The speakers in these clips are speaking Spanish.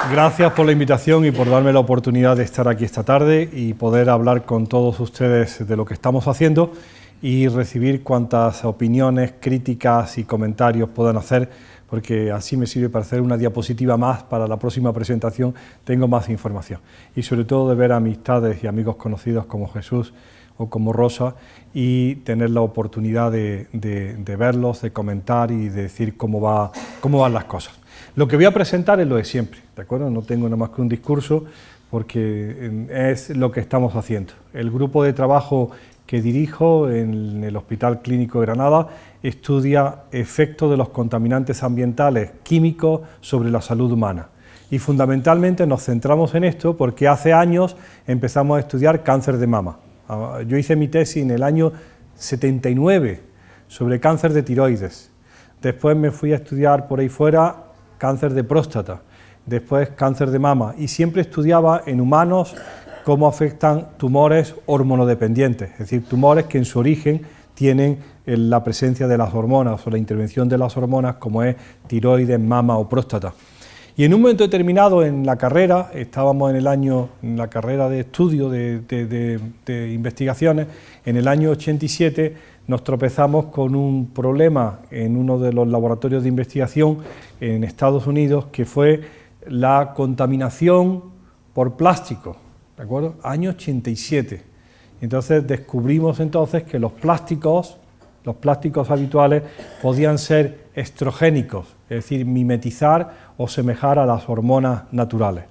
Gracias por la invitación y por darme la oportunidad de estar aquí esta tarde y poder hablar con todos ustedes de lo que estamos haciendo y recibir cuantas opiniones, críticas y comentarios puedan hacer, porque así me sirve para hacer una diapositiva más para la próxima presentación, tengo más información. Y sobre todo de ver amistades y amigos conocidos como Jesús o como Rosa y tener la oportunidad de verlos, de comentar y de decir cómo van las cosas. Lo que voy a presentar es lo de siempre, ¿de acuerdo? No tengo nada más que un discurso porque es lo que estamos haciendo. El grupo de trabajo que dirijo en el Hospital Clínico de Granada estudia efectos de los contaminantes ambientales químicos sobre la salud humana. Y fundamentalmente nos centramos en esto porque hace años empezamos a estudiar cáncer de mama. Yo hice mi tesis en el año 79 sobre cáncer de tiroides. Después me fui a estudiar por ahí fuera cáncer de próstata, después cáncer de mama, y siempre estudiaba en humanos cómo afectan tumores hormonodependientes, es decir, tumores que en su origen tienen la presencia de las hormonas o la intervención de las hormonas, como es tiroides, mama o próstata. Y en un momento determinado en la carrera, estábamos en la carrera de estudio de investigaciones, en el año 87 nos tropezamos con un problema en uno de los laboratorios de investigación en Estados Unidos, que fue la contaminación por plástico, ¿de acuerdo? Año 87. Entonces descubrimos entonces que los plásticos habituales podían ser estrogénicos, es decir, mimetizar o semejar a las hormonas naturales.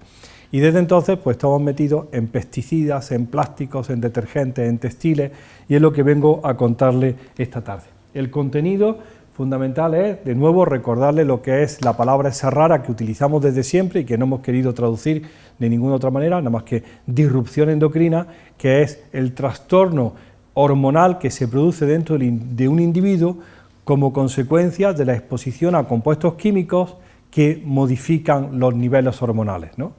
Y desde entonces pues estamos metidos en pesticidas, en plásticos, en detergentes, en textiles, y es lo que vengo a contarle esta tarde. El contenido fundamental es, de nuevo, recordarle lo que es la palabra esa rara que utilizamos desde siempre y que no hemos querido traducir de ninguna otra manera, nada más que disrupción endocrina, que es el trastorno hormonal que se produce dentro de un individuo como consecuencia de la exposición a compuestos químicos que modifican los niveles hormonales, ¿no?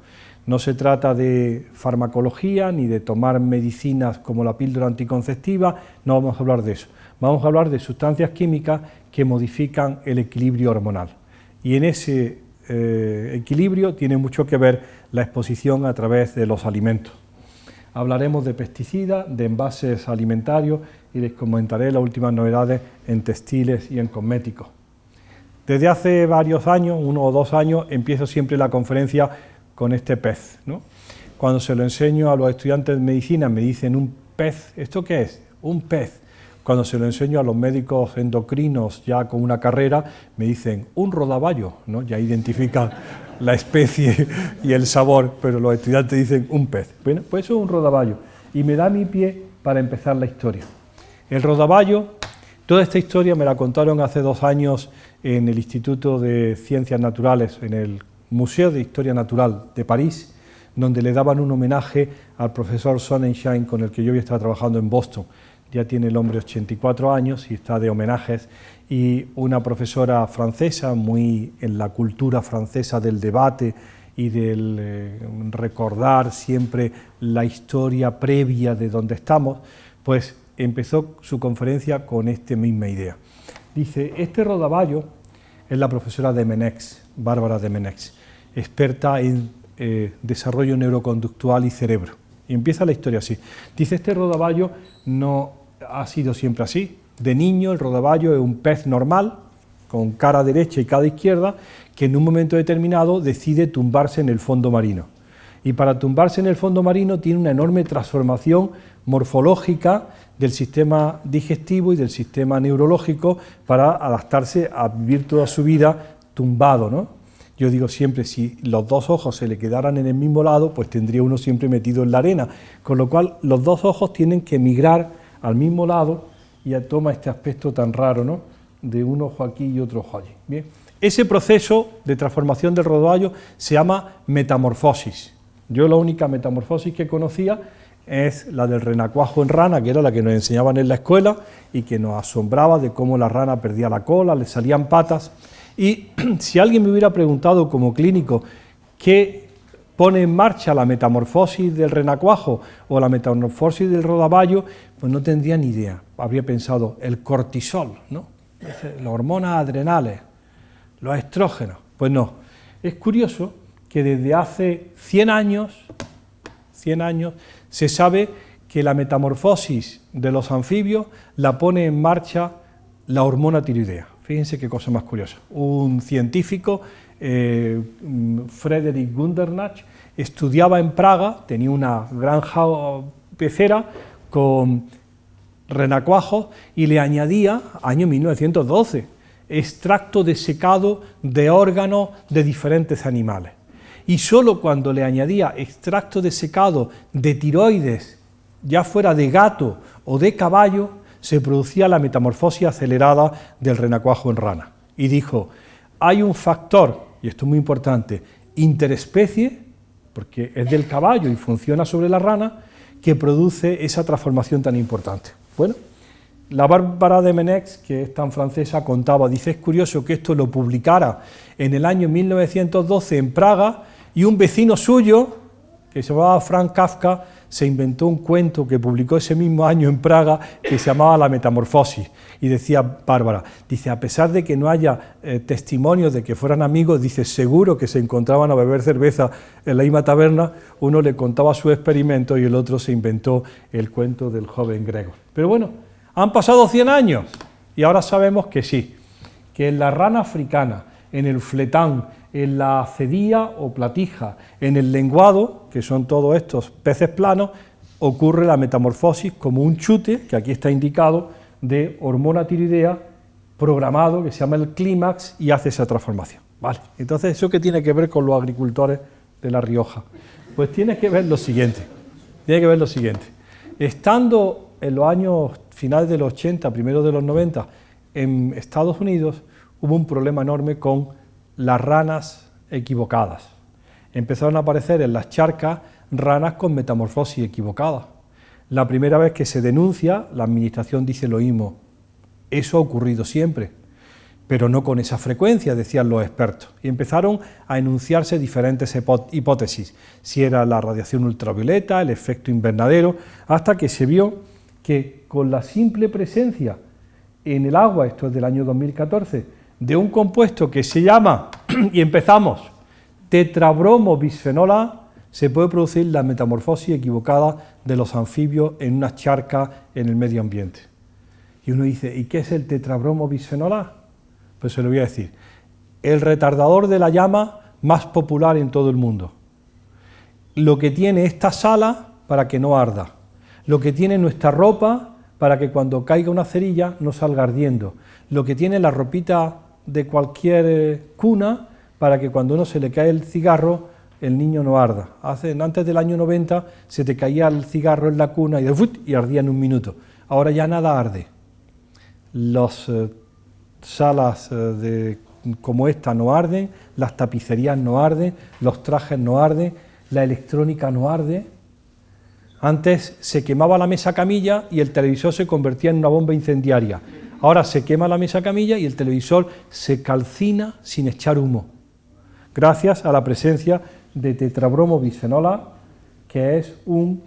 No se trata de farmacología ni de tomar medicinas como la píldora anticonceptiva, no vamos a hablar de eso. Vamos a hablar de sustancias químicas que modifican el equilibrio hormonal. Y en ese equilibrio tiene mucho que ver la exposición a través de los alimentos. Hablaremos de pesticidas, de envases alimentarios y les comentaré las últimas novedades en textiles y en cosméticos. Desde hace varios años, 1 o 2 años, empiezo siempre la conferencia con este pez, ¿no? Cuando se lo enseño a los estudiantes de medicina me dicen un pez, ¿esto qué es? Un pez. Cuando se lo enseño a los médicos endocrinos ya con una carrera me dicen un rodaballo, ¿no? Ya identifican la especie y el sabor, pero los estudiantes dicen un pez. Bueno, pues eso es un rodaballo y me da mi pie para empezar la historia. El rodaballo, toda esta historia me la contaron hace 2 años en el Instituto de Ciencias Naturales, en el Museo de Historia Natural de París, donde le daban un homenaje al profesor Sonnenschein, con el que yo había estado trabajando en Boston. Ya tiene el hombre 84 años y está de homenajes, y una profesora francesa, muy en la cultura francesa del debate y del recordar siempre la historia previa de donde estamos, pues empezó su conferencia con esta misma idea. Dice, este rodaballo es la profesora Demenex, Bárbara Demenex, experta en desarrollo neuroconductual y cerebro. Y empieza la historia así. Dice, este rodaballo no ha sido siempre así. De niño el rodaballo es un pez normal, con cara derecha y cara izquierda, que en un momento determinado decide tumbarse en el fondo marino. Y para tumbarse en el fondo marino tiene una enorme transformación morfológica del sistema digestivo y del sistema neurológico para adaptarse a vivir toda su vida tumbado, ¿no? Yo digo siempre, si los 2 ojos se le quedaran en el mismo lado, pues tendría uno siempre metido en la arena, con lo cual los 2 ojos tienen que migrar al mismo lado y ya toma este aspecto tan raro, ¿no? De un ojo aquí y otro ojo allí. Bien. Ese proceso de transformación del rodaballo se llama metamorfosis. Yo la única metamorfosis que conocía es la del renacuajo en rana, que era la que nos enseñaban en la escuela y que nos asombraba de cómo la rana perdía la cola, le salían patas. Y si alguien me hubiera preguntado como clínico qué pone en marcha la metamorfosis del renacuajo o la metamorfosis del rodaballo, pues no tendría ni idea. Habría pensado el cortisol, ¿no? Las hormonas adrenales, los estrógenos. Pues no. Es curioso que desde hace 100 años se sabe que la metamorfosis de los anfibios la pone en marcha la hormona tiroidea. Fíjense qué cosa más curiosa. Un científico, Frederick Gundernach, estudiaba en Praga, tenía una granja pecera con renacuajos y le añadía, año 1912, extracto de secado de órganos de diferentes animales. Y solo cuando le añadía extracto de secado de tiroides, ya fuera de gato o de caballo, se producía la metamorfosis acelerada del renacuajo en rana. Y dijo, hay un factor, y esto es muy importante, interespecie, porque es del caballo y funciona sobre la rana, que produce esa transformación tan importante. Bueno, la Bárbara de Menex, que es tan francesa, contaba, dice, es curioso que esto lo publicara en el año 1912 en Praga, y un vecino suyo, que se llamaba Franz Kafka, se inventó un cuento que publicó ese mismo año en Praga, que se llamaba La Metamorfosis, y decía Bárbara, dice, a pesar de que no haya testimonios de que fueran amigos, dice, seguro que se encontraban a beber cerveza en la misma taberna, uno le contaba su experimento y el otro se inventó el cuento del joven Gregor. Pero bueno, han pasado 100 años y ahora sabemos que sí, que en la rana africana, en el fletán, en la cedilla o platija, en el lenguado, que son todos estos peces planos, ocurre la metamorfosis como un chute, que aquí está indicado, de hormona tiroidea programado, que se llama el clímax, y hace esa transformación. ¿Vale? Entonces, ¿eso qué tiene que ver con los agricultores de La Rioja? Pues tiene que ver lo siguiente, Estando en los años finales de los 80, primeros de los 90, en Estados Unidos, hubo un problema enorme con las ranas equivocadas. Empezaron a aparecer en las charcas ranas con metamorfosis equivocada. La primera vez que se denuncia, la administración dice lo mismo. Eso ha ocurrido siempre, pero no con esa frecuencia, decían los expertos. Y empezaron a enunciarse diferentes hipótesis, si era la radiación ultravioleta, el efecto invernadero, hasta que se vio que con la simple presencia en el agua, esto es del año 2014, de un compuesto que se llama, y empezamos, tetrabromo bisfenol A, se puede producir la metamorfosis equivocada de los anfibios en una charca en el medio ambiente. Y uno dice, ¿y qué es el tetrabromo bisfenol A? Pues se lo voy a decir. El retardador de la llama más popular en todo el mundo. Lo que tiene esta sala para que no arda. Lo que tiene nuestra ropa para que cuando caiga una cerilla no salga ardiendo. Lo que tiene la ropita de cualquier cuna para que cuando uno se le cae el cigarro el niño no arda. Antes del año 90 se te caía el cigarro en la cuna y ardía en un minuto. Ahora ya nada arde. Las salas como esta no arden, las tapicerías no arden, los trajes no arden, la electrónica no arde. Antes se quemaba la mesa camilla y el televisor se convertía en una bomba incendiaria. Ahora se quema la mesa camilla y el televisor se calcina sin echar humo, gracias a la presencia de tetrabromo bisfenol A, que es un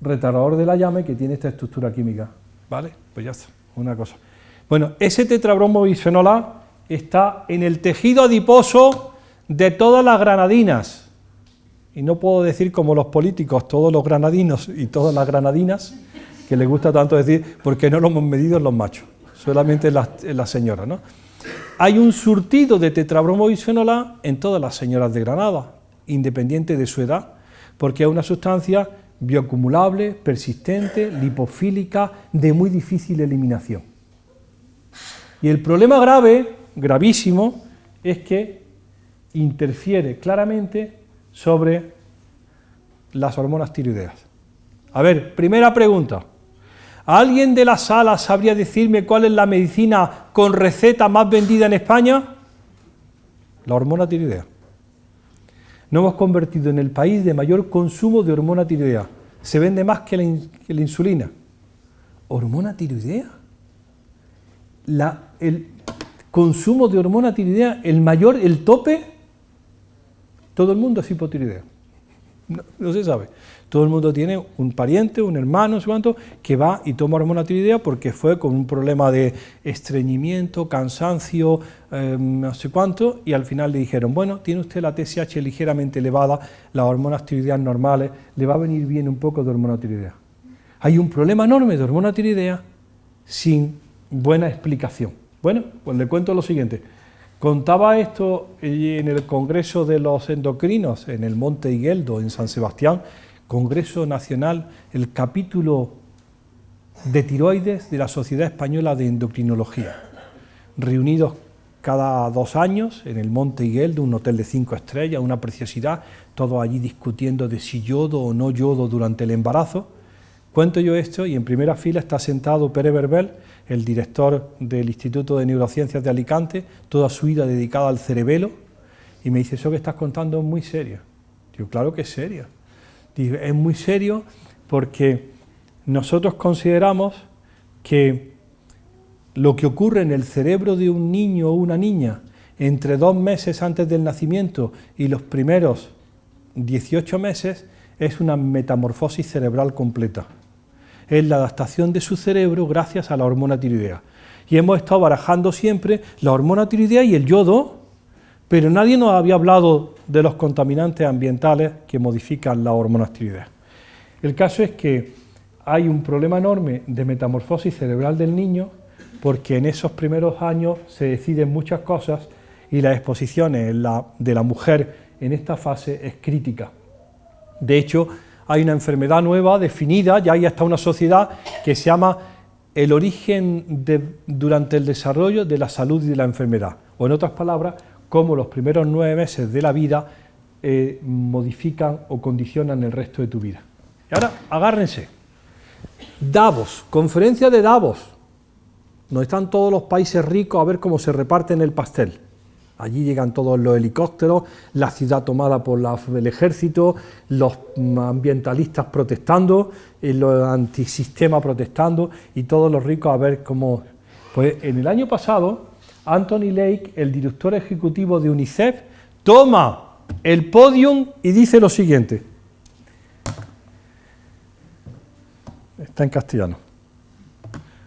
retardador de la llama y que tiene esta estructura química. ¿Vale? Pues ya está, una cosa. Bueno, ese tetrabromo bisfenol A está en el tejido adiposo de todas las granadinas. Y no puedo decir como los políticos, todos los granadinos y todas las granadinas, que les gusta tanto decir, porque no lo hemos medido en los machos, solamente en las señoras, ¿no? Hay un surtido de tetrabromo bisfenol A en todas las señoras de Granada, independiente de su edad, porque es una sustancia bioacumulable, persistente, lipofílica, de muy difícil eliminación. Y el problema grave, gravísimo, es que interfiere claramente sobre las hormonas tiroideas. A ver, primera pregunta. ¿Alguien de la sala sabría decirme cuál es la medicina con receta más vendida en España? La hormona tiroidea. Nos hemos convertido en el país de mayor consumo de hormona tiroidea. Se vende más que la insulina. ¿Hormona tiroidea? El consumo de hormona tiroidea, el mayor, el tope, todo el mundo es hipotiroideo. No, no se sabe. Todo el mundo tiene un pariente, un hermano, no sé cuánto, que va y toma hormona tiroidea porque fue con un problema de estreñimiento, cansancio, no sé cuánto, y al final le dijeron, bueno, tiene usted la TSH ligeramente elevada, las hormonas tiroideas normales, le va a venir bien un poco de hormona tiroidea. Hay un problema enorme de hormona tiroidea sin buena explicación. Bueno, pues le cuento lo siguiente. Contaba esto en el Congreso de los Endocrinos, en el Monte Higueldo, en San Sebastián, Congreso Nacional, el capítulo de tiroides de la Sociedad Española de Endocrinología, reunidos cada 2 años en el Monte Higueldo, un hotel de 5 estrellas, una preciosidad, todos allí discutiendo de si yodo o no yodo durante el embarazo. Cuento yo esto y en primera fila está sentado Pere Verbel, el director del Instituto de Neurociencias de Alicante, toda su vida dedicada al cerebelo, y me dice, eso que estás contando es muy serio. Digo, claro que es serio. Digo, es muy serio porque nosotros consideramos que lo que ocurre en el cerebro de un niño o una niña entre 2 meses antes del nacimiento y los primeros 18 meses es una metamorfosis cerebral completa. Es la adaptación de su cerebro gracias a la hormona tiroidea. Y hemos estado barajando siempre la hormona tiroidea y el yodo, pero nadie nos había hablado de los contaminantes ambientales que modifican las hormonas tiroideas. El caso es que hay un problema enorme de metamorfosis cerebral del niño, porque en esos primeros años se deciden muchas cosas y las exposiciones de la mujer en esta fase es crítica. De hecho, hay una enfermedad nueva definida, ya hay hasta una sociedad que se llama el origen durante el desarrollo de la salud y de la enfermedad, o en otras palabras, cómo los primeros 9 meses de la vida modifican o condicionan el resto de tu vida. Y ahora, agárrense. Davos, conferencia de Davos, donde están todos los países ricos a ver cómo se reparten el pastel. Allí llegan todos los helicópteros, la ciudad tomada por el ejército, los ambientalistas protestando, los antisistemas protestando y todos los ricos a ver cómo... Pues en el año pasado, Anthony Lake, el director ejecutivo de UNICEF, toma el podium y dice lo siguiente. Está en castellano.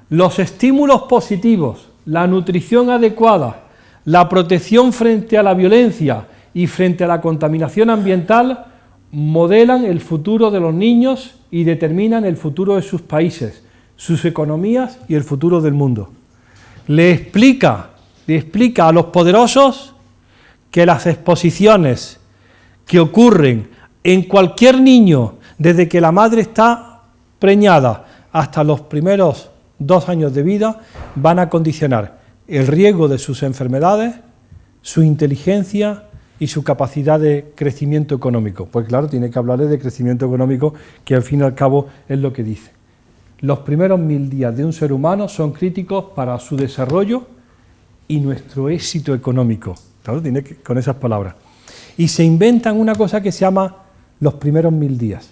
Los estímulos positivos, la nutrición adecuada, la protección frente a la violencia y frente a la contaminación ambiental modelan el futuro de los niños y determinan el futuro de sus países, sus economías y el futuro del mundo. Le explica a los poderosos que las exposiciones que ocurren en cualquier niño desde que la madre está preñada hasta los primeros 2 años de vida van a condicionar el riesgo de sus enfermedades, su inteligencia y su capacidad de crecimiento económico. Pues claro, tiene que hablarles de crecimiento económico, que al fin y al cabo es lo que dice. Los primeros 1000 días de un ser humano son críticos para su desarrollo y nuestro éxito económico. Claro, tiene que, con esas palabras. Y se inventan una cosa que se llama los primeros 1000 días.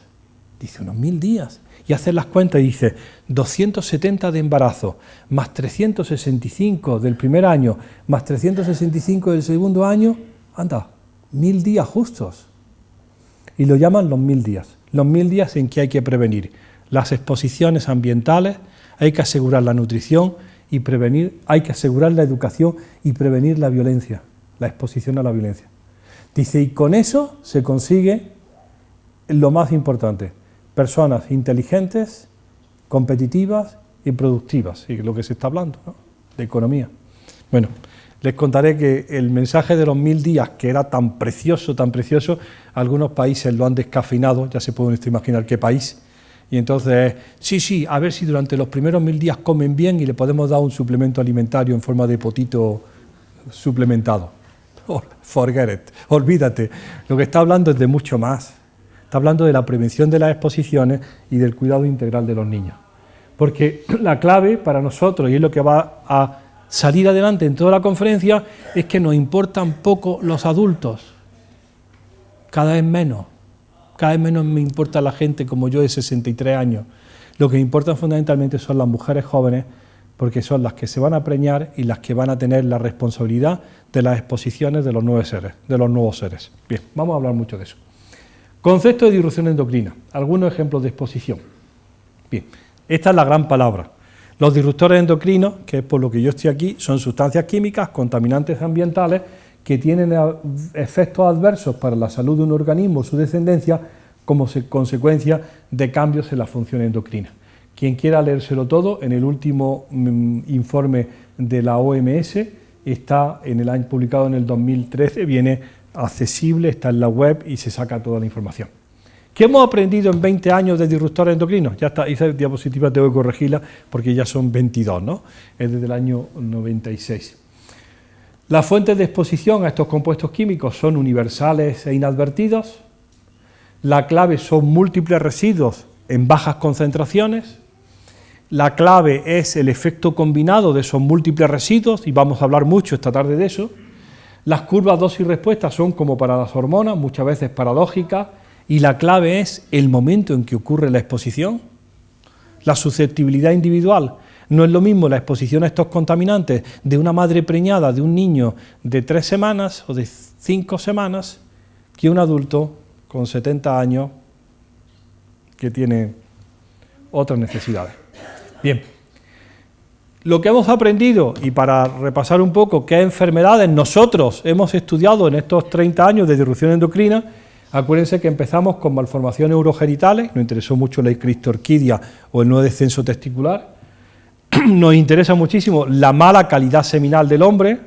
Dice, unos 1000 días. Y hacen las cuentas y dice, 270 de embarazo, más 365 del primer año, más 365 del segundo año, anda, 1000 días justos. Y lo llaman los 1000 días. Los 1000 días en que hay que prevenir las exposiciones ambientales, hay que asegurar la nutrición y prevenir, hay que asegurar la educación y prevenir la violencia, la exposición a la violencia. Dice, y con eso se consigue lo más importante, personas inteligentes, competitivas y productivas, y lo que se está hablando, ¿no?, de economía. Bueno, les contaré que el mensaje de los 1000 días, que era tan precioso, algunos países lo han descafeinado, ya se pueden imaginar qué país, y entonces, sí, a ver si durante los primeros 1000 días comen bien y le podemos dar un suplemento alimentario en forma de potito suplementado. Oh, forget it, olvídate, lo que está hablando es de mucho más. Está hablando de la prevención de las exposiciones y del cuidado integral de los niños. Porque la clave para nosotros, y es lo que va a salir adelante en toda la conferencia, es que nos importan poco los adultos. Cada vez menos me importa la gente como yo de 63 años. Lo que me importa fundamentalmente son las mujeres jóvenes, porque son las que se van a preñar y las que van a tener la responsabilidad de las exposiciones de los nuevos seres. Bien, vamos a hablar mucho de eso. Concepto de disrupción endocrina. Algunos ejemplos de exposición. Bien, esta es la gran palabra. Los disruptores endocrinos, que es por lo que yo estoy aquí, son sustancias químicas, contaminantes ambientales, que tienen efectos adversos para la salud de un organismo o su descendencia como consecuencia de cambios en la función endocrina. Quien quiera leérselo todo, en el último informe de la OMS, está en el año publicado en el 2013, viene accesible, está en la web y se saca toda la información. ¿Qué hemos aprendido en 20 años de disruptores endocrinos? Ya está, esa diapositiva tengo que corregirla porque ya son 22, ¿no? Es desde el año 96. Las fuentes de exposición a estos compuestos químicos son universales e inadvertidos. La clave son múltiples residuos en bajas concentraciones. La clave es el efecto combinado de esos múltiples residuos, y vamos a hablar mucho esta tarde de eso. Las curvas dosis-respuesta son como para las hormonas, muchas veces paradójicas, y la clave es el momento en que ocurre la exposición. La susceptibilidad individual. No es lo mismo la exposición a estos contaminantes de una madre preñada de un niño de 3 semanas o de 5 semanas que un adulto con 70 años que tiene otras necesidades. Bien, lo que hemos aprendido, y para repasar un poco qué enfermedades nosotros hemos estudiado en estos 30 años de disrupción endocrina, acuérdense que empezamos con malformaciones urogenitales, nos interesó mucho la cristorquidia o el no descenso testicular, nos interesa muchísimo la mala calidad seminal del hombre,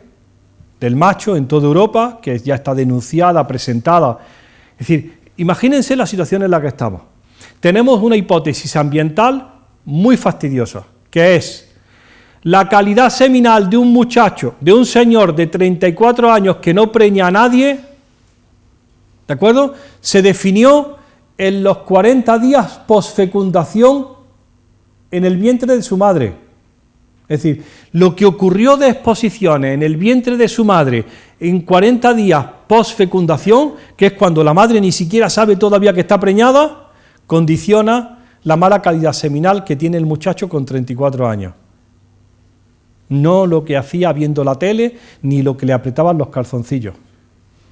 del macho en toda Europa, que ya está denunciada, presentada. Es decir, imagínense la situación en la que estamos. Tenemos una hipótesis ambiental muy fastidiosa, que es la calidad seminal de un muchacho, de un señor de 34 años que no preña a nadie, ¿de acuerdo? Se definió en los 40 días posfecundación en el vientre de su madre. Es decir, lo que ocurrió de exposiciones en el vientre de su madre en 40 días posfecundación, que es cuando la madre ni siquiera sabe todavía que está preñada, condiciona la mala calidad seminal que tiene el muchacho con 34 años. No lo que hacía viendo la tele, ni lo que le apretaban los calzoncillos,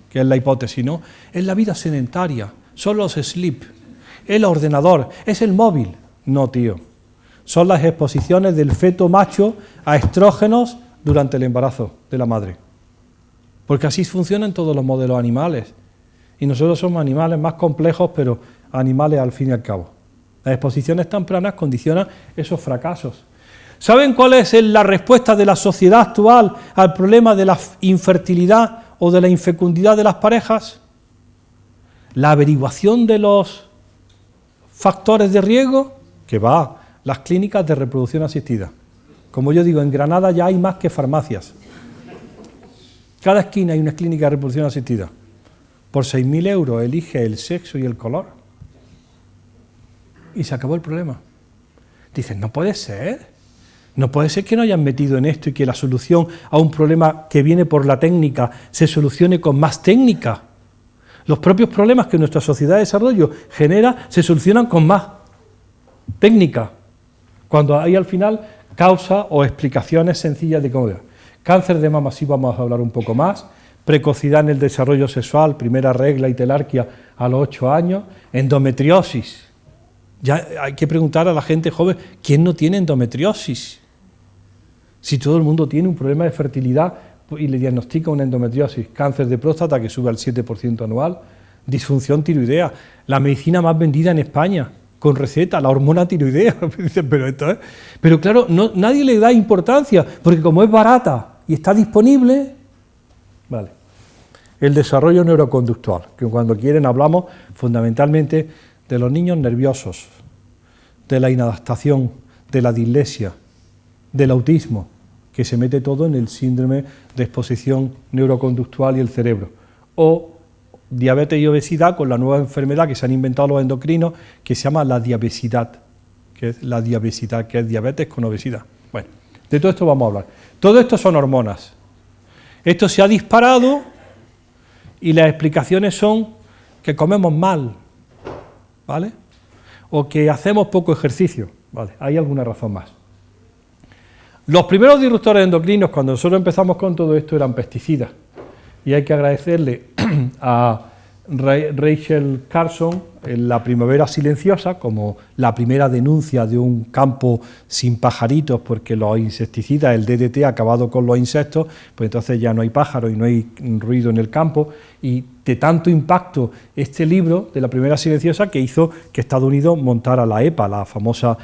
que es la hipótesis, ¿no? Es la vida sedentaria, son los sleep, es el ordenador, es el móvil. No, tío. Son las exposiciones del feto macho a estrógenos durante el embarazo de la madre. Porque así funcionan todos los modelos animales. Y nosotros somos animales más complejos, pero animales al fin y al cabo. Las exposiciones tempranas condicionan esos fracasos. ¿Saben cuál es la respuesta de la sociedad actual al problema de la infertilidad o de la infecundidad de las parejas? La averiguación de los factores de riesgo, que va las clínicas de reproducción asistida. Como yo digo, en Granada ya hay más que farmacias. Cada esquina hay una clínica de reproducción asistida. Por 6.000 euros elige el sexo y el color. Y se acabó el problema. Dicen, no puede ser. No puede ser que no hayan metido en esto y que la solución a un problema que viene por la técnica se solucione con más técnica. Los propios problemas que nuestra sociedad de desarrollo genera se solucionan con más técnica, cuando hay al final causa o explicaciones sencillas de cómo. Cáncer de mama sí vamos a hablar un poco más, precocidad en el desarrollo sexual, primera regla y telarquia a los 8 años, endometriosis. Ya hay que preguntar a la gente joven, ¿quién no tiene endometriosis? Si todo el mundo tiene un problema de fertilidad y le diagnostica una endometriosis, cáncer de próstata que sube al 7% anual, disfunción tiroidea, la medicina más vendida en España, con receta, la hormona tiroidea. Pero claro, nadie le da importancia, porque como es barata y está disponible, vale. El desarrollo neuroconductual, que cuando quieren hablamos fundamentalmente de los niños nerviosos, de la inadaptación, de la dislexia, del autismo, que se mete todo en el síndrome de exposición neuroconductual y el cerebro, o diabetes y obesidad con la nueva enfermedad que se han inventado los endocrinos, que se llama la diabesidad, que es diabetes con obesidad. Bueno, de todo esto vamos a hablar. Todo esto son hormonas. Esto se ha disparado y las explicaciones son que comemos mal, ¿vale? O que hacemos poco ejercicio, ¿vale? Hay alguna razón más. Los primeros disruptores endocrinos, cuando nosotros empezamos con todo esto, eran pesticidas. Y hay que agradecerle a Rachel Carson en La primavera silenciosa, como la primera denuncia de un campo sin pajaritos, porque los insecticidas, el DDT, ha acabado con los insectos, pues entonces ya no hay pájaros y no hay ruido en el campo, y de tanto impacto este libro de La primavera silenciosa que hizo que Estados Unidos montara la EPA, la famosa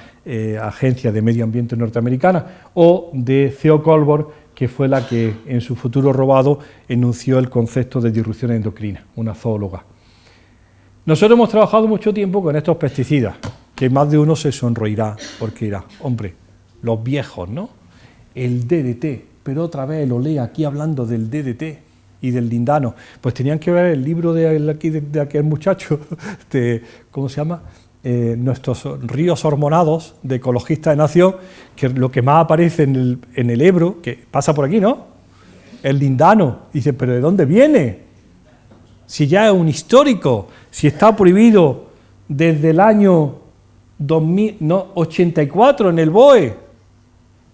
agencia de medio ambiente norteamericana, o de Theo Colborn, que fue la que en su Futuro robado enunció el concepto de disrupción endocrina, una zoóloga. Nosotros hemos trabajado mucho tiempo con estos pesticidas, que más de uno se sonreirá, porque dirá, hombre, los viejos, ¿no? El DDT, pero otra vez lo lee aquí hablando del DDT y del lindano. Pues tenían que ver el libro de aquel muchacho, ¿cómo se llama?, nuestros ríos hormonados de Ecologistas de Nación, que lo que más aparece en el Ebro, que pasa por aquí, ¿no? El lindano. Dice, ¿pero de dónde viene? Si ya es un histórico, si está prohibido desde el año 84 en el BOE.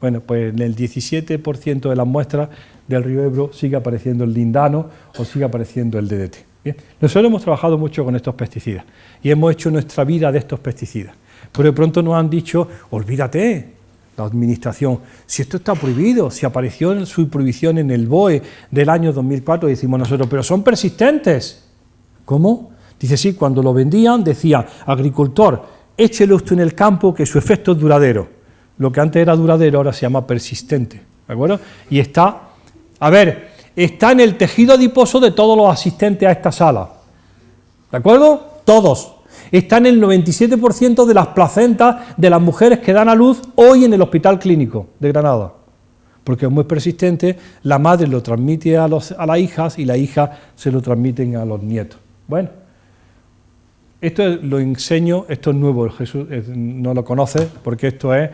Bueno, pues en el 17% de las muestras del río Ebro sigue apareciendo el lindano o sigue apareciendo el DDT. Bien. Nosotros hemos trabajado mucho con estos pesticidas y hemos hecho nuestra vida de estos pesticidas, pero de pronto nos han dicho, olvídate, la administración, si esto está prohibido, si apareció en su prohibición en el BOE del año 2004, decimos nosotros, pero son persistentes. ¿Cómo? Dice, sí, cuando lo vendían decía, agricultor, échele usted en el campo que su efecto es duradero. Lo que antes era duradero ahora se llama persistente, ¿de acuerdo? Y está, está en el tejido adiposo de todos los asistentes a esta sala, ¿de acuerdo? Todos. Está en el 97% de las placentas de las mujeres que dan a luz hoy en el Hospital Clínico de Granada, porque es muy persistente, la madre lo transmite a las hijas y las hijas se lo transmiten a los nietos. Bueno, esto lo enseño, esto es nuevo, Jesús no lo conoce, porque esto es,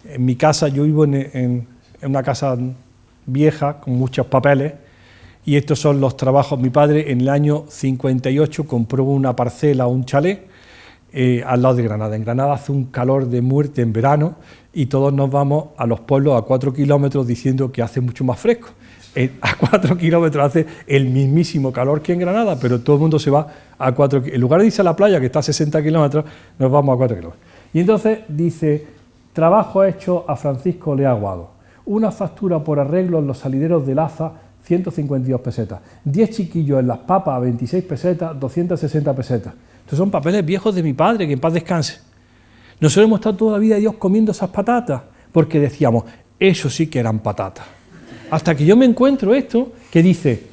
en mi casa, yo vivo en una casa vieja, con muchos papeles, y estos son los trabajos. Mi padre en el año 58 compró una parcela, un chalet, al lado de Granada. En Granada hace un calor de muerte en verano y todos nos vamos a los pueblos a 4 kilómetros diciendo que hace mucho más fresco. A 4 kilómetros hace el mismísimo calor que en Granada, pero todo el mundo se va a 4 kilómetros. En lugar de irse a la playa, que está a 60 kilómetros, nos vamos a 4 kilómetros. Y entonces dice, trabajo hecho a Francisco Lea Aguado. Una factura por arreglo en los salideros de Laza, 152 pesetas. 10 chiquillos en Las Papas, a 26 pesetas, 260 pesetas. Estos son papeles viejos de mi padre, que en paz descanse. Nosotros hemos estado toda la vida de Dios comiendo esas patatas, porque decíamos, eso sí que eran patatas. Hasta que yo me encuentro esto, que dice,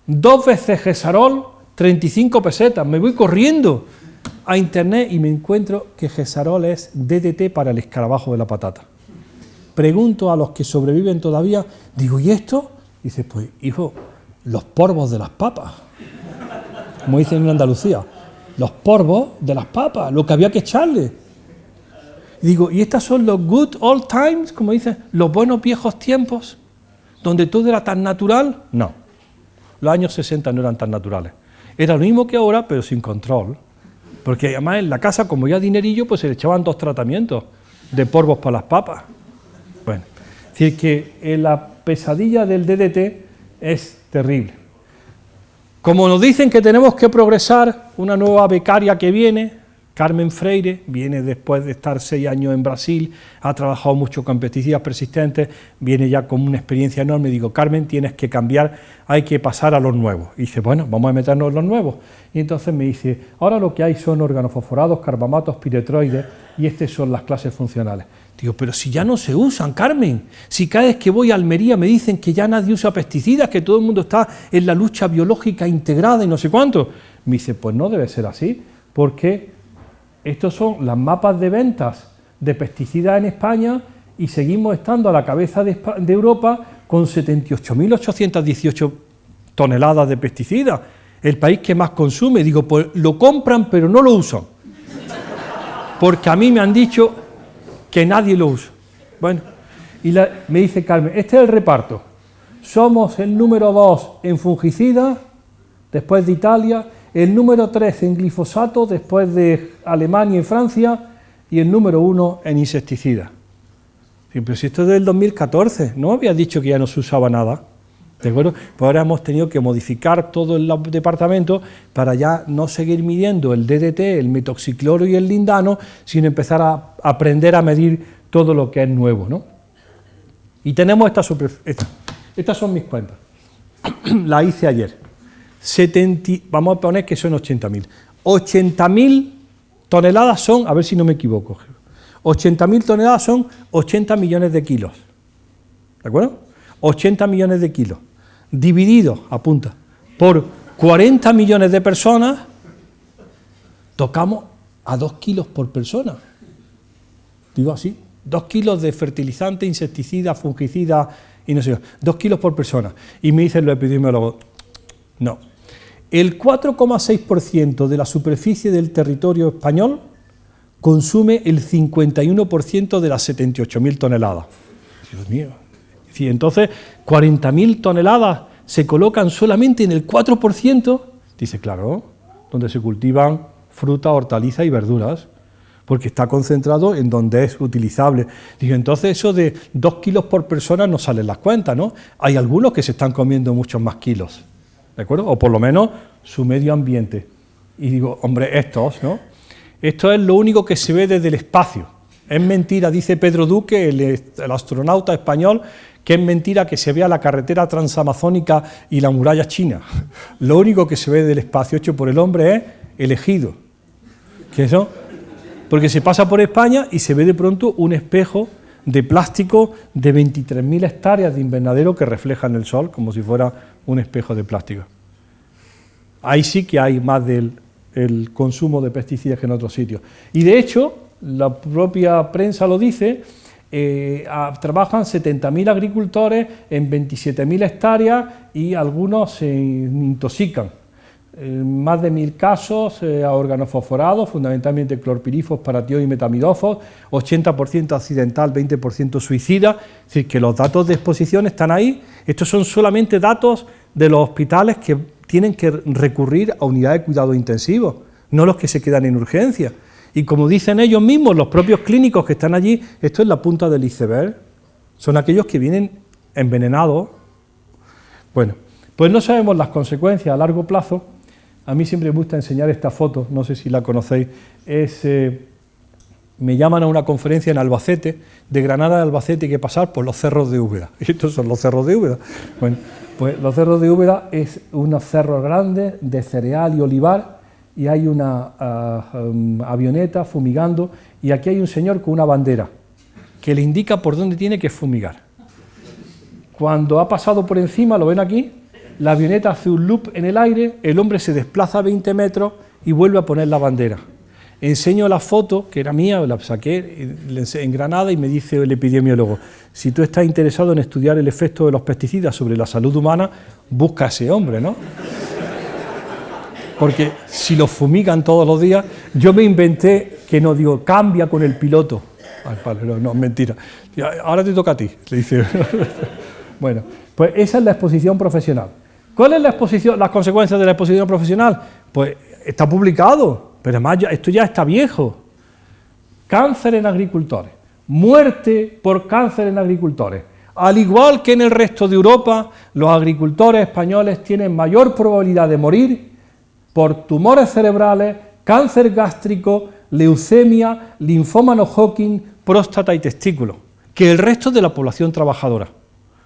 2 veces Gesarol, 35 pesetas. Me voy corriendo a internet y me encuentro que Gesarol es DDT para el escarabajo de la patata. Pregunto a los que sobreviven todavía, digo, ¿y esto? Dice, pues, hijo, los porvos de las papas. Como dicen en Andalucía, los porvos de las papas, lo que había que echarle. Y digo, ¿y estos son los good old times? Como dicen, los buenos viejos tiempos, donde todo era tan natural. No, los años 60 no eran tan naturales. Era lo mismo que ahora, pero sin control. Porque además en la casa, como ya dinerillo, pues se le echaban 2 tratamientos de porvos para las papas. Bueno, es decir, que la pesadilla del DDT es terrible. Como nos dicen que tenemos que progresar, una nueva becaria que viene, Carmen Freire, viene después de estar 6 años en Brasil, ha trabajado mucho con pesticidas persistentes, viene ya con una experiencia enorme. Digo, Carmen, tienes que cambiar, hay que pasar a los nuevos. Y dice, bueno, vamos a meternos en los nuevos. Y entonces me dice, ahora lo que hay son organofosforados, carbamatos, piretroides, y estas son las clases funcionales. Digo, pero si ya no se usan, Carmen, si cada vez que voy a Almería me dicen que ya nadie usa pesticidas, que todo el mundo está en la lucha biológica integrada y no sé cuánto. Me dice, pues no debe ser así, porque estos son las mapas de ventas de pesticidas en España y seguimos estando a la cabeza de Europa con 78.818 toneladas de pesticidas, el país que más consume. Digo, pues lo compran pero no lo usan, porque a mí me han dicho que nadie lo usa. Bueno, y me dice Carmen, este es el reparto. Somos el número 2 en fungicidas, después de Italia, el número 3 en glifosato, después de Alemania y Francia, y el número 1 en insecticidas. Sí, pero si esto es del 2014, ¿no había dicho que ya no se usaba nada? ¿De acuerdo? Pues ahora hemos tenido que modificar todo el departamento para ya no seguir midiendo el DDT, el metoxicloro y el lindano, sino empezar a aprender a medir todo lo que es nuevo, ¿no? Y tenemos estas son mis cuentas. La hice ayer. Vamos a poner que son 80.000. 80.000 toneladas son, a ver si no me equivoco, 80.000 toneladas son 80 millones de kilos. ¿De acuerdo? 80 millones de kilos. Divididos, apunta, por 40 millones de personas, tocamos a 2 kilos por persona. Digo así, 2 kilos de fertilizante, insecticida, fungicida y no sé, 2 kilos por persona. Y me dicen los epidemiólogos, no. El 4,6% de la superficie del territorio español consume el 51% de las 78.000 toneladas. Dios mío. Sí, entonces, 40.000 toneladas se colocan solamente en el 4%, dice, claro, donde se cultivan frutas, hortalizas y verduras, porque está concentrado en donde es utilizable. Digo, entonces eso de 2 kilos por persona no salen las cuentas, ¿no? Hay algunos que se están comiendo muchos más kilos, ¿de acuerdo? O por lo menos su medio ambiente. Y digo, hombre, estos, ¿no? Esto es lo único que se ve desde el espacio. Es mentira, dice Pedro Duque, el astronauta español, que es mentira que se vea la carretera transamazónica y la muralla china. Lo único que se ve del espacio hecho por el hombre es el ejido. ¿Qué es eso? Porque se pasa por España y se ve de pronto un espejo de plástico de 23.000 hectáreas de invernadero que reflejan el sol como si fuera un espejo de plástico. Ahí sí que hay más del consumo de pesticidas que en otros sitios. Y de hecho, la propia prensa lo dice, trabajan 70.000 agricultores en 27.000 hectáreas y algunos se intoxican. Más de 1.000 casos a órganos fosforados, fundamentalmente clorpirifos, paratión y metamidofos, 80% accidental, 20% suicida. Es decir, que los datos de exposición están ahí. Estos son solamente datos de los hospitales que tienen que recurrir a unidades de cuidado intensivo, no los que se quedan en urgencia. Y como dicen ellos mismos, los propios clínicos que están allí, esto es la punta del iceberg, son aquellos que vienen envenenados. Bueno, pues no sabemos las consecuencias a largo plazo. A mí siempre me gusta enseñar esta foto, no sé si la conocéis, me llaman a una conferencia en Albacete, de Granada a Albacete hay que pasar por los cerros de Úbeda. Y estos son los cerros de Úbeda. Bueno, pues los cerros de Úbeda es unos cerros grandes de cereal y olivar, y hay una avioneta fumigando, y aquí hay un señor con una bandera que le indica por dónde tiene que fumigar. Cuando ha pasado por encima, lo ven aquí, la avioneta hace un loop en el aire, el hombre se desplaza 20 metros y vuelve a poner la bandera. Enseño la foto, que era mía, la saqué en Granada, y me dice el epidemiólogo, si tú estás interesado en estudiar el efecto de los pesticidas sobre la salud humana, busca a ese hombre, ¿no? Porque si lo fumigan todos los días, yo me inventé que no, digo, cambia con el piloto. Ay, vale, no, mentira. Ahora te toca a ti, le dice. Bueno, pues esa es la exposición profesional. ¿Cuál es las consecuencias de la exposición profesional? Pues está publicado, pero además esto ya está viejo. Cáncer en agricultores, muerte por cáncer en agricultores. Al igual que en el resto de Europa, los agricultores españoles tienen mayor probabilidad de morir por tumores cerebrales, cáncer gástrico, leucemia, linfoma no-Hodgkin, próstata y testículo, que el resto de la población trabajadora.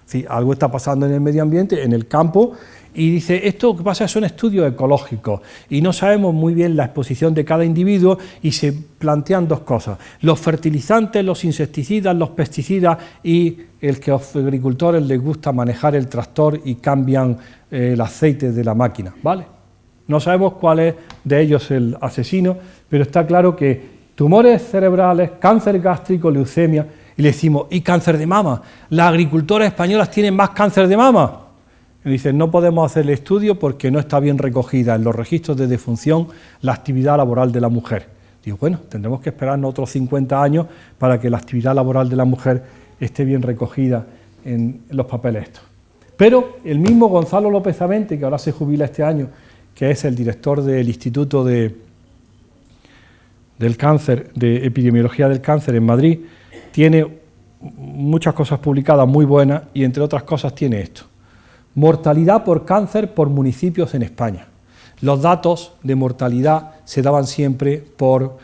Sí, algo está pasando en el medio ambiente, en el campo, y dice, esto que pasa son estudios ecológicos, y no sabemos muy bien la exposición de cada individuo, y se plantean dos cosas, los fertilizantes, los insecticidas, los pesticidas, y el que a los agricultores les gusta manejar el tractor y cambian el aceite de la máquina, ¿vale? No sabemos cuál es de ellos el asesino, pero está claro que tumores cerebrales, cáncer gástrico, leucemia, y le decimos, ¿y cáncer de mama? ¿Las agricultoras españolas tienen más cáncer de mama? Y dicen, no podemos hacer el estudio porque no está bien recogida en los registros de defunción la actividad laboral de la mujer. Digo, bueno, tendremos que esperarnos otros 50 años para que la actividad laboral de la mujer esté bien recogida en los papeles estos. Pero el mismo Gonzalo López Amente, que ahora se jubila este año, que es el director del Instituto del Cáncer, de Epidemiología del Cáncer en Madrid, tiene muchas cosas publicadas muy buenas y entre otras cosas tiene esto. Mortalidad por cáncer por municipios en España. Los datos de mortalidad se daban siempre por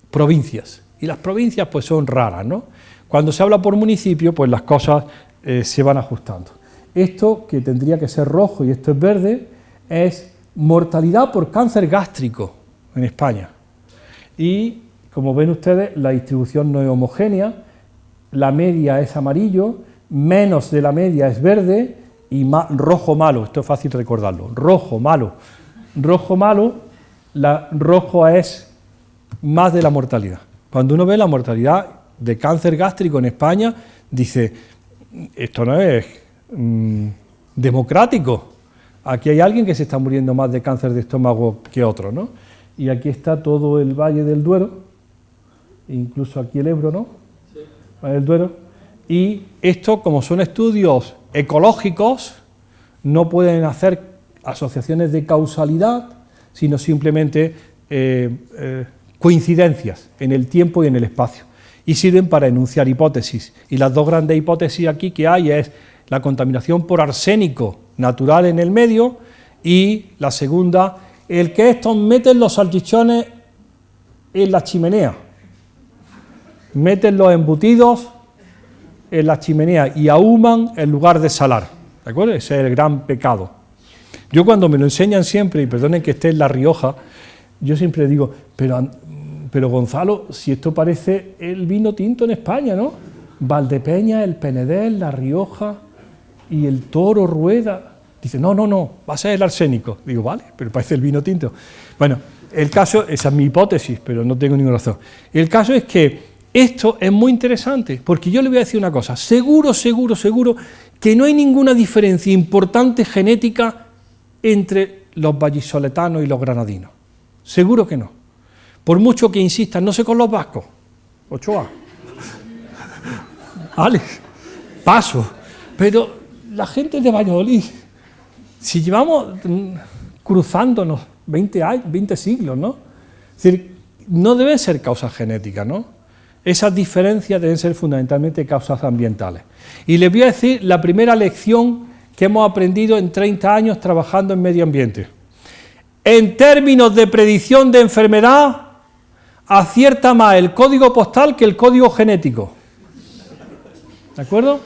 provincias, y las provincias pues son raras, ¿no? Cuando se habla por municipio, pues las cosas se van ajustando. Esto, que tendría que ser rojo y esto es verde, es mortalidad por cáncer gástrico en España. Y, como ven ustedes, la distribución no es homogénea, la media es amarillo, menos de la media es verde y rojo malo, esto es fácil recordarlo, rojo malo, rojo es más de la mortalidad. Cuando uno ve la mortalidad de cáncer gástrico en España, dice, esto no es democrático, aquí hay alguien que se está muriendo más de cáncer de estómago que otro, ¿no? Y aquí está todo el Valle del Duero, incluso aquí el Ebro, ¿no? Sí. Valle del Duero. Y esto, como son estudios ecológicos, no pueden hacer asociaciones de causalidad, sino simplemente coincidencias en el tiempo y en el espacio. Y sirven para enunciar hipótesis. Y las dos grandes hipótesis aquí que hay es la contaminación por arsénico natural en el medio y la segunda, el que estos meten los salchichones en la chimenea, meten los embutidos en la chimenea y ahuman en lugar de salar, ¿de acuerdo? Ese es el gran pecado. Yo cuando me lo enseñan siempre, y perdonen que esté en La Rioja, yo siempre digo, pero Gonzalo, si esto parece el vino tinto en España, ¿no? Valdepeña, el Penedel, La Rioja y el Toro Rueda. Dice, no, va a ser el arsénico. Digo, vale, pero parece el vino tinto. Bueno, el caso, esa es mi hipótesis, pero no tengo ninguna razón. El caso es que esto es muy interesante, porque yo le voy a decir una cosa, seguro que no hay ninguna diferencia importante genética entre los vallisoletanos y los granadinos. Seguro que no. Por mucho que insistan, no sé con los vascos. Ochoa. Alex, paso. Pero la gente de Valladolid, si llevamos cruzándonos 20 siglos, ¿no? Es decir, no debe ser causa genética, ¿no? Esas diferencias deben ser fundamentalmente causas ambientales. Y les voy a decir la primera lección que hemos aprendido en 30 años trabajando en medio ambiente. En términos de predicción de enfermedad, acierta más el código postal que el código genético. ¿De acuerdo?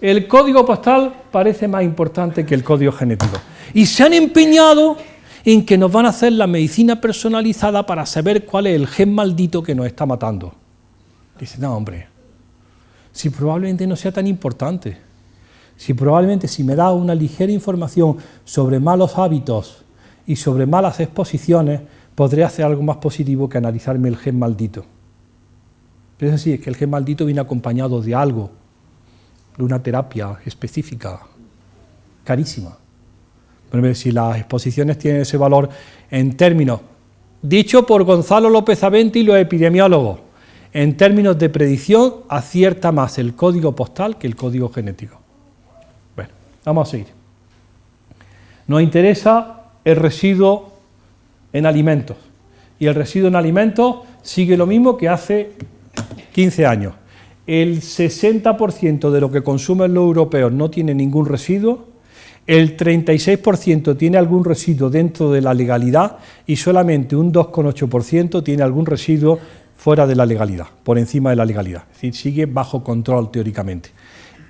El código postal parece más importante que el código genético. Y se han empeñado en que nos van a hacer la medicina personalizada para saber cuál es el gen maldito que nos está matando. Dice, no, hombre, si probablemente no sea tan importante, si probablemente si me da una ligera información sobre malos hábitos y sobre malas exposiciones, podré hacer algo más positivo que analizarme el gen maldito. Pero es así, es que el gen maldito viene acompañado de algo, de una terapia específica, carísima. Pero si las exposiciones tienen ese valor en términos, dicho por Gonzalo López Aventi y los epidemiólogos, en términos de predicción acierta más el código postal que el código genético. Bueno, vamos a seguir. Nos interesa el residuo en alimentos, y el residuo en alimentos sigue lo mismo que hace 15 años. El 60% de lo que consumen los europeos no tiene ningún residuo, el 36% tiene algún residuo dentro de la legalidad y solamente un 2,8% tiene algún residuo fuera de la legalidad, por encima de la legalidad. Es decir, sigue bajo control teóricamente.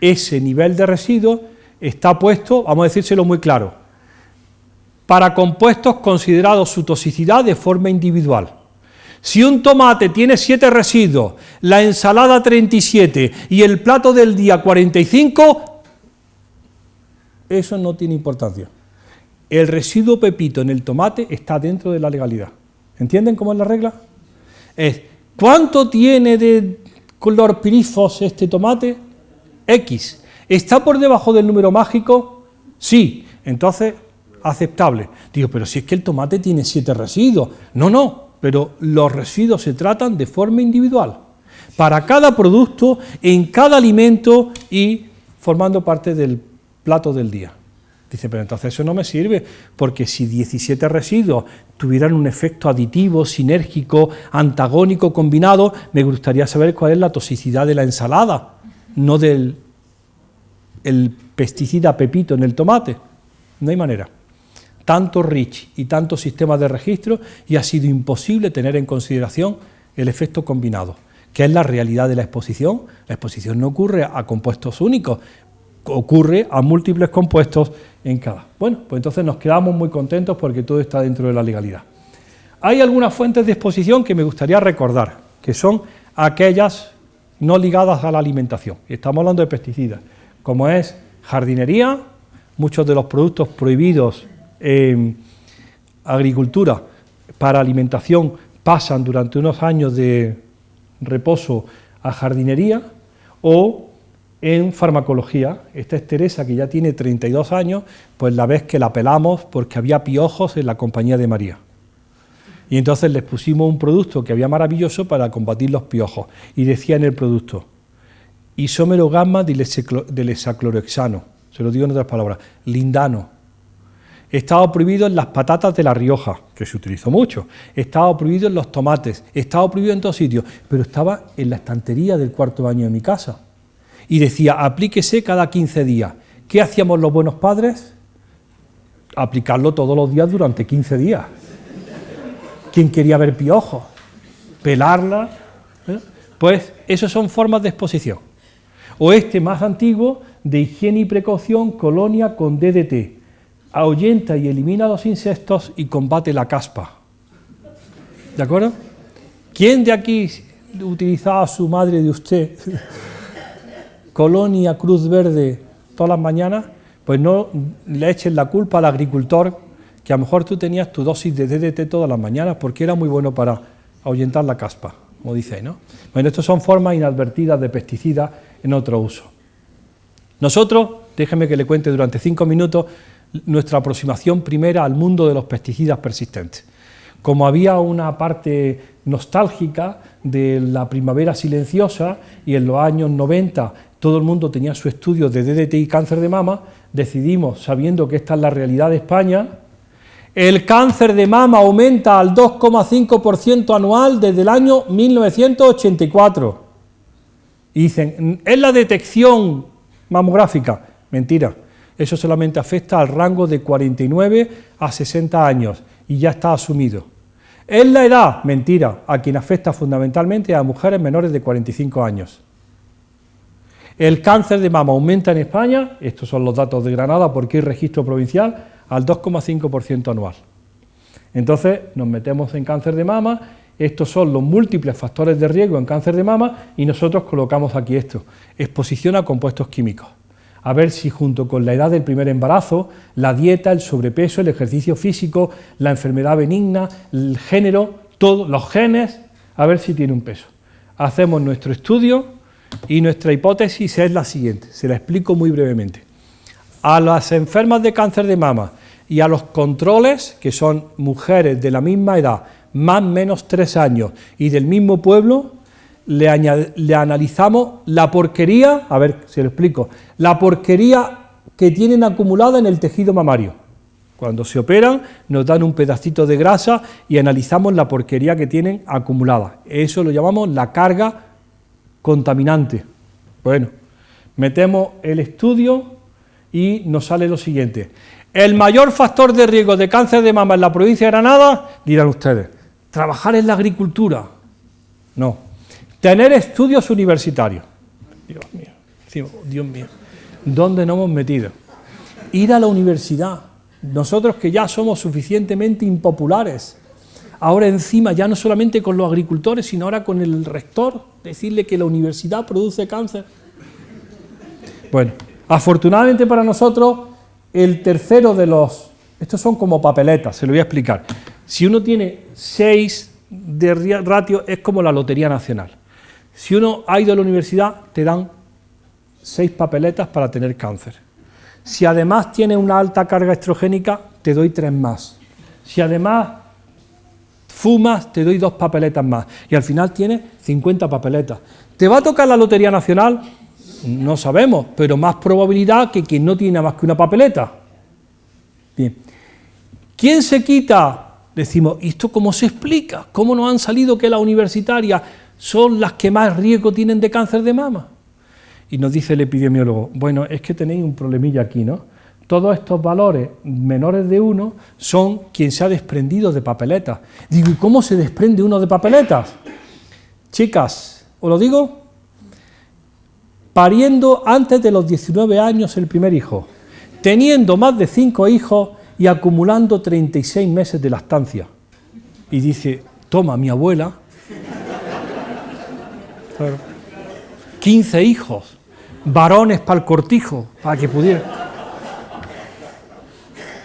Ese nivel de residuo está puesto, vamos a decírselo muy claro, para compuestos considerados su toxicidad de forma individual. Si un tomate tiene 7 residuos, la ensalada 37 y el plato del día 45, eso no tiene importancia. El residuo pepito en el tomate está dentro de la legalidad. ¿Entienden cómo es la regla? Es, ¿cuánto tiene de clorpirifos este tomate? X. ¿Está por debajo del número mágico? Sí. Entonces, aceptable. Digo, pero si es que el tomate tiene 7 residuos. No, pero los residuos se tratan de forma individual. Para cada producto, en cada alimento y formando parte del plato del día. Dice, pero entonces eso no me sirve, porque si 17 residuos tuvieran un efecto aditivo, sinérgico, antagónico, combinado, me gustaría saber cuál es la toxicidad de la ensalada, no del el pesticida Pepito en el tomate? No hay manera. Tanto REACH y tantos sistemas de registro y ha sido imposible tener en consideración el efecto combinado, que es la realidad de la exposición. La exposición no ocurre a compuestos únicos, ocurre a múltiples compuestos en cada. Bueno, pues entonces nos quedamos muy contentos porque todo está dentro de la legalidad. Hay algunas fuentes de exposición que me gustaría recordar, que son aquellas no ligadas a la alimentación. Estamos hablando de pesticidas, como es jardinería, muchos de los productos prohibidos en agricultura para alimentación pasan durante unos años de reposo a jardinería, o en farmacología. Esta es Teresa, que ya tiene 32 años, pues la vez que la pelamos porque había piojos en la compañía de María. Y entonces les pusimos un producto que había maravilloso para combatir los piojos. Y decía en el producto, isómero gamma del hexaclorohexano, se lo digo en otras palabras, lindano. Estaba prohibido en las patatas de La Rioja, que se utilizó mucho. Estaba prohibido en los tomates, estaba prohibido en todos sitios, pero estaba en la estantería del cuarto baño de mi casa. Y decía, aplíquese cada 15 días. ¿Qué hacíamos los buenos padres? Aplicarlo todos los días durante 15 días. ¿Quién quería ver piojos? Pelarla. Pues esas son formas de exposición. O este más antiguo, de higiene y precaución, colonia con DDT. Ahuyenta y elimina los insectos y combate la caspa. ¿De acuerdo? ¿Quién de aquí utilizaba a su madre de usted Colonia Cruz Verde todas las mañanas? Pues no le echen la culpa al agricultor, que a lo mejor tú tenías tu dosis de DDT todas las mañanas porque era muy bueno para ahuyentar la caspa, como dice ahí, ¿no? Bueno, estas son formas inadvertidas de pesticidas en otro uso. Nosotros, déjeme que le cuente durante 5 minutos nuestra aproximación primera al mundo de los pesticidas persistentes. Como había una parte nostálgica de la primavera silenciosa y en los años 90 todo el mundo tenía su estudio de DDT y cáncer de mama, decidimos, sabiendo que esta es la realidad de España, el cáncer de mama aumenta al 2,5% anual desde el año 1984. Y dicen, ¿es la detección mamográfica? Mentira, eso solamente afecta al rango de 49 a 60 años y ya está asumido. ¿Es la edad? Mentira, a quien afecta fundamentalmente a mujeres menores de 45 años. El cáncer de mama aumenta en España, estos son los datos de Granada porque hay registro provincial, al 2,5% anual. Entonces nos metemos en cáncer de mama, estos son los múltiples factores de riesgo en cáncer de mama y nosotros colocamos aquí esto, exposición a compuestos químicos. A ver si junto con la edad del primer embarazo, la dieta, el sobrepeso, el ejercicio físico, la enfermedad benigna, el género, todos los genes, a ver si tiene un peso. Hacemos nuestro estudio y nuestra hipótesis es la siguiente, se la explico muy brevemente. A las enfermas de cáncer de mama y a los controles, que son mujeres de la misma edad, más o menos 3 años y del mismo pueblo, le analizamos la porquería, a ver, se lo explico, la porquería que tienen acumulada en el tejido mamario. Cuando se operan nos dan un pedacito de grasa y analizamos la porquería que tienen acumulada. Eso lo llamamos la carga contaminante. Bueno, metemos el estudio y nos sale lo siguiente. El mayor factor de riesgo de cáncer de mama en la provincia de Granada, dirán ustedes, trabajar en la agricultura. No. Tener estudios universitarios. Dios mío, ¿dónde nos hemos metido? Ir a la universidad. Nosotros que ya somos suficientemente impopulares. Ahora encima, ya no solamente con los agricultores, sino ahora con el rector, decirle que la universidad produce cáncer. Bueno, afortunadamente para nosotros, el tercero de los... Estos son como papeletas, se lo voy a explicar. Si uno tiene 6 de ratio, es como la Lotería Nacional. Si uno ha ido a la universidad, te dan 6 papeletas para tener cáncer. Si además tienes una alta carga estrogénica, te doy 3 más. Si además fumas, te doy 2 papeletas más. Y al final tienes 50 papeletas. ¿Te va a tocar la Lotería Nacional? No sabemos, pero más probabilidad que quien no tiene nada más que una papeleta. Bien. ¿Quién se quita? Decimos, ¿y esto cómo se explica? ¿Cómo nos han salido que las universitarias son las que más riesgo tienen de cáncer de mama? Y nos dice el epidemiólogo, bueno, es que tenéis un problemilla aquí, ¿no? Todos estos valores menores de 1 son quien se ha desprendido de papeletas. Digo, ¿y cómo se desprende uno de papeletas? Chicas, ¿os lo digo? Pariendo antes de los 19 años el primer hijo, teniendo más de 5 hijos y acumulando 36 meses de lactancia. Y dice, toma, mi abuela, 15 hijos, varones para el cortijo, para que pudiera.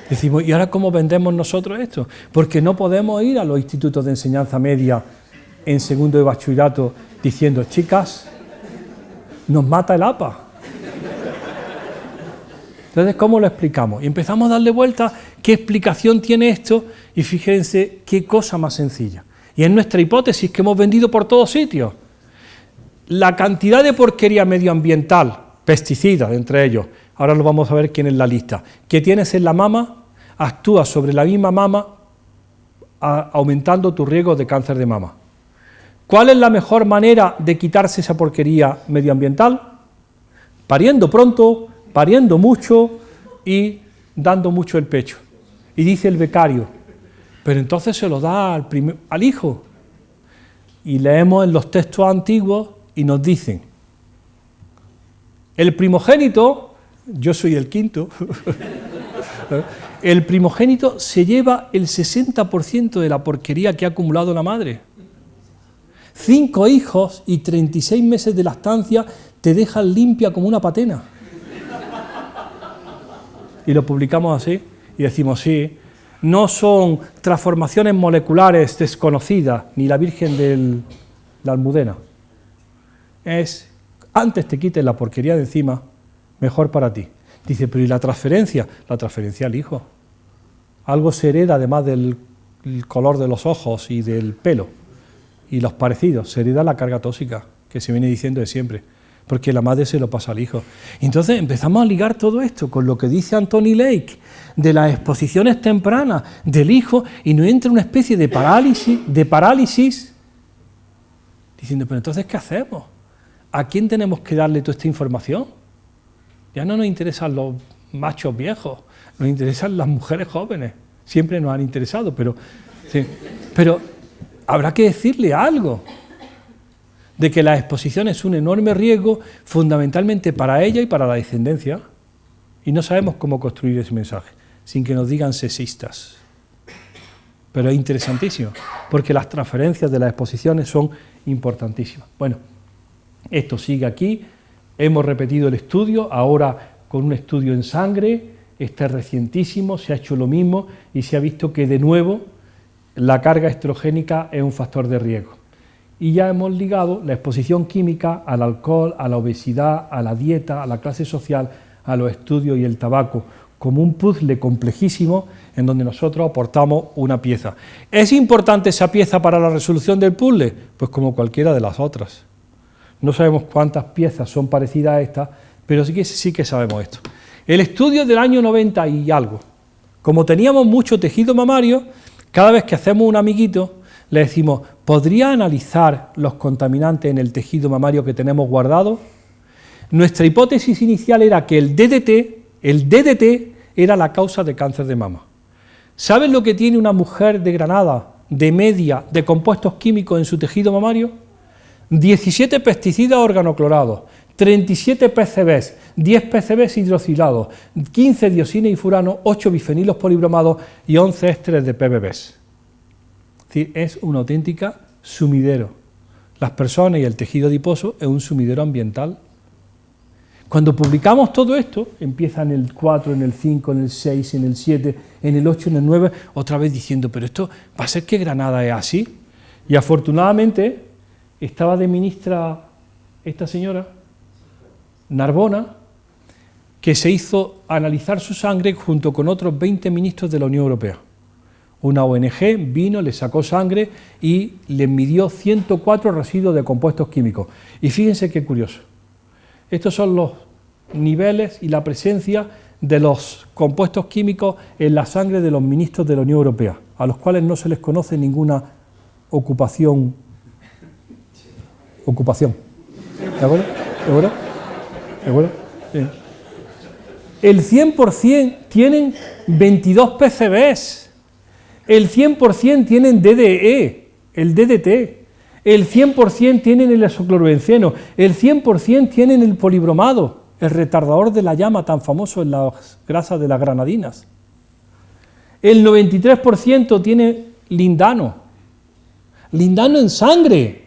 Decimos, ¿y ahora cómo vendemos nosotros esto? Porque no podemos ir a los institutos de enseñanza media en segundo de bachillerato diciendo, chicas, nos mata el APA. Entonces, ¿cómo lo explicamos? Y empezamos a darle vuelta, ¿qué explicación tiene esto? Y fíjense qué cosa más sencilla. Y es nuestra hipótesis que hemos vendido por todos sitios. La cantidad de porquería medioambiental, pesticidas entre ellos, ahora lo vamos a ver quién es la lista, que tienes en la mama, actúa sobre la misma mama aumentando tu riesgo de cáncer de mama. ¿Cuál es la mejor manera de quitarse esa porquería medioambiental? Pariendo pronto, pariendo mucho y dando mucho el pecho. Y dice el becario, pero entonces se lo da al hijo. Y leemos en los textos antiguos y nos dicen, el primogénito, yo soy el quinto, el primogénito se lleva el 60% de la porquería que ha acumulado la madre. 5 hijos y 36 meses de lactancia te dejan limpia como una patena. Y lo publicamos así y decimos, sí, no son transformaciones moleculares desconocidas, ni la Virgen de la Almudena. Es, antes te quites la porquería de encima, mejor para ti. Dice, pero ¿y la transferencia? La transferencia al hijo. Algo se hereda además del color de los ojos y del pelo. Y los parecidos, se hereda la carga tóxica, que se viene diciendo de siempre, porque la madre se lo pasa al hijo. Y entonces empezamos a ligar todo esto con lo que dice Anthony Lake, de las exposiciones tempranas del hijo, y nos entra una especie de parálisis, diciendo, pero entonces, ¿qué hacemos? ¿A quién tenemos que darle toda esta información? Ya no nos interesan los machos viejos, nos interesan las mujeres jóvenes, siempre nos han interesado, pero habrá que decirle algo de que la exposición es un enorme riesgo fundamentalmente para ella y para la descendencia, y no sabemos cómo construir ese mensaje sin que nos digan sexistas. Pero es interesantísimo, porque las transferencias de las exposiciones son importantísimas. Bueno, esto sigue aquí, hemos repetido el estudio, ahora con un estudio en sangre, este es recientísimo, se ha hecho lo mismo y se ha visto que de nuevo la carga estrogénica es un factor de riesgo. Y ya hemos ligado la exposición química al alcohol, a la obesidad, a la dieta, a la clase social, a los estudios y el tabaco, como un puzzle complejísimo en donde nosotros aportamos una pieza. ¿Es importante esa pieza para la resolución del puzzle? Pues como cualquiera de las otras. No sabemos cuántas piezas son parecidas a esta, pero sí que sabemos esto. El estudio del año 90 y algo. Como teníamos mucho tejido mamario, cada vez que hacemos un amiguito, le decimos, ¿podría analizar los contaminantes en el tejido mamario que tenemos guardado? Nuestra hipótesis inicial era que el DDT era la causa de cáncer de mama. ¿Saben lo que tiene una mujer de Granada, de media, de compuestos químicos en su tejido mamario? 17 pesticidas organoclorados, 37 PCBs, 10 PCBs hidroxilados, 15 dioxina y furano, 8 bifenilos polibromados y 11 ésteres de PBBs. Es decir, es una auténtica sumidero. Las personas y el tejido adiposo es un sumidero ambiental. Cuando publicamos todo esto, empieza en el 4, en el 5, en el 6, en el 7, en el 8, en el 9, otra vez diciendo, pero esto va a ser que Granada es así. Y afortunadamente estaba de ministra esta señora, Narbona, que se hizo analizar su sangre junto con otros 20 ministros de la Unión Europea. Una ONG vino, le sacó sangre y le midió 104 residuos de compuestos químicos. Y fíjense qué curioso. Estos son los niveles y la presencia de los compuestos químicos en la sangre de los ministros de la Unión Europea, a los cuales no se les conoce ninguna ocupación. ¿De acuerdo? ¿De acuerdo? Sí. El 100% tienen 22 PCBs, el 100% tienen DDE, el DDT, el 100% tienen el isoclorobenceno, el 100% tienen el polibromado, el retardador de la llama tan famoso en las grasas de las granadinas. El 93% tiene lindano, lindano en sangre,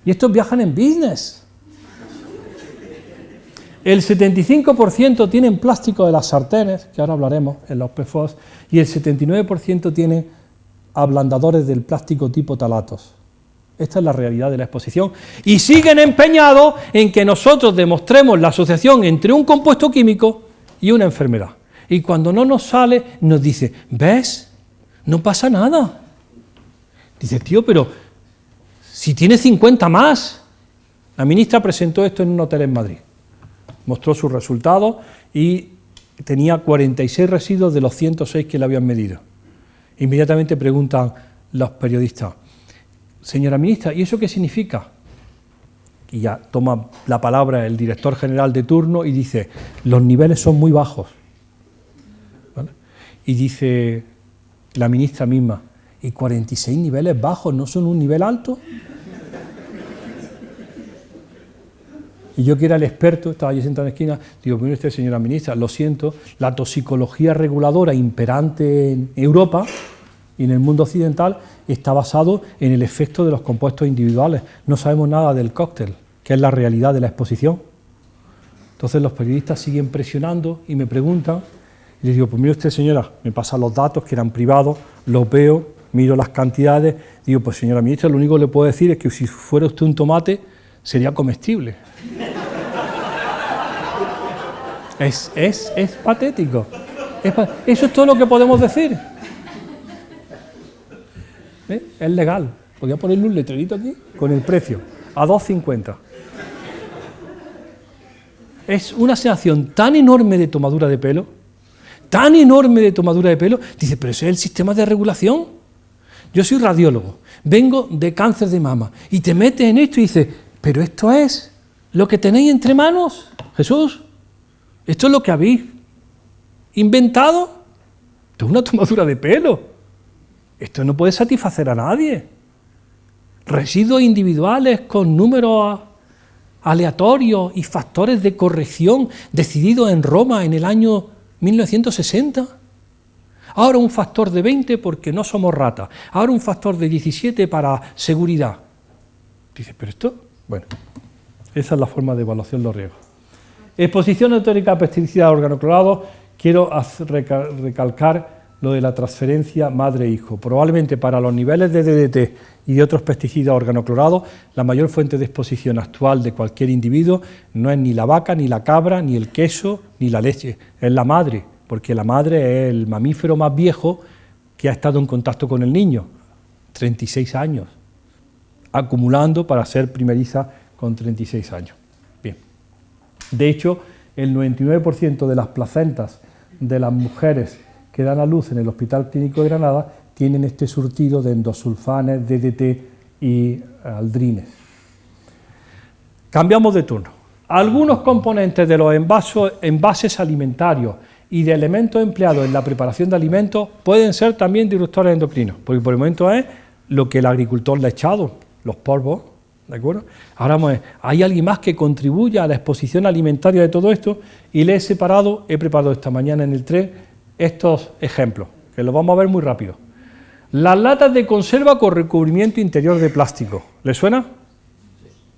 y estos viajan en business. El 75% tienen plástico de las sartenes, que ahora hablaremos en los PFOS, y el 79% tienen ablandadores del plástico tipo talatos. Esta es la realidad de la exposición. Y siguen empeñados en que nosotros demostremos la asociación entre un compuesto químico y una enfermedad. Y cuando no nos sale, nos dice, ¿ves? No pasa nada. Dice, tío, pero si tiene 50 más. La ministra presentó esto en un hotel en Madrid. Mostró sus resultados y tenía 46 residuos de los 106 que le habían medido. Inmediatamente preguntan los periodistas, señora ministra, ¿y eso qué significa? Y ya toma la palabra el director general de turno y dice, los niveles son muy bajos. ¿Vale? Y dice la ministra misma, ¿y 46 niveles bajos no son un nivel alto? Y yo, que era el experto, estaba allí sentado en la esquina, digo, mire usted, señora ministra, lo siento, la toxicología reguladora imperante en Europa y en el mundo occidental está basado en el efecto de los compuestos individuales. No sabemos nada del cóctel, que es la realidad de la exposición. Entonces los periodistas siguen presionando y me preguntan, y les digo, pues mire usted, señora, me pasan los datos que eran privados, los veo, miro las cantidades, digo, pues señora ministra, lo único que le puedo decir es que si fuera usted un tomate, sería comestible. Es patético. Eso es todo lo que podemos decir. Es legal. Podría ponerle un letrerito aquí con el precio, a 2,50. Es una sensación tan enorme de tomadura de pelo, dice, pero ese es el sistema de regulación. Yo soy radiólogo, vengo de cáncer de mama, y te metes en esto y dices, pero esto es lo que tenéis entre manos, Jesús. Esto es lo que habéis inventado. Esto es una tomadura de pelo. Esto no puede satisfacer a nadie. Residuos individuales con números aleatorios y factores de corrección decididos en Roma en el año 1960. Ahora un factor de 20 porque no somos ratas. Ahora un factor de 17 para seguridad. Dices, pero esto... Bueno, esa es la forma de evaluación de los riesgos. Exposición teórica a pesticidas organoclorados. Quiero recalcar lo de la transferencia madre-hijo. Probablemente para los niveles de DDT y de otros pesticidas organoclorados, la mayor fuente de exposición actual de cualquier individuo no es ni la vaca, ni la cabra, ni el queso, ni la leche, es la madre, porque la madre es el mamífero más viejo que ha estado en contacto con el niño, 36 años, acumulando para ser primeriza con 36 años. Bien. De hecho, el 99% de las placentas de las mujeres que dan a luz en el Hospital Clínico de Granada tienen este surtido de endosulfanes, DDT y aldrines. Cambiamos de turno. Algunos componentes de los envases alimentarios y de elementos empleados en la preparación de alimentos pueden ser también disruptores endocrinos, porque por el momento es lo que el agricultor le ha echado, los polvos, ¿de acuerdo? Ahora vamos a ver, ¿hay alguien más que contribuya a la exposición alimentaria de todo esto? Y le he preparado esta mañana en el tren estos ejemplos, que los vamos a ver muy rápido. Las latas de conserva con recubrimiento interior de plástico, ¿les suena?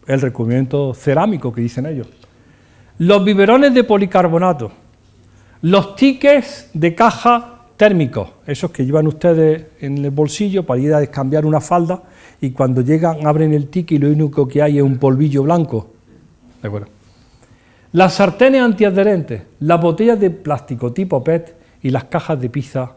El recubrimiento cerámico que dicen ellos. Los biberones de policarbonato, los tickets de caja térmicos, esos que llevan ustedes en el bolsillo para ir a descambiar una falda y cuando llegan abren el ticket y lo único que hay es un polvillo blanco. ¿De acuerdo? Las sartenes antiadherentes, las botellas de plástico tipo PET y las cajas de pizza.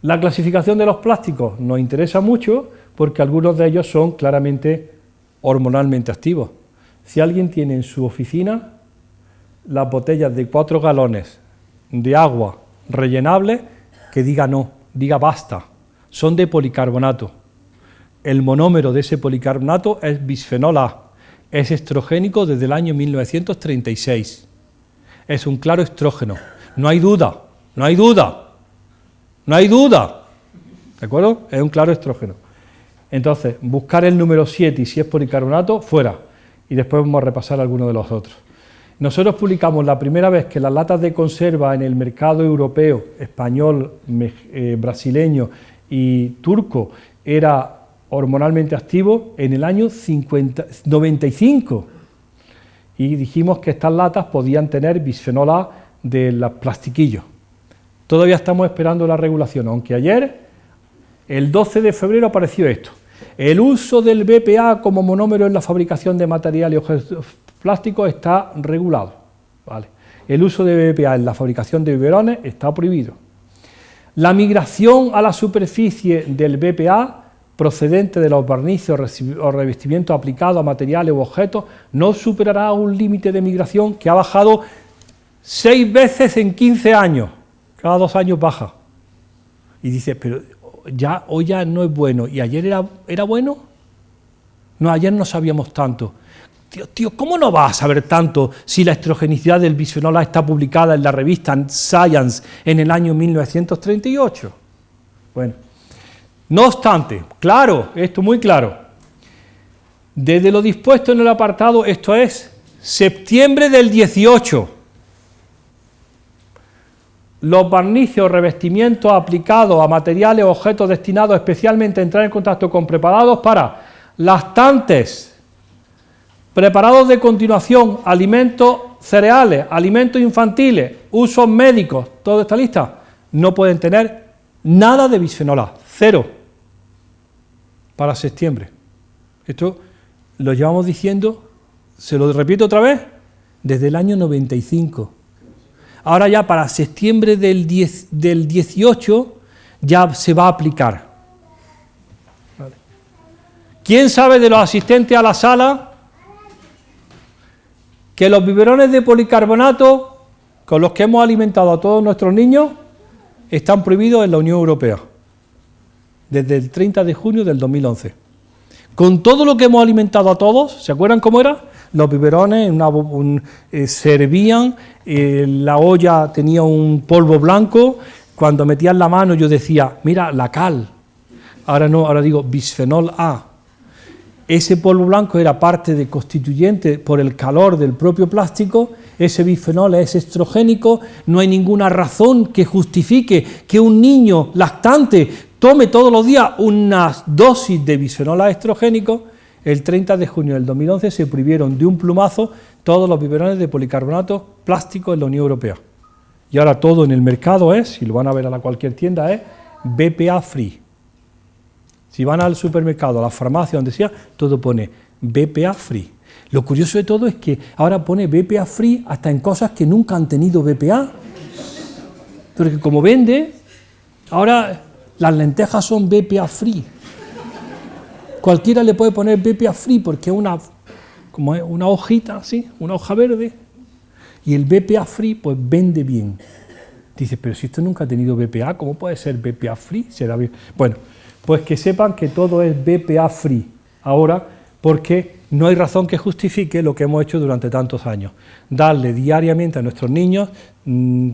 La clasificación de los plásticos nos interesa mucho porque algunos de ellos son claramente hormonalmente activos. Si alguien tiene en su oficina las botellas de 4 galones de agua rellenables, que diga no, diga basta, son de policarbonato. El monómero de ese policarbonato es bisfenol A Es estrogénico desde el año 1936. Es un claro estrógeno. No hay duda, no hay duda, no hay duda. ¿De acuerdo? Es un claro estrógeno. Entonces, buscar el número 7 y si es policarbonato, fuera. Y después vamos a repasar algunos de los otros. Nosotros publicamos la primera vez que las latas de conserva en el mercado europeo, español, brasileño y turco era hormonalmente activo en el año 95. Y dijimos que estas latas podían tener bisfenol A de los plastiquillos. Todavía estamos esperando la regulación, aunque ayer, el 12 de febrero, apareció esto. El uso del BPA como monómero en la fabricación de materiales y objetos plásticos está regulado. ¿Vale? El uso de BPA en la fabricación de biberones está prohibido. La migración a la superficie del BPA procedente de los barnices o revestimientos aplicados a materiales u objetos no superará un límite de migración que ha bajado 6 veces en 15 años. Cada 2 años baja. Y dice, pero ya hoy ya no es bueno. ¿Y ayer era bueno? No, ayer no sabíamos tanto. Tío, ¿cómo no vas a saber tanto si la estrogenicidad del bisfenol A está publicada en la revista Science en el año 1938? Bueno, no obstante, claro, esto muy claro, desde lo dispuesto en el apartado, esto es septiembre del 18, los barnices o revestimientos aplicados a materiales o objetos destinados especialmente a entrar en contacto con preparados para lactantes, preparados de continuación, alimentos cereales, alimentos infantiles, usos médicos, toda esta lista, no pueden tener nada de bisfenol A, 0, para septiembre. Esto lo llevamos diciendo, se lo repito otra vez, desde el año 95. Ahora ya para septiembre del 18 ya se va a aplicar. Vale. ¿Quién sabe de los asistentes a la sala que los biberones de policarbonato con los que hemos alimentado a todos nuestros niños están prohibidos en la Unión Europea desde el 30 de junio del 2011? Con todo lo que hemos alimentado a todos, ¿se acuerdan cómo era? Los biberones servían, la olla tenía un polvo blanco, cuando metían la mano yo decía, mira, la cal, ahora no, ahora digo bisfenol A. Ese polvo blanco era parte de constituyente por el calor del propio plástico, ese bisfenol es estrogénico, no hay ninguna razón que justifique que un niño lactante tome todos los días una dosis de bisfenol A estrogénico. El 30 de junio del 2011 se prohibieron de un plumazo todos los biberones de policarbonato plástico en la Unión Europea. Y ahora todo en el mercado es, si lo van a ver a cualquier tienda, es BPA free. Si van al supermercado, a la farmacia, donde sea, todo pone BPA free. Lo curioso de todo es que ahora pone BPA free hasta en cosas que nunca han tenido BPA. Porque como vende, ahora las lentejas son BPA free. Cualquiera le puede poner BPA free porque es como es una hojita así, una hoja verde. Y el BPA free pues vende bien. Dices, pero si esto nunca ha tenido BPA, ¿cómo puede ser BPA free? ¿Será bien? Bueno, pues que sepan que todo es BPA free ahora, porque no hay razón que justifique lo que hemos hecho durante tantos años. Darle diariamente a nuestros niños,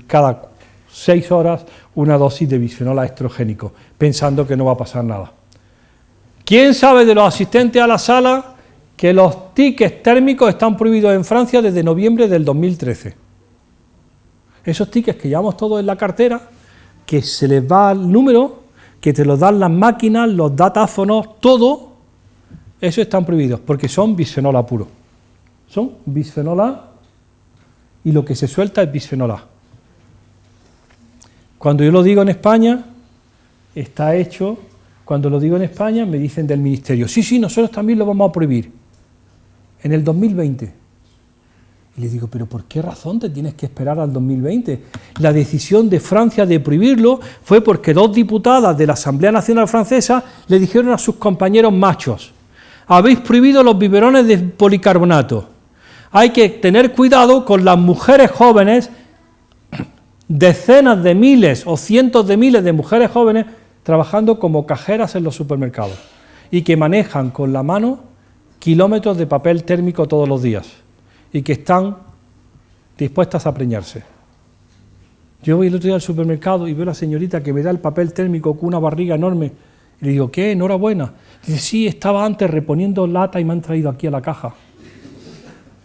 cada 6 horas, una dosis de bisfenol A estrogénico, pensando que no va a pasar nada. ¿Quién sabe de los asistentes a la sala que los tickets térmicos están prohibidos en Francia desde noviembre del 2013? Esos tickets que llevamos todos en la cartera, que se les va el número, que te los dan las máquinas, los datáfonos, todo, eso están prohibidos, porque son bisfenol A puro. Son bisfenol A y lo que se suelta es bisfenol A. Cuando yo lo digo en España, está hecho, cuando lo digo en España me dicen del Ministerio, sí, nosotros también lo vamos a prohibir, en el 2020. Y les digo, ¿pero por qué razón te tienes que esperar al 2020? La decisión de Francia de prohibirlo fue porque 2 diputadas de la Asamblea Nacional Francesa le dijeron a sus compañeros machos, habéis prohibido los biberones de policarbonato, hay que tener cuidado con las mujeres jóvenes, decenas de miles o cientos de miles de mujeres jóvenes trabajando como cajeras en los supermercados y que manejan con la mano kilómetros de papel térmico todos los días y que están dispuestas a preñarse. Yo voy el otro día al supermercado y veo a la señorita que me da el papel térmico con una barriga enorme. Y le digo, ¿qué? Enhorabuena. Dice, sí, estaba antes reponiendo lata y me han traído aquí a la caja.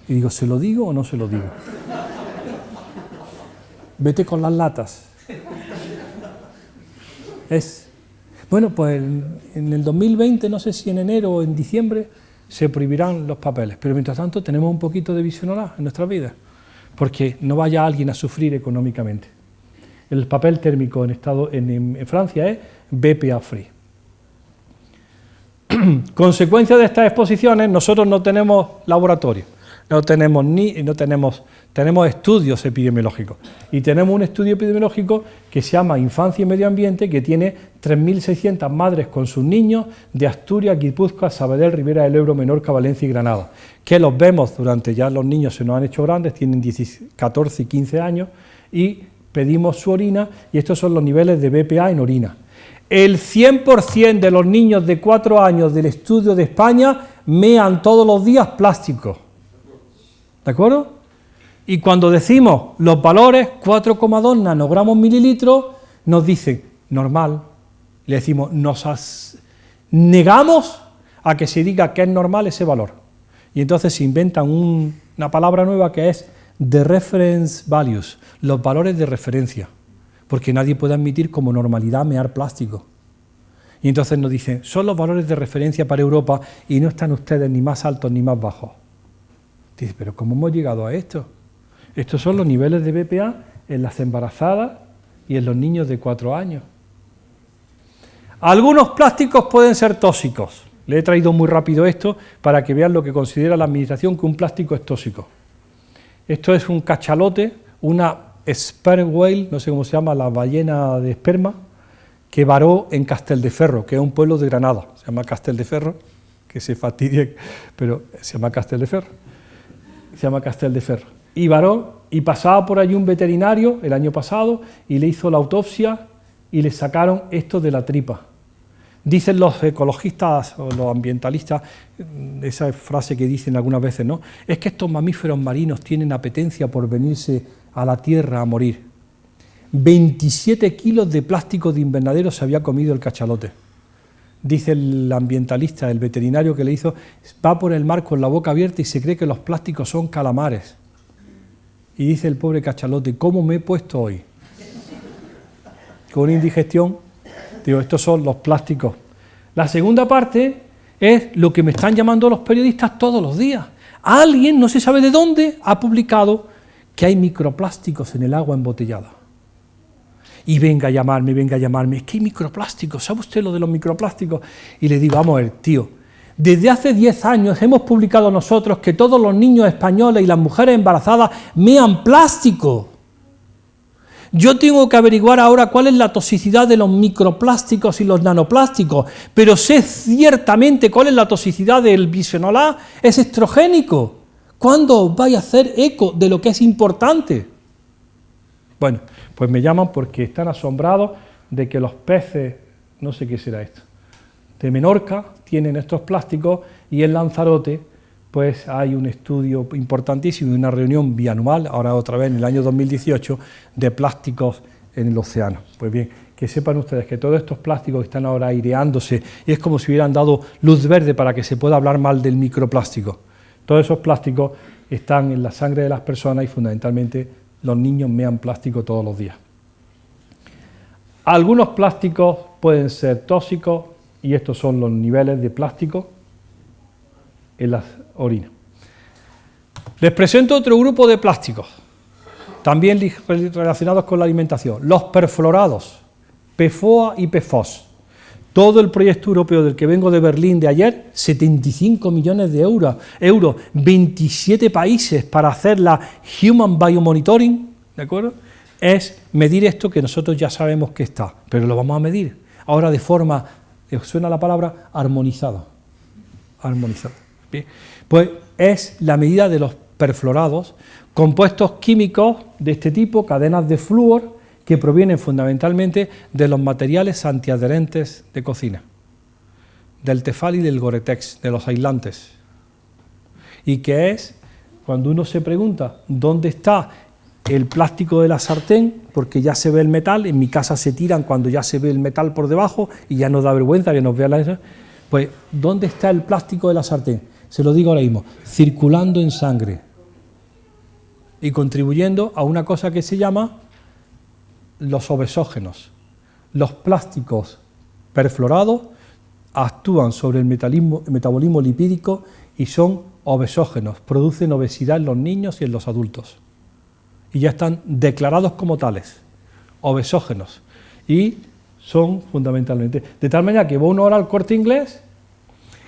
Y digo, ¿se lo digo o no se lo digo? Vete con las latas. Bueno, pues en el 2020, no sé si en enero o en diciembre, se prohibirán los papeles. Pero mientras tanto tenemos un poquito de visionalidad en nuestras vidas, porque no vaya alguien a sufrir económicamente. El papel térmico en Francia es BPA free. Consecuencia de estas exposiciones, nosotros no tenemos laboratorio, tenemos estudios epidemiológicos, y tenemos un estudio epidemiológico que se llama Infancia y Medio Ambiente, que tiene 3.600 madres con sus niños de Asturias, Guipúzcoa, Sabadell, Ribera del Ebro, Menorca, Valencia y Granada, que los vemos durante, ya los niños se nos han hecho grandes, tienen 14 y 15 años, y pedimos su orina, y estos son los niveles de BPA en orina. El 100% de los niños de 4 años del estudio de España mean todos los días plástico. ¿De acuerdo? Y cuando decimos los valores, 4,2 nanogramos mililitros, nos dicen, normal. Le decimos, negamos a que se diga que es normal ese valor. Y entonces se inventan una palabra nueva que es the reference values, los valores de referencia, porque nadie puede admitir como normalidad mear plástico. Y entonces nos dicen, son los valores de referencia para Europa y no están ustedes ni más altos ni más bajos. Dice, pero ¿cómo hemos llegado a esto? Estos son los niveles de BPA en las embarazadas y en los niños de 4 años. Algunos plásticos pueden ser tóxicos. Le he traído muy rápido esto para que vean lo que considera la administración que un plástico es tóxico. Esto es un cachalote, una sperm whale, no sé cómo se llama, la ballena de esperma, que varó en Castelldeferro, que es un pueblo de Granada. Se llama Castelldeferro, que se fastidie, pero se llama Castelldeferro. Se llama Castelldeferro. Y varó, y pasaba por allí un veterinario el año pasado y le hizo la autopsia y le sacaron esto de la tripa. Dicen los ecologistas o los ambientalistas, esa frase que dicen algunas veces, ¿no? Es que estos mamíferos marinos tienen apetencia por venirse a la tierra a morir. 27 kilos de plástico de invernadero se había comido el cachalote. Dice el ambientalista, el veterinario que le hizo, va por el mar con la boca abierta y se cree que los plásticos son calamares. Y dice el pobre cachalote, ¿cómo me he puesto hoy? Con una indigestión. Digo, estos son los plásticos. La segunda parte es lo que me están llamando los periodistas todos los días. Alguien, no se sabe de dónde, ha publicado que hay microplásticos en el agua embotellada. Y venga a llamarme, es que hay microplásticos, ¿sabe usted lo de los microplásticos? Y le digo, vamos a ver, tío, desde hace 10 años hemos publicado nosotros que todos los niños españoles y las mujeres embarazadas mean plástico. Yo tengo que averiguar ahora cuál es la toxicidad de los microplásticos y los nanoplásticos, pero sé ciertamente cuál es la toxicidad del bisfenol A, es estrogénico. ¿Cuándo os vais a hacer eco de lo que es importante? Bueno, pues me llaman porque están asombrados de que los peces, no sé qué será esto, de Menorca tienen estos plásticos y en Lanzarote pues hay un estudio importantísimo y una reunión bianual, ahora otra vez en el año 2018, de plásticos en el océano. Pues bien, que sepan ustedes que todos estos plásticos están ahora aireándose y es como si hubieran dado luz verde para que se pueda hablar mal del microplástico. Todos esos plásticos están en la sangre de las personas y fundamentalmente los niños mean plástico todos los días. Algunos plásticos pueden ser tóxicos y estos son los niveles de plástico en las orinas. Les presento otro grupo de plásticos, también relacionados con la alimentación, los perfluorados, PFOA y PFOS. Todo el proyecto europeo del que vengo de Berlín de ayer, 75 millones de euros, 27 países para hacer la Human Biomonitoring, ¿de acuerdo? Es medir esto que nosotros ya sabemos que está, pero lo vamos a medir ahora de forma, suena la palabra, armonizada. Armonizada. Bien. Pues es la medida de los perfluorados, compuestos químicos de este tipo, cadenas de flúor, que provienen fundamentalmente de los materiales antiadherentes de cocina, del Tefal y del Gore-Tex, de los aislantes. y que es cuando uno se pregunta dónde está el plástico de la sartén, porque ya se ve el metal, en mi casa se tiran cuando ya se ve el metal por debajo y ya nos da vergüenza que nos vean las... Pues, ¿dónde está el plástico de la sartén? Se lo digo ahora mismo, circulando en sangre y contribuyendo a una cosa que se llama los obesógenos. Los plásticos perfluorados actúan sobre el metabolismo lipídico y son obesógenos, producen obesidad en los niños y en los adultos. Y ya están declarados como tales, obesógenos. Y son fundamentalmente... De tal manera que va uno ahora al Corte Inglés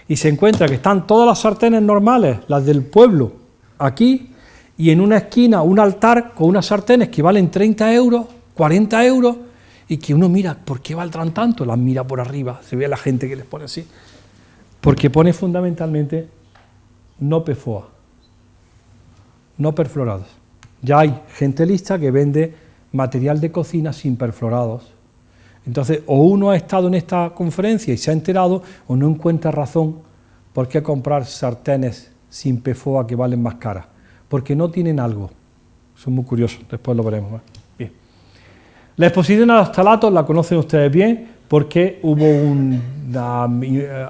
y se encuentra que están todas las sartenes normales, las del pueblo, aquí, y en una esquina un altar con unas sartenes que valen 30 euros, 40 euros, y que uno mira, ¿por qué valdrán tanto? Las mira por arriba, se ve a la gente que les pone así. Porque pone fundamentalmente no PFOA, no perfluorados. Ya hay gente lista que vende material de cocina sin perfluorados. Entonces, o uno ha estado en esta conferencia y se ha enterado, o no encuentra razón por qué comprar sartenes sin PFOA que valen más caras. Porque no tienen algo. Son muy curiosos, después lo veremos. Bien. La exposición a los ftalatos la conocen ustedes bien, porque hubo una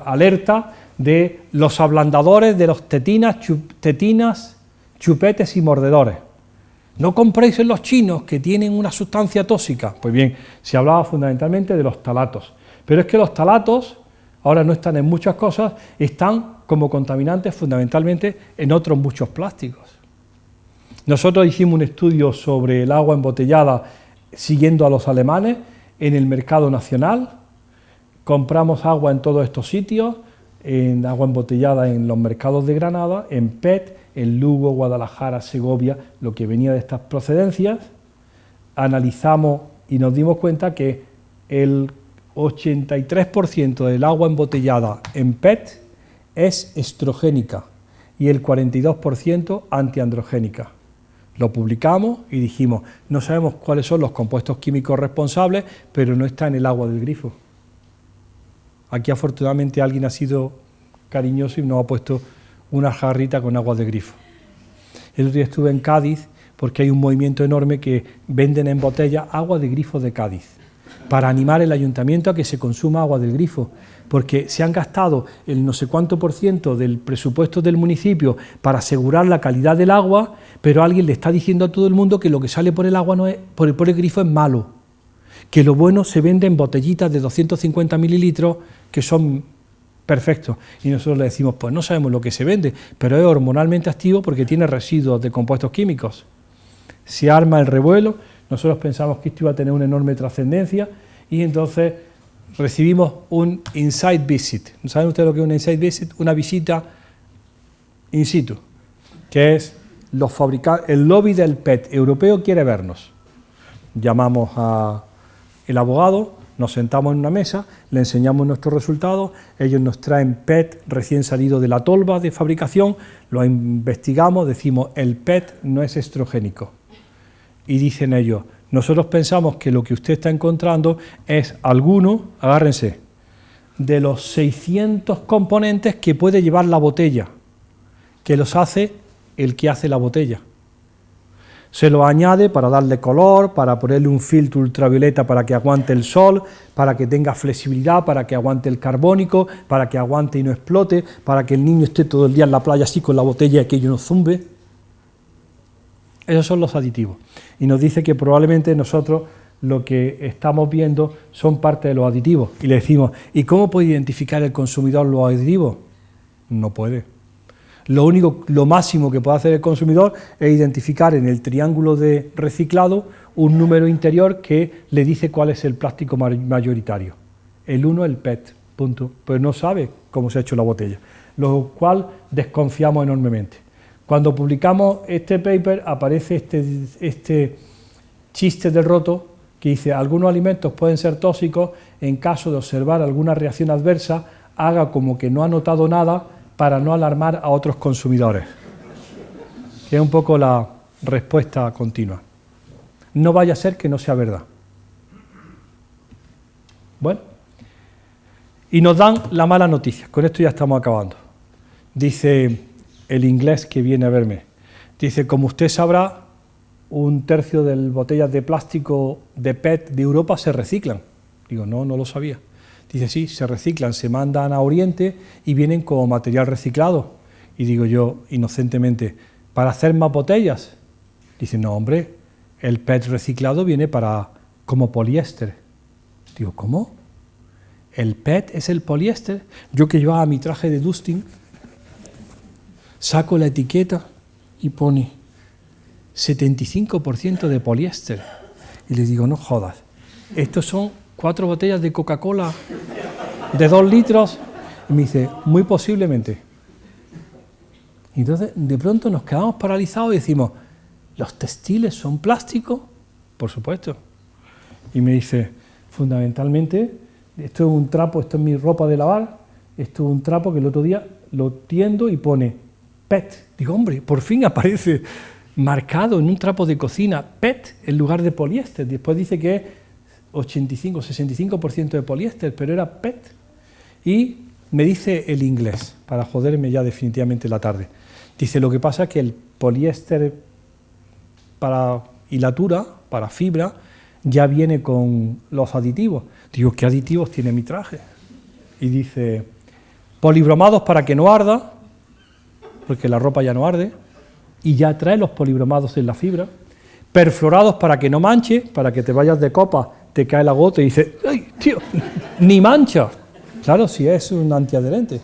alerta de los ablandadores de los tetinas, chupetes y mordedores. No compréis en los chinos que tienen una sustancia tóxica. Pues bien, se hablaba fundamentalmente de los ftalatos. Pero es que los ftalatos ahora no están en muchas cosas, están como contaminantes fundamentalmente en otros muchos plásticos. Nosotros hicimos un estudio sobre el agua embotellada siguiendo a los alemanes en el mercado nacional. Compramos agua en todos estos sitios, en agua embotellada en los mercados de Granada, en PET, en Lugo, Guadalajara, Segovia, lo que venía de estas procedencias. Analizamos y nos dimos cuenta que el 83% del agua embotellada en PET es estrogénica y el 42% antiandrogénica. Lo publicamos y dijimos, no sabemos cuáles son los compuestos químicos responsables, pero no está en el agua del grifo. Aquí afortunadamente alguien ha sido cariñoso y nos ha puesto una jarrita con agua de grifo. El otro día estuve en Cádiz porque hay un movimiento enorme que venden en botella agua de grifo de Cádiz para animar el ayuntamiento a que se consuma agua del grifo, porque se han gastado el no sé cuánto % del presupuesto del municipio para asegurar la calidad del agua, pero alguien le está diciendo a todo el mundo que lo que sale por el agua no es, por el grifo es malo, que lo bueno se vende en botellitas de 250 mililitros que son perfectos. Y nosotros le decimos, pues no sabemos lo que se vende, pero es hormonalmente activo porque tiene residuos de compuestos químicos. Se arma el revuelo, nosotros pensamos que esto iba a tener una enorme trascendencia y entonces recibimos un inside visit. ¿Saben ustedes lo que es un inside visit? Una visita in situ, que es los fabricantes, el lobby del PET europeo quiere vernos. Llamamos al abogado, nos sentamos en una mesa, le enseñamos nuestros resultados, ellos nos traen PET recién salido de la tolva de fabricación, lo investigamos, decimos el PET no es estrogénico. Y dicen ellos, nosotros pensamos que lo que usted está encontrando es alguno, agárrense, de los 600 componentes que puede llevar la botella, que los hace el que hace la botella. Se lo añade para darle color, para ponerle un filtro ultravioleta para que aguante el sol, para que tenga flexibilidad, para que aguante el carbónico, para que aguante y no explote, para que el niño esté todo el día en la playa así con la botella y aquello no zumbe. Esos son los aditivos. Y nos dice que probablemente nosotros lo que estamos viendo son parte de los aditivos. Y le decimos, ¿y cómo puede identificar el consumidor los aditivos? No puede. Lo máximo que puede hacer el consumidor es identificar en el triángulo de reciclado un número interior que le dice cuál es el plástico mayoritario. El 1 el PET, punto. Pero no sabe cómo se ha hecho la botella, lo cual desconfiamos enormemente. Cuando publicamos este paper aparece este chiste del roto que dice, algunos alimentos pueden ser tóxicos, en caso de observar alguna reacción adversa, haga como que no ha notado nada para no alarmar a otros consumidores. Que es un poco la respuesta continua. No vaya a ser que no sea verdad. Bueno, y nos dan la mala noticia, con esto ya estamos acabando. Dice, el inglés que viene a verme. Dice, como usted sabrá, 1/3 de las botellas de plástico de PET de Europa se reciclan. Digo, no lo sabía. Dice, sí, se reciclan, se mandan a Oriente y vienen como material reciclado. Y digo yo, inocentemente, ¿para hacer más botellas? Dice, no, hombre, el PET reciclado viene como poliéster. Digo, ¿cómo? ¿El PET es el poliéster? Yo que llevaba mi traje de dusting, saco la etiqueta y pone 75% de poliéster. Y le digo, no jodas, estos son 4 botellas de Coca-Cola de 2 litros. Y me dice, muy posiblemente. Y entonces, de pronto nos quedamos paralizados y decimos, ¿los textiles son plástico? Por supuesto. Y me dice, fundamentalmente, esto es un trapo, esto es mi ropa de lavar, esto es un trapo que el otro día lo tiendo y pone PET. Digo, hombre, por fin aparece marcado en un trapo de cocina PET en lugar de poliéster. Después dice que es 65% de poliéster, pero era PET. Y me dice el inglés, para joderme ya definitivamente la tarde. Dice, lo que pasa es que el poliéster para hilatura, para fibra, ya viene con los aditivos. Digo, ¿qué aditivos tiene mi traje? Y dice, polibromados para que no arda, porque la ropa ya no arde, y ya trae los polibromados en la fibra, perfluorados para que no manche, para que te vayas de copa, te cae la gota y dices, ¡ay, tío! ¡Ni mancha! Claro, si es un antiadherente.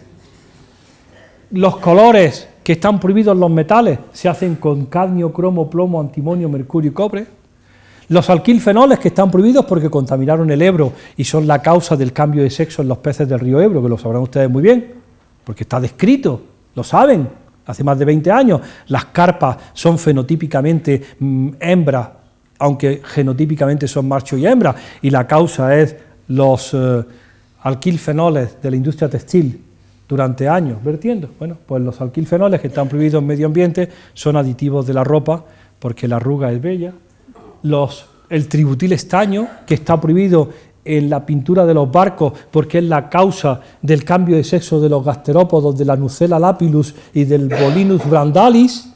Los colores que están prohibidos en los metales se hacen con cadmio, cromo, plomo, antimonio, mercurio y cobre. Los alquilfenoles que están prohibidos porque contaminaron el Ebro y son la causa del cambio de sexo en los peces del río Ebro, que lo sabrán ustedes muy bien, porque está descrito, lo saben, hace más de 20 años. Las carpas son fenotípicamente hembras, aunque genotípicamente son macho y hembra, y la causa es los alquilfenoles de la industria textil durante años vertiendo. Bueno, pues los alquilfenoles que están prohibidos en medio ambiente son aditivos de la ropa porque la arruga es bella. El tributil estaño, que está prohibido en la pintura de los barcos porque es la causa del cambio de sexo de los gasterópodos, de la Nucella lapillus y del Bolinus brandalis,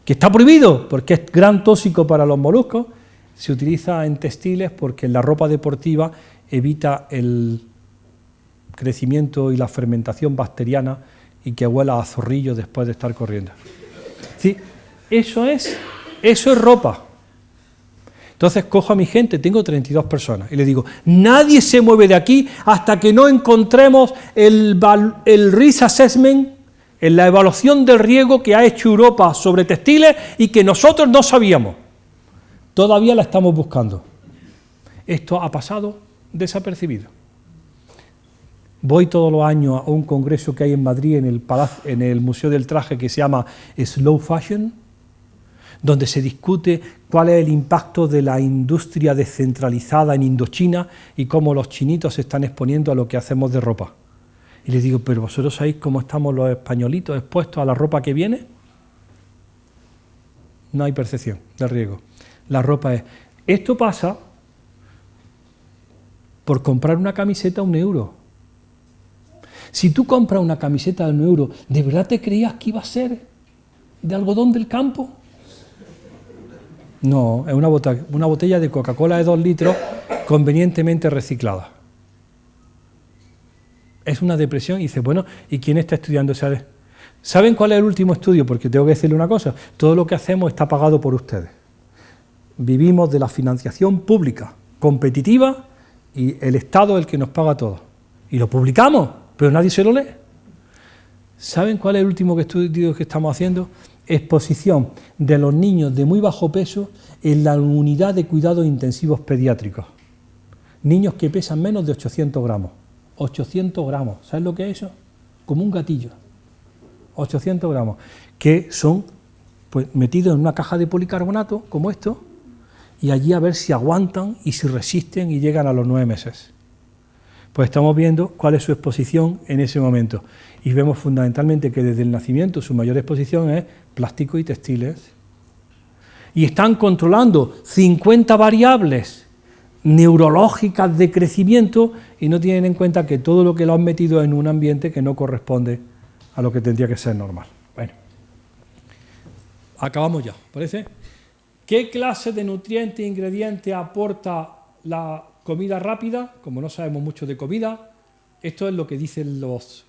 que está prohibido porque es gran tóxico para los moluscos. Se utiliza en textiles porque en la ropa deportiva evita el crecimiento y la fermentación bacteriana y que huela a zorrillo después de estar corriendo. Sí, eso es ropa. Entonces cojo a mi gente, tengo 32 personas, y les digo, nadie se mueve de aquí hasta que no encontremos el risk assessment, en la evaluación del riesgo que ha hecho Europa sobre textiles y que nosotros no sabíamos. Todavía la estamos buscando. Esto ha pasado desapercibido. Voy todos los años a un congreso que hay en Madrid, en el Museo del Traje, que se llama Slow Fashion, donde se discute cuál es el impacto de la industria descentralizada en Indochina y cómo los chinitos se están exponiendo a lo que hacemos de ropa. Y les digo, ¿pero vosotros sabéis cómo estamos los españolitos expuestos a la ropa que viene? No hay percepción del riesgo. La ropa es... Esto pasa por comprar una camiseta a €1. Si tú compras una camiseta de €1, ¿de verdad te creías que iba a ser de algodón del campo? No, es una botella de Coca-Cola de 2 litros convenientemente reciclada. Es una depresión y dice, bueno, ¿y quién está estudiando esa? ¿Saben cuál es el último estudio? Porque tengo que decirle una cosa, todo lo que hacemos está pagado por ustedes. Vivimos de la financiación pública, competitiva, y el Estado es el que nos paga todo. Y lo publicamos, pero nadie se lo lee. ¿Saben cuál es el último estudio que estamos haciendo? Exposición de los niños de muy bajo peso en la unidad de cuidados intensivos pediátricos. Niños que pesan menos de 800 gramos. 800 gramos, ¿sabes lo que es eso? Como un gatillo. 800 gramos, que son pues, metidos en una caja de policarbonato, como esto, y allí a ver si aguantan y si resisten y llegan a los 9 meses. Pues estamos viendo cuál es su exposición en ese momento. Y vemos fundamentalmente que desde el nacimiento su mayor exposición es plástico y textiles. Y están controlando 50 variables neurológicas de crecimiento y no tienen en cuenta que todo lo que lo han metido en un ambiente que no corresponde a lo que tendría que ser normal. Bueno, acabamos ya, ¿parece? ¿Qué clase de nutrientes e ingredientes aporta la comida rápida? Como no sabemos mucho de comida, esto es lo que dicen los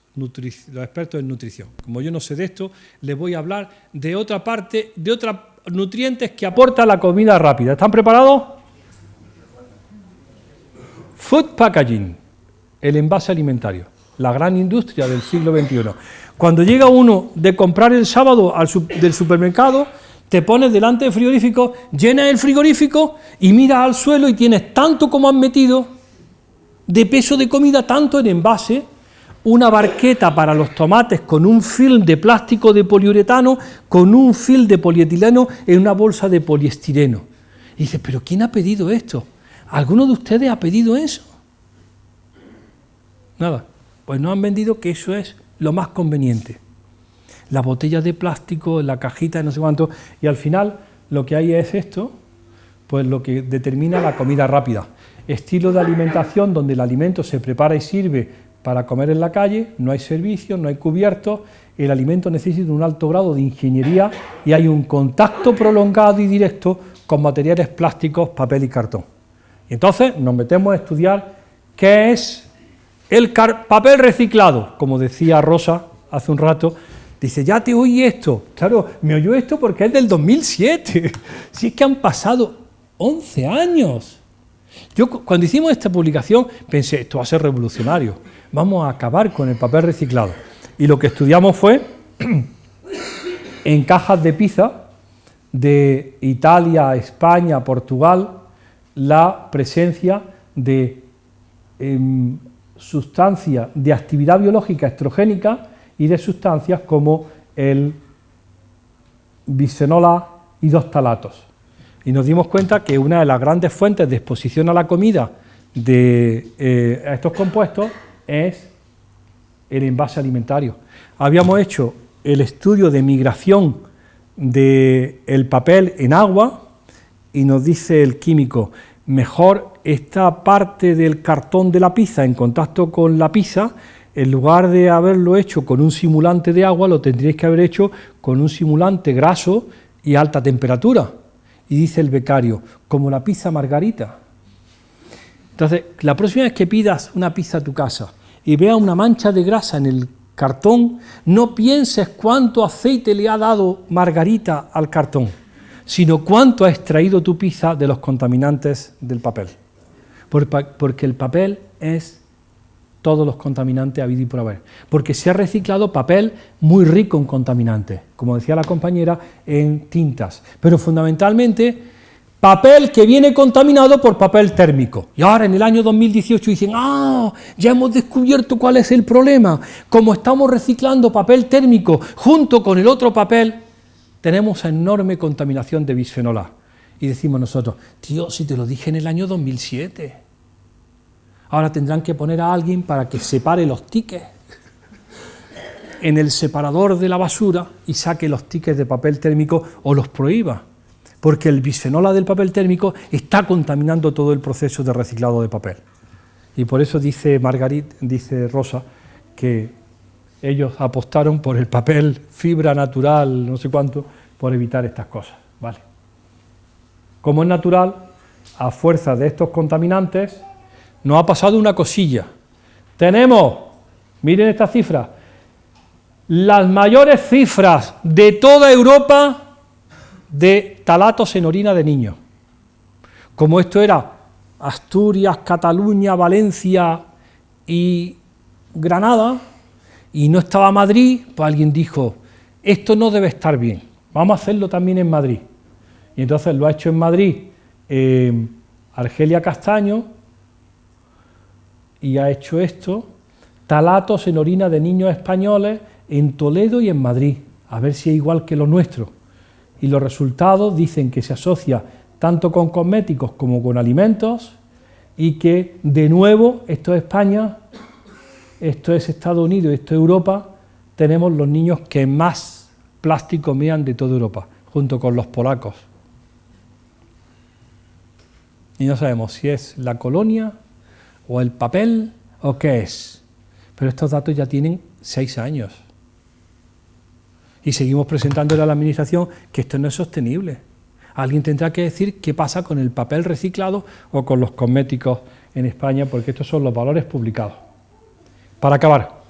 expertos en nutrición. Como yo no sé de esto, les voy a hablar de otra parte, de otros nutrientes que aporta la comida rápida. ¿Están preparados? Food packaging, el envase alimentario, la gran industria del siglo XXI. Cuando llega uno de comprar el sábado del supermercado, te pones delante del frigorífico, llenas el frigorífico y miras al suelo y tienes tanto como has metido de peso de comida, tanto en envase, una barqueta para los tomates con un film de plástico de poliuretano, con un film de polietileno en una bolsa de poliestireno. Y dices, ¿pero quién ha pedido esto? ¿Alguno de ustedes ha pedido eso? Nada, pues no han vendido que eso es lo más conveniente. La botella de plástico, la cajita de no sé cuánto, y al final lo que hay es esto, pues lo que determina la comida rápida. Estilo de alimentación donde el alimento se prepara y sirve para comer en la calle, no hay servicios, no hay cubiertos, el alimento necesita un alto grado de ingeniería y hay un contacto prolongado y directo con materiales plásticos, papel y cartón. Y entonces nos metemos a estudiar qué es el papel reciclado, como decía Rosa hace un rato. Dice, ya te oí esto. Claro, me oyó esto porque es del 2007. Si es que han pasado 11 años. Yo cuando hicimos esta publicación pensé, esto va a ser revolucionario. Vamos a acabar con el papel reciclado. Y lo que estudiamos fue, en cajas de pizza de Italia, España, Portugal, la presencia de sustancias de actividad biológica estrogénica y de sustancias como el bisfenol A y 2-talatos. Y nos dimos cuenta que una de las grandes fuentes de exposición a la comida de estos compuestos es el envase alimentario. Habíamos hecho el estudio de migración del papel en agua y nos dice el químico, mejor esta parte del cartón de la pizza en contacto con la pizza, en lugar de haberlo hecho con un simulante de agua, lo tendríais que haber hecho con un simulante graso y alta temperatura. Y dice el becario, como la pizza margarita. Entonces, la próxima vez que pidas una pizza a tu casa y veas una mancha de grasa en el cartón, no pienses cuánto aceite le ha dado margarita al cartón, sino cuánto ha extraído tu pizza de los contaminantes del papel. Porque el papel es todos los contaminantes habido y por haber, porque se ha reciclado papel muy rico en contaminantes, como decía la compañera, en tintas, pero fundamentalmente papel que viene contaminado por papel térmico. Y ahora en el año 2018 dicen, ya hemos descubierto cuál es el problema, como estamos reciclando papel térmico junto con el otro papel, tenemos enorme contaminación de bisfenol A. Y decimos nosotros, tío, si te lo dije en el año 2007... Ahora tendrán que poner a alguien para que separe los tickets en el separador de la basura y saque los tickets de papel térmico o los prohíba, porque el bisfenol A del papel térmico está contaminando todo el proceso de reciclado de papel. Y por eso dice Rosa, que ellos apostaron por el papel, fibra natural, no sé cuánto, por evitar estas cosas, ¿vale? Como es natural, a fuerza de estos contaminantes, nos ha pasado una cosilla. Tenemos, miren esta cifra, las mayores cifras de toda Europa de talatos en orina de niños. Como esto era Asturias, Cataluña, Valencia y Granada, y no estaba Madrid, pues alguien dijo, esto no debe estar bien, vamos a hacerlo también en Madrid. Y entonces lo ha hecho en Madrid Argelia Castaño, y ha hecho esto, talatos en orina de niños españoles en Toledo y en Madrid, a ver si es igual que lo nuestro. Y los resultados dicen que se asocia tanto con cosméticos como con alimentos y que, de nuevo, esto es España, esto es Estados Unidos, esto es Europa, tenemos los niños que más plástico mean de toda Europa, junto con los polacos. Y no sabemos si es la colonia o el papel, o qué es. Pero estos datos ya tienen 6 años. Y seguimos presentándole a la Administración que esto no es sostenible. Alguien tendrá que decir qué pasa con el papel reciclado o con los cosméticos en España, porque estos son los valores publicados. Para acabar,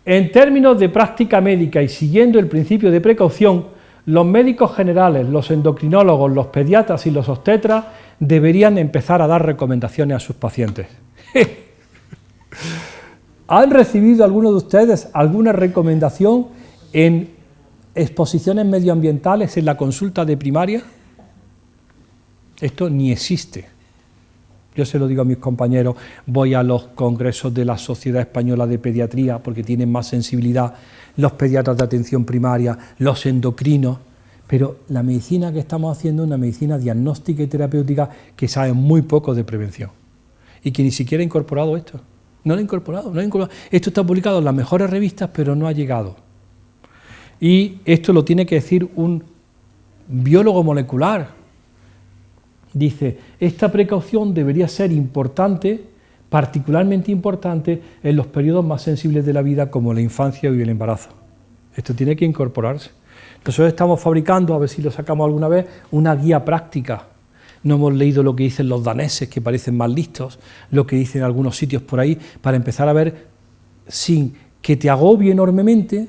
en términos de práctica médica y siguiendo el principio de precaución, los médicos generales, los endocrinólogos, los pediatras y los obstetras deberían empezar a dar recomendaciones a sus pacientes. ¿Han recibido algunos de ustedes alguna recomendación en exposiciones medioambientales en la consulta de primaria? Esto ni existe. Yo se lo digo a mis compañeros, voy a los congresos de la Sociedad Española de Pediatría porque tienen más sensibilidad, los pediatras de atención primaria, los endocrinos, pero la medicina que estamos haciendo es una medicina diagnóstica y terapéutica que sabe muy poco de prevención y que ni siquiera ha incorporado esto. No lo ha incorporado, Esto está publicado en las mejores revistas, pero no ha llegado. Y esto lo tiene que decir un biólogo molecular. Dice, esta precaución debería ser importante, particularmente importante, en los periodos más sensibles de la vida, como la infancia y el embarazo. Esto tiene que incorporarse. Nosotros estamos fabricando, a ver si lo sacamos alguna vez, una guía práctica. No hemos leído lo que dicen los daneses, que parecen más listos, lo que dicen algunos sitios por ahí, para empezar a ver, sin que te agobie enormemente,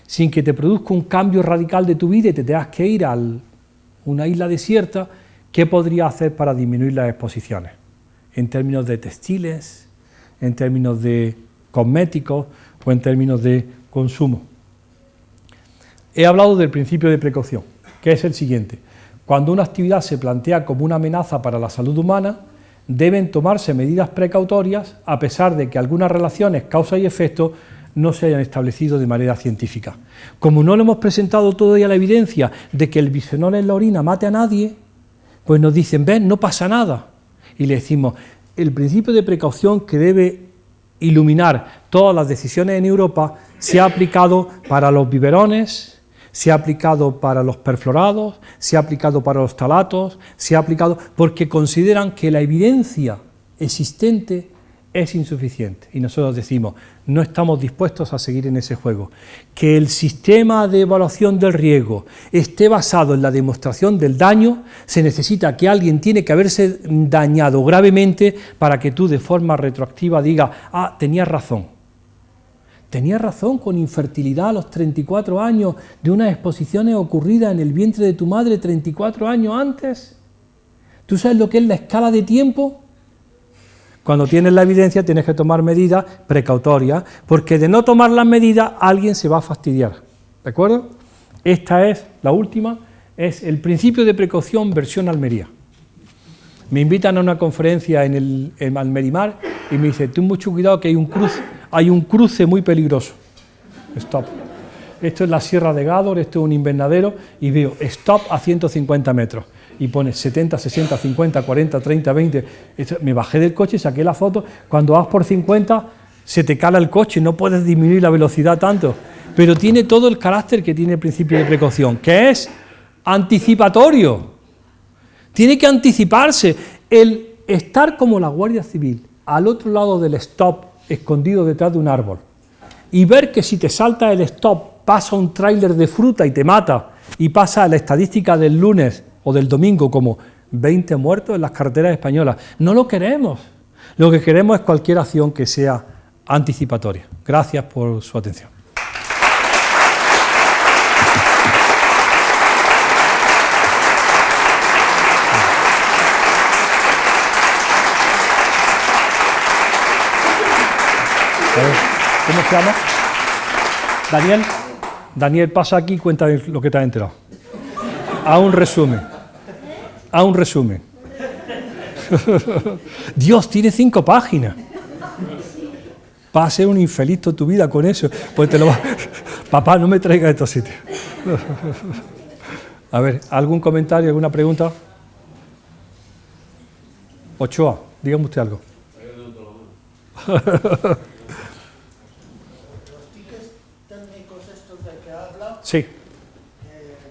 sin que te produzca un cambio radical de tu vida y te tengas que ir a una isla desierta, ¿qué podría hacer para disminuir las exposiciones? En términos de textiles, en términos de cosméticos o en términos de consumo. He hablado del principio de precaución, que es el siguiente. Cuando una actividad se plantea como una amenaza para la salud humana, deben tomarse medidas precautorias a pesar de que algunas relaciones, causa y efecto, no se hayan establecido de manera científica. Como no le hemos presentado todavía la evidencia de que el bisfenol en la orina mate a nadie, pues nos dicen, ven, no pasa nada. Y le decimos, el principio de precaución que debe iluminar todas las decisiones en Europa se ha aplicado para los biberones, se ha aplicado para los perfluorados, se ha aplicado para los talatos, se ha aplicado porque consideran que la evidencia existente es insuficiente. Y nosotros decimos, no estamos dispuestos a seguir en ese juego. Que el sistema de evaluación del riesgo esté basado en la demostración del daño, se necesita que alguien tiene que haberse dañado gravemente para que tú de forma retroactiva digas, ah, tenías razón con infertilidad a los 34 años de unas exposiciones ocurridas en el vientre de tu madre 34 años antes. ¿Tú sabes lo que es la escala de tiempo? Cuando tienes la evidencia tienes que tomar medidas precautorias, porque de no tomar las medidas alguien se va a fastidiar. ¿De acuerdo? Esta es la última, es el principio de precaución versión Almería. Me invitan a una conferencia en Almerimar y me dicen, ten mucho cuidado que hay un cruce muy peligroso. Stop. Esto es la Sierra de Gádor, esto es un invernadero y veo stop a 150 metros. Y pone 70, 60, 50, 40, 30, 20. Me bajé del coche, saqué la foto. Cuando vas por 50, se te cala el coche, no puedes disminuir la velocidad tanto. Pero tiene todo el carácter que tiene el principio de precaución, que es anticipatorio. Tiene que anticiparse. El estar como la Guardia Civil, al otro lado del stop, escondido detrás de un árbol, y ver que si te salta el stop, pasa un tráiler de fruta y te mata, y pasa la estadística del lunes o del domingo como 20 muertos en las carreteras españolas. No lo queremos. Lo que queremos es cualquier acción que sea anticipatoria. Gracias por su atención. ¿Cómo se llama? Daniel. Daniel, pasa aquí y cuéntame lo que te has enterado. A un resumen. Dios, tiene 5 páginas. Va a ser un infeliz toda tu vida con eso. Pues te lo va... Papá, no me traigas a estos sitios. A ver, ¿algún comentario, alguna pregunta? Ochoa, dígame usted algo. Los tickets técnicos estos de que habla, Sí.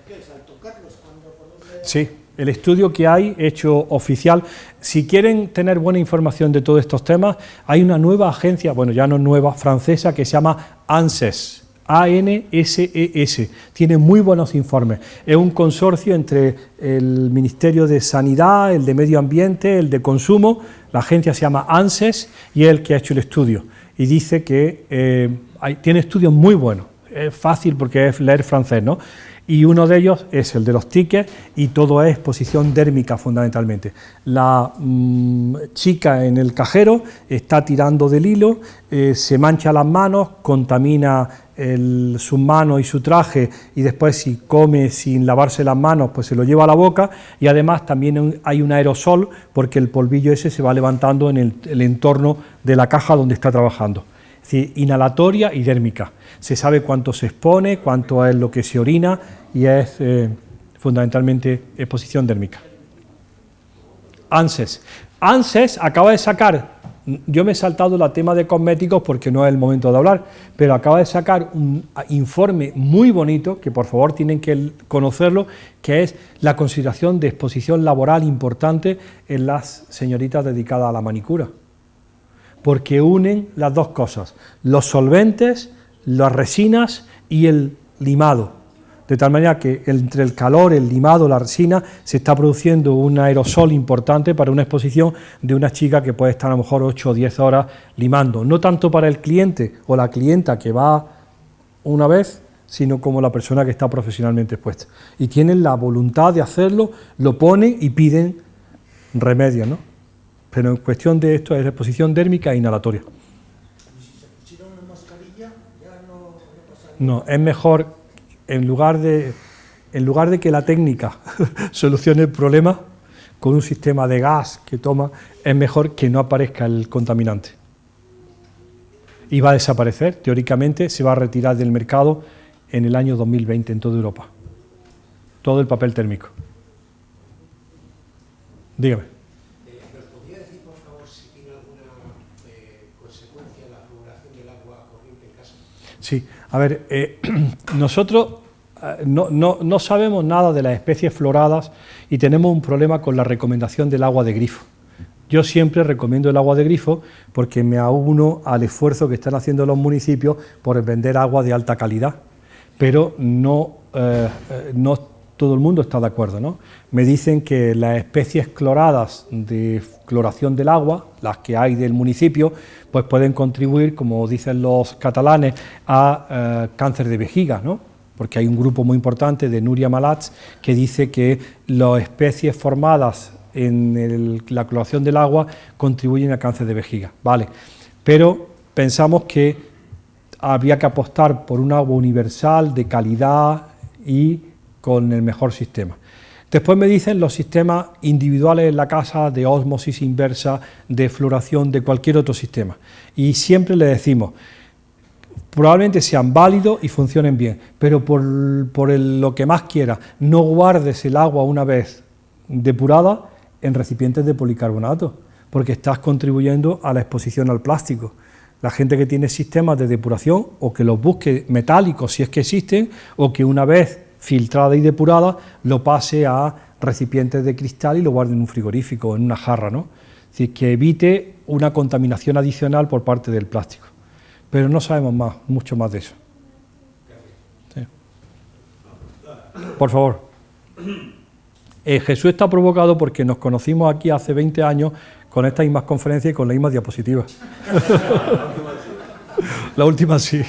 ¿qué es? Al tocarlos, cuando ponerle... Sí, el estudio que hay hecho oficial. Si quieren tener buena información de todos estos temas, hay una nueva agencia, bueno, ya no nueva, francesa, que se llama ANSES, ANSES. Tiene muy buenos informes. Es un consorcio entre el Ministerio de Sanidad, el de Medio Ambiente, el de Consumo. La agencia se llama ANSES y es el que ha hecho el estudio. Y dice que tiene estudios muy buenos. Es fácil porque es leer francés, ¿no? Y uno de ellos es el de los tickets y todo es exposición dérmica fundamentalmente. La chica en el cajero está tirando del hilo, se mancha las manos, contamina sus manos y su traje y después si come sin lavarse las manos pues se lo lleva a la boca y además también hay un aerosol porque el polvillo ese se va levantando en el entorno de la caja donde está trabajando. Es decir, inhalatoria y dérmica. Se sabe cuánto se expone, cuánto es lo que se orina y es fundamentalmente exposición dérmica. ANSES. ANSES acaba de sacar, yo me he saltado el tema de cosméticos porque no es el momento de hablar, pero acaba de sacar un informe muy bonito, que por favor tienen que conocerlo, que es la consideración de exposición laboral importante en las señoritas dedicadas a la manicura. Porque unen las dos cosas, los solventes, las resinas y el limado. De tal manera que entre el calor, el limado, la resina, se está produciendo un aerosol importante para una exposición de una chica que puede estar a lo mejor 8 o 10 horas limando. No tanto para el cliente o la clienta que va una vez, sino como la persona que está profesionalmente expuesta. Y tienen la voluntad de hacerlo, lo ponen y piden remedios, ¿no? Pero en cuestión de esto es exposición dérmica e inhalatoria. ¿Y si se pusiera una mascarilla ya no pasa nada? No, es mejor, en lugar de que la técnica solucione el problema, con un sistema de gas que toma, es mejor que no aparezca el contaminante. Y va a desaparecer, teóricamente se va a retirar del mercado en el año 2020 en toda Europa. Todo el papel térmico. Dígame. Sí, a ver, nosotros no sabemos nada de las especies floradas y tenemos un problema con la recomendación del agua de grifo. Yo siempre recomiendo el agua de grifo porque me auno al esfuerzo que están haciendo los municipios por vender agua de alta calidad, pero no todo el mundo está de acuerdo, ¿no? Me dicen que las especies cloradas de cloración del agua, las que hay del municipio, pues pueden contribuir, como dicen los catalanes, a cáncer de vejiga, ¿no? Porque hay un grupo muy importante de Núria Malats que dice que las especies formadas en la cloración del agua contribuyen a cáncer de vejiga, ¿vale? Pero pensamos que habría que apostar por un agua universal, de calidad y con el mejor sistema. Después me dicen los sistemas individuales en la casa de ósmosis inversa, de floración, de cualquier otro sistema. Y siempre le decimos, probablemente sean válidos y funcionen bien, pero por lo que más quieras, no guardes el agua una vez depurada en recipientes de policarbonato, porque estás contribuyendo a la exposición al plástico. La gente que tiene sistemas de depuración, o que los busque metálicos si es que existen, o que una vez filtrada y depurada, lo pase a recipientes de cristal y lo guarde en un frigorífico o en una jarra, ¿no? Es decir, que evite una contaminación adicional por parte del plástico. Pero no sabemos mucho más de eso. Sí. Por favor. Jesús está provocado porque nos conocimos aquí hace 20 años con estas mismas conferencias y con las mismas diapositivas. La última sí.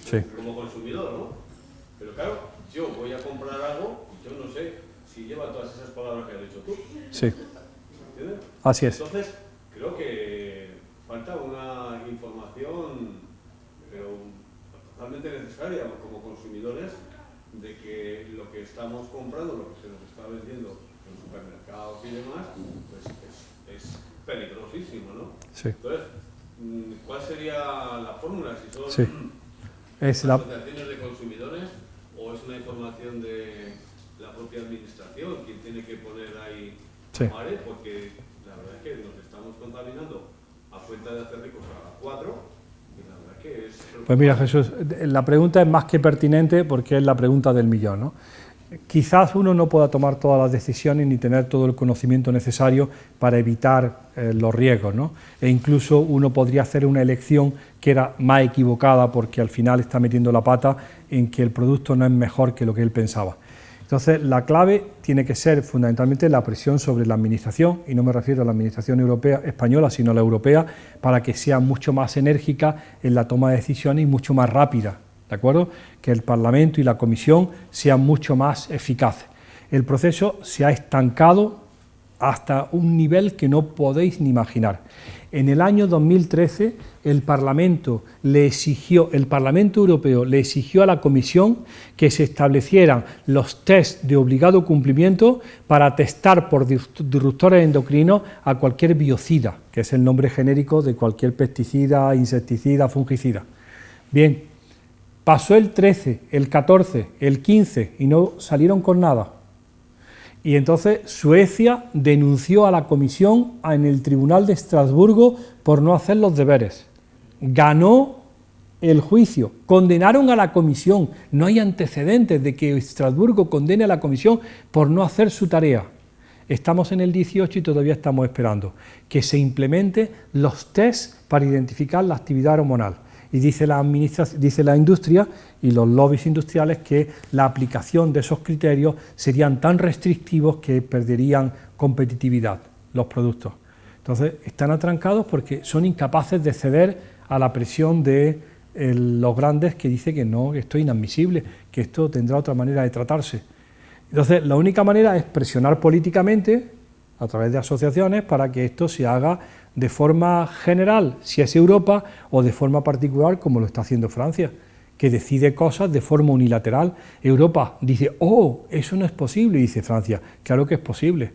Sí. Como consumidor, ¿no? Pero claro, yo voy a comprar algo y yo no sé si lleva todas esas palabras que has dicho tú. Sí. ¿Entiendes? Así es. Entonces, creo que falta una información, pero totalmente necesaria como consumidores, de que lo que estamos comprando, lo que se nos está vendiendo en supermercados y demás, pues es peligrosísimo, ¿no? Sí. Entonces, ¿cuál sería la fórmula? Si son asociaciones de consumidores o es una información de la propia administración quien tiene que poner ahí mare, porque la verdad es que nos estamos contaminando a cuenta de hacer ricos a 4 y la verdad es que es... Pues mira, Jesús, la pregunta es más que pertinente porque es la pregunta del millón, ¿no? Quizás uno no pueda tomar todas las decisiones ni tener todo el conocimiento necesario para evitar los riesgos, ¿no? E incluso uno podría hacer una elección que era más equivocada porque al final está metiendo la pata en que el producto no es mejor que lo que él pensaba. Entonces, la clave tiene que ser fundamentalmente la presión sobre la administración, y no me refiero a la administración europea, española, sino a la europea, para que sea mucho más enérgica en la toma de decisiones y mucho más rápida, ¿de acuerdo? Que el Parlamento y la Comisión sean mucho más eficaces. El proceso se ha estancado hasta un nivel que no podéis ni imaginar. En el año 2013 el Parlamento Europeo le exigió a la Comisión que se establecieran los test de obligado cumplimiento para testar por disruptores endocrinos a cualquier biocida, que es el nombre genérico de cualquier pesticida, insecticida, fungicida. Bien, pasó el 13, el 14, el 15 y no salieron con nada. Y entonces Suecia denunció a la Comisión en el Tribunal de Estrasburgo por no hacer los deberes. Ganó el juicio, condenaron a la Comisión. No hay antecedentes de que Estrasburgo condene a la Comisión por no hacer su tarea. Estamos en el 18 y todavía estamos esperando que se implementen los test para identificar la actividad hormonal. Y dice la industria y los lobbies industriales que la aplicación de esos criterios serían tan restrictivos que perderían competitividad los productos. Entonces están atrancados porque son incapaces de ceder a la presión de los grandes que dice que no, que esto es inadmisible, que esto tendrá otra manera de tratarse. Entonces la única manera es presionar políticamente a través de asociaciones para que esto se haga de forma general, si es Europa, o de forma particular, como lo está haciendo Francia, que decide cosas de forma unilateral. Europa dice, oh, eso no es posible, y dice Francia, claro que es posible.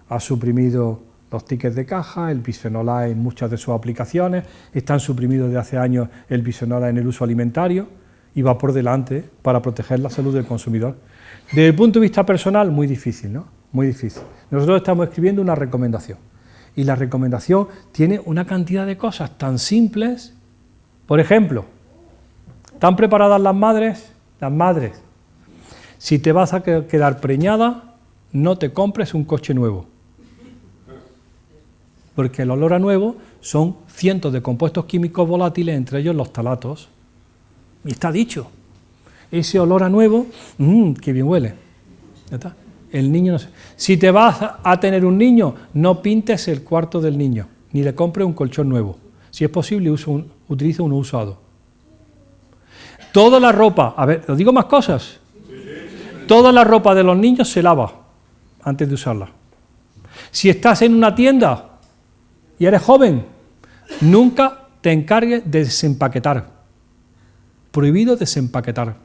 Ha suprimido los tickets de caja, el bisfenol A en muchas de sus aplicaciones, están suprimidos desde hace años el bisfenol A en el uso alimentario, y va por delante para proteger la salud del consumidor. Desde el punto de vista personal, muy difícil, ¿no? Muy difícil. Nosotros estamos escribiendo una recomendación. Y la recomendación tiene una cantidad de cosas tan simples. Por ejemplo, ¿están preparadas las madres? Las madres, si te vas a quedar preñada, no te compres un coche nuevo. Porque el olor a nuevo son cientos de compuestos químicos volátiles, entre ellos los talatos. Y está dicho. Ese olor a nuevo, qué bien huele. ¿Ya está? El niño no sé. Si te vas a tener un niño, no pintes el cuarto del niño, ni le compres un colchón nuevo. Si es posible, utiliza uno usado. Toda la ropa, a ver, ¿os digo más cosas? Toda la ropa de los niños se lava antes de usarla. Si estás en una tienda y eres joven, nunca te encargues de desempaquetar. Prohibido desempaquetar.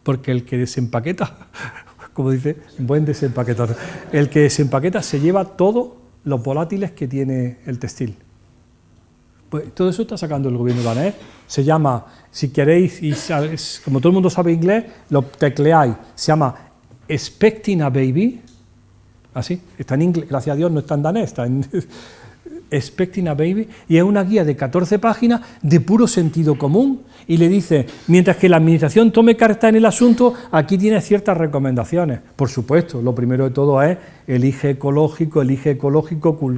Porque el que desempaqueta, como dice, buen desempaquetador, el que desempaqueta se lleva todos los volátiles que tiene el textil. Pues todo eso está sacando el gobierno danés. Se llama, si queréis, y como todo el mundo sabe inglés, lo tecleáis, se llama Expecting a Baby, así, está en inglés, gracias a Dios no está en danés, está en Expecting a Baby, y es una guía de 14 páginas de puro sentido común, y le dice, mientras que la administración tome carta en el asunto, aquí tiene ciertas recomendaciones. Por supuesto, lo primero de todo es elige ecológico,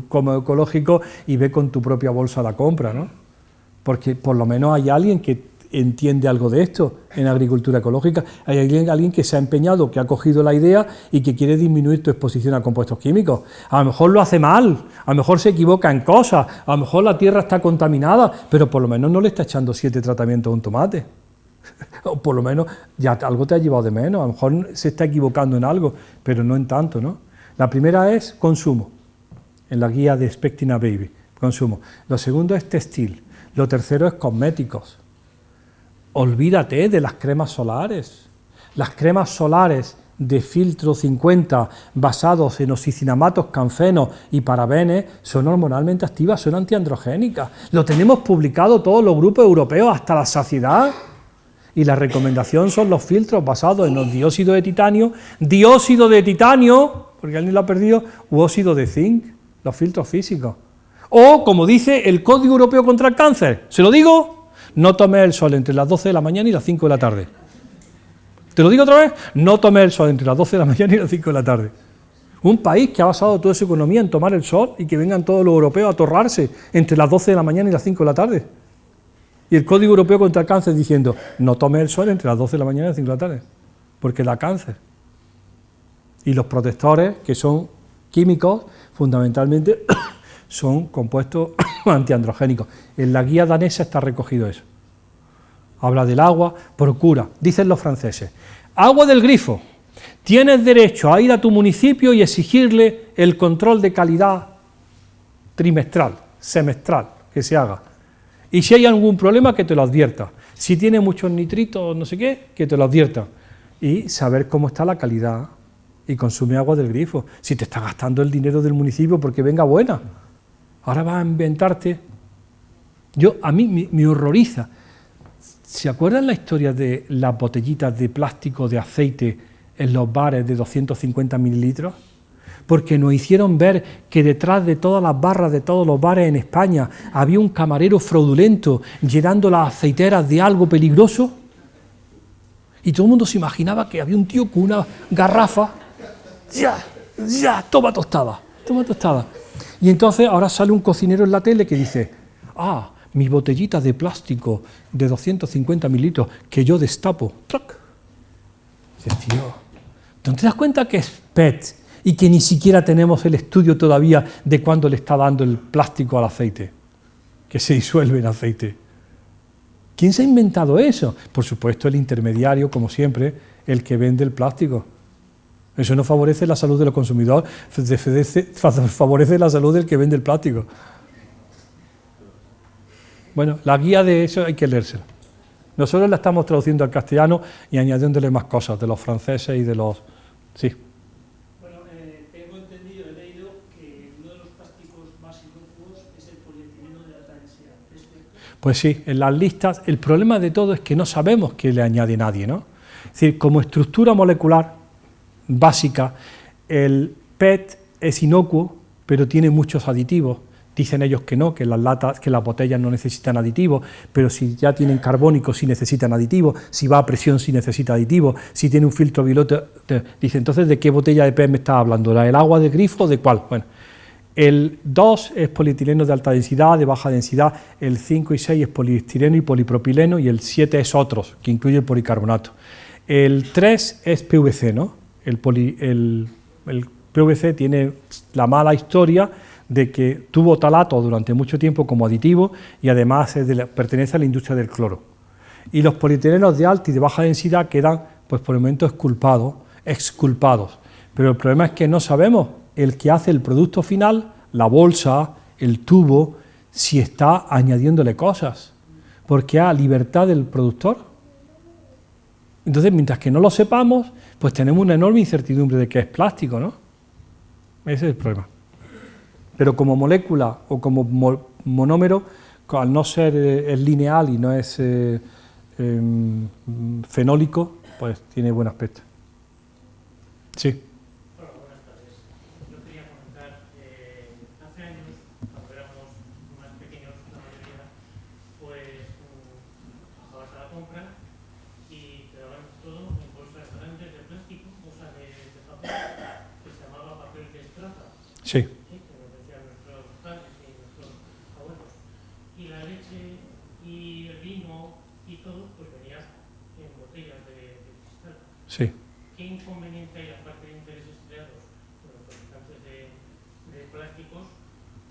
come ecológico y ve con tu propia bolsa la compra, ¿no? Porque por lo menos hay alguien que entiende algo de esto en agricultura ecológica, hay alguien que se ha empeñado, que ha cogido la idea y que quiere disminuir tu exposición a compuestos químicos. A lo mejor lo hace mal, a lo mejor se equivoca en cosas, a lo mejor la tierra está contaminada, pero por lo menos no le está echando 7 tratamientos a un tomate. O por lo menos ya algo te ha llevado de menos, a lo mejor se está equivocando en algo, pero no en tanto, ¿no? La primera es consumo, en la guía de Expecting a Baby, consumo. Lo segundo es textil, lo tercero es cosméticos. Olvídate de las cremas solares. Las cremas solares de filtro 50 basados en oxicinamatos, canfenos y parabenes son hormonalmente activas, son antiandrogénicas. Lo tenemos publicado todos los grupos europeos hasta la saciedad. Y la recomendación son los filtros basados en los dióxido de titanio, porque alguien lo ha perdido, u óxido de zinc, los filtros físicos. O, como dice el Código Europeo contra el Cáncer, ¿se lo digo? No tomes el sol entre las 12 de la mañana y las 5 de la tarde. Te lo digo otra vez, no tomes el sol entre las 12 de la mañana y las 5 de la tarde. Un país que ha basado toda su economía en tomar el sol y que vengan todos los europeos a torrarse entre las 12 de la mañana y las 5 de la tarde. Y el Código Europeo contra el Cáncer diciendo, no tomes el sol entre las 12 de la mañana y las 5 de la tarde, porque da cáncer. Y los protectores, que son químicos, fundamentalmente son compuestos antiandrogénicos. En la guía danesa está recogido eso. Habla del agua, procura, dicen los franceses, agua del grifo, tienes derecho a ir a tu municipio y exigirle el control de calidad trimestral, semestral, que se haga. Y si hay algún problema, que te lo advierta. Si tiene muchos nitritos, no sé qué, que te lo advierta. Y saber cómo está la calidad y consume agua del grifo. Si te está gastando el dinero del municipio porque venga buena. Ahora vas a inventarte. A mí me horroriza. ¿Se acuerdan la historia de las botellitas de plástico de aceite en los bares de 250 mililitros? Porque nos hicieron ver que detrás de todas las barras de todos los bares en España había un camarero fraudulento llenando las aceiteras de algo peligroso. Y todo el mundo se imaginaba que había un tío con una garrafa, toma tostada. Y entonces ahora sale un cocinero en la tele que dice, mi botellita de plástico de 250 mililitros que yo destapo. Dices, tío, ¿no te das cuenta que es PET y que ni siquiera tenemos el estudio todavía de cuándo le está dando el plástico al aceite, que se disuelve en aceite? ¿Quién se ha inventado eso? Por supuesto el intermediario, como siempre, el que vende el plástico. Eso no favorece la salud de los consumidores, favorece la salud del que vende el plástico. Bueno, la guía de eso hay que leérsela. Nosotros la estamos traduciendo al castellano y añadiéndole más cosas de los franceses y de los... Sí. Bueno, tengo entendido, he leído que uno de los plásticos más inocuos es el polietileno de alta densidad. ¿Es cierto? Pues sí, en las listas, el problema de todo es que no sabemos qué le añade nadie, ¿no? Es decir, como estructura molecular básica, el PET es inocuo, pero tiene muchos aditivos. Dicen ellos que no, que las latas, que las botellas no necesitan aditivos, pero si ya tienen carbónico sí necesitan aditivos, si va a presión sí necesita aditivos, si tiene un filtro violeta, dice, entonces ¿de qué botella de PET me estás hablando? ¿El agua de grifo o de cuál? Bueno, el 2 es polietileno de alta densidad, de baja densidad, el 5 y 6 es poliestireno y polipropileno y el 7 es otros, que incluye el policarbonato. El 3 es PVC, ¿no? El PVC tiene la mala historia de que tuvo talato durante mucho tiempo como aditivo y además pertenece a la industria del cloro. Y los polietilenos de alta y de baja densidad quedan, pues por el momento, exculpados. Pero el problema es que no sabemos el que hace el producto final, la bolsa, el tubo, si está añadiéndole cosas, porque hay libertad del productor. Entonces, mientras que no lo sepamos, pues tenemos una enorme incertidumbre de que es plástico, ¿no? Ese es el problema. Pero como molécula o como monómero, al no ser lineal y no es fenólico, pues tiene buen aspecto. Sí. Hola, buenas tardes. Yo quería comentar, hace años, cuando éramos más pequeños, la mayoría, pues bajabas a la compra y te daban todo en bolsas grandes de plástico, bolsas de papel, que se llamaba papel de estraza. Sí. Y la leche y el vino y todo, pues venía en botellas de cristal. Sí. ¿Qué inconveniente hay, aparte de intereses creados por los fabricantes de plásticos,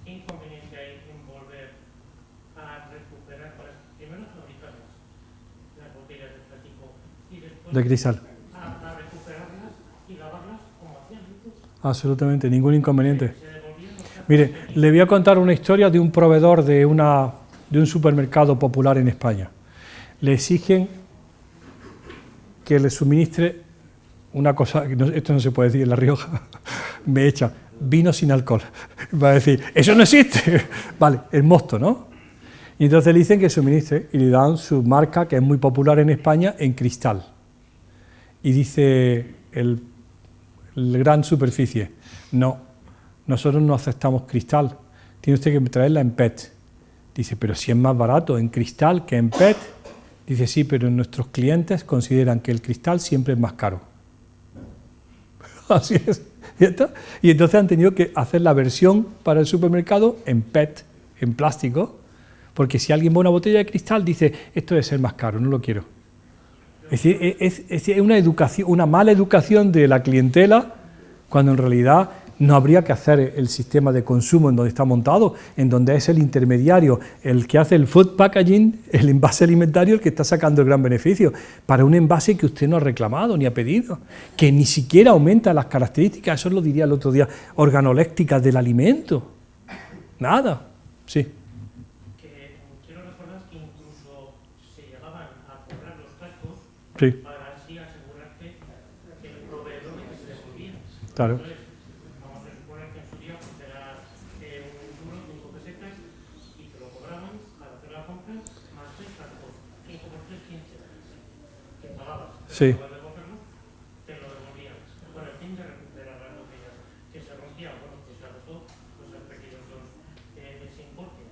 qué inconveniente hay en volver a recuperar, primero fabricarlas, las botellas de plástico, y después De cristal. a recuperarlas y lavarlas como hacían antes? Absolutamente, ningún inconveniente. Mire, le voy a contar una historia de un proveedor de un supermercado popular en España. Le exigen que le suministre una cosa, esto no se puede decir en La Rioja, me echa, vino sin alcohol. Va a decir, eso no existe. Vale, el mosto, ¿no? Y entonces le dicen que suministre y le dan su marca, que es muy popular en España, en cristal. Y dice el gran superficie, no. Nosotros no aceptamos cristal, tiene usted que traerla en PET. Dice, pero si es más barato en cristal que en PET. Dice, sí, pero nuestros clientes consideran que el cristal siempre es más caro. Así es. Y entonces han tenido que hacer la versión para el supermercado en PET, en plástico, porque si alguien ve una botella de cristal dice, esto debe ser más caro, no lo quiero. Es decir, es una educación, una mala educación de la clientela, cuando en realidad no habría que hacer el sistema de consumo en donde está montado, en donde es el intermediario, el que hace el food packaging, el envase alimentario, el que está sacando el gran beneficio, para un envase que usted no ha reclamado ni ha pedido, que ni siquiera aumenta las características, eso lo diría el otro día, organolépticas del alimento. Nada. Sí. Quiero recordar que incluso se llegaban a cobrar los gastos Sí. para así asegurarte que el proveedor no se devolvía. Claro. Entonces, vamos a suponer que en su día pues era un euro, 5 pesetas, y te lo cobraban al hacer la compra, más 6 gastos, 5 por 3, 15 que pagabas. Sí. Pero de cogerlo, te lo devolvían. Con el fin de recuperar las botellas que se rompían, bueno, pues se agotó, pues han perdido ese importe.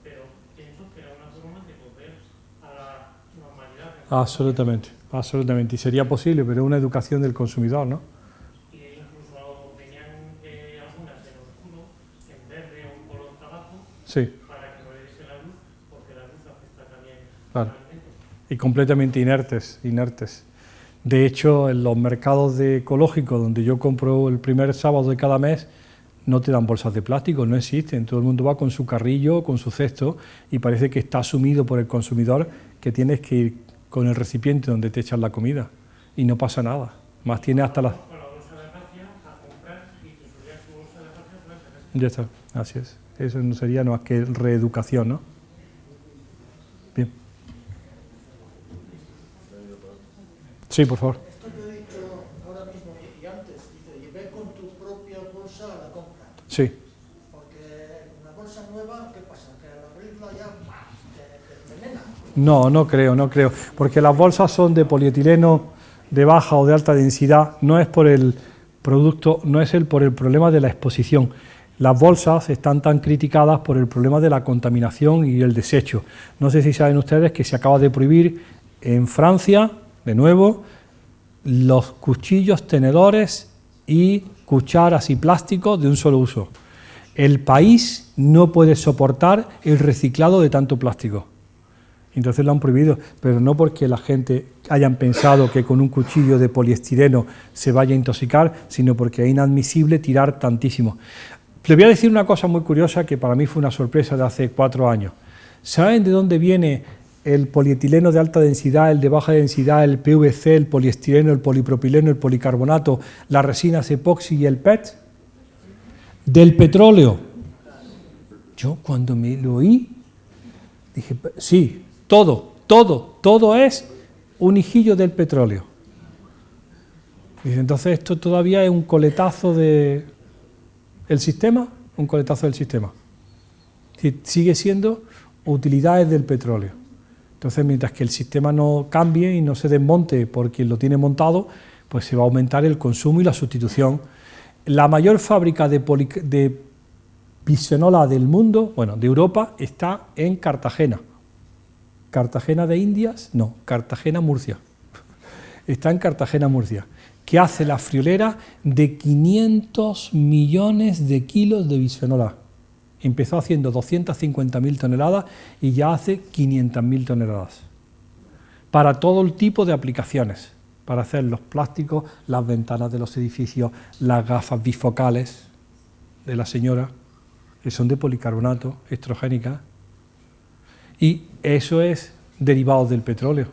Pero pienso que era una forma de volver a la normalidad. Absolutamente, absolutamente. Y sería posible, pero es una educación del consumidor, ¿no? Y incluso venían algunas en oscuro, en verde o un color tabaco, Sí, para que no le diese la luz, porque la luz afecta también claro. al alimento. Y completamente inertes. De hecho, en los mercados ecológicos, donde yo compro el primer sábado de cada mes, no te dan bolsas de plástico, no existen. Todo el mundo va con su carrillo, con su cesto, y parece que está asumido por el consumidor que tienes que ir con el recipiente donde te echan la comida, y no pasa nada. Más tiene hasta la... Con la bolsa de gracia a comprar y te subías tu bolsa de gracia por esa casa. Ya está, así es. Eso no sería más que reeducación, ¿no? Bien. Sí, por favor. Esto que he dicho ahora mismo y antes, dice, y ve con tu propia bolsa a la compra. Sí. Porque una bolsa nueva, ¿qué pasa? Que al abrirla ya te envenena. No creo, porque las bolsas son de polietileno de baja o de alta densidad, no es por el producto, no es por el problema de la exposición. Las bolsas están tan criticadas por el problema de la contaminación y el desecho. No sé si saben ustedes que se acaba de prohibir en Francia, de nuevo, los cuchillos, tenedores y cucharas y plásticos de un solo uso. El país no puede soportar el reciclado de tanto plástico. Entonces lo han prohibido, pero no porque la gente hayan pensado que con un cuchillo de poliestireno se vaya a intoxicar, sino porque es inadmisible tirar tantísimo. Les voy a decir una cosa muy curiosa que para mí fue una sorpresa de hace 4 años. ¿Saben de dónde viene el polietileno de alta densidad, el de baja densidad, el PVC, el poliestireno, el polipropileno, el policarbonato, las resinas epoxi y el PET? Del petróleo. Yo cuando me lo oí, dije, sí, todo es un hijillo del petróleo. Dice, entonces esto todavía es un coletazo del sistema, un coletazo del sistema. Sigue siendo utilidades del petróleo. Entonces, mientras que el sistema no cambie y no se desmonte por quien lo tiene montado, pues se va a aumentar el consumo y la sustitución. La mayor fábrica de bisfenola del mundo, bueno, de Europa, está en Cartagena. ¿Cartagena de Indias? No, Cartagena, Murcia. Está en Cartagena, Murcia, que hace la friolera de 500 millones de kilos de bisfenola. Empezó haciendo 250.000 toneladas y ya hace 500.000 toneladas. Para todo el tipo de aplicaciones, para hacer los plásticos, las ventanas de los edificios, las gafas bifocales de la señora, que son de policarbonato, estrogénicas, y eso es derivado del petróleo.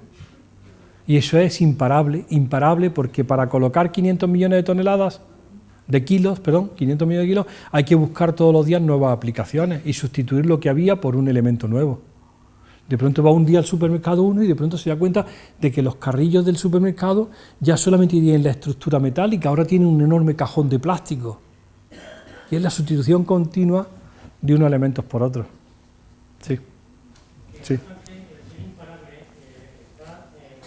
Y eso es imparable porque para colocar 500 millones de toneladas, 500 millones de kilos, hay que buscar todos los días nuevas aplicaciones y sustituir lo que había por un elemento nuevo. De pronto va un día al supermercado uno y de pronto se da cuenta de que los carrillos del supermercado ya solamente tienen la estructura metálica, ahora tienen un enorme cajón de plástico. Y es la sustitución continua de unos elementos por otros. Sí. Sí. El ser imparable está en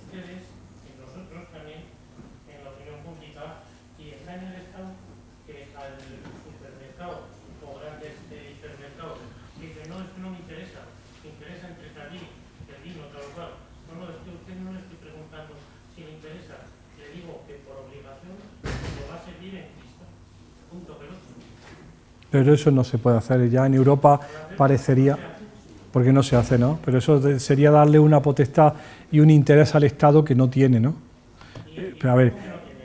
ustedes, en nosotros también, en la opinión pública, y está en el Estado que al supermercado o grandes hipermercados dice, no, es que no me interesa entre salir el vino, claro. No, es que a usted no le estoy preguntando si le interesa. Le digo que por obligación le va a servir en Cristo. Punto pelota. Pero eso no se puede hacer. Ya en Europa parecería, porque no se hace, ¿no? Pero eso sería darle una potestad y un interés al Estado que no tiene, ¿no? Pero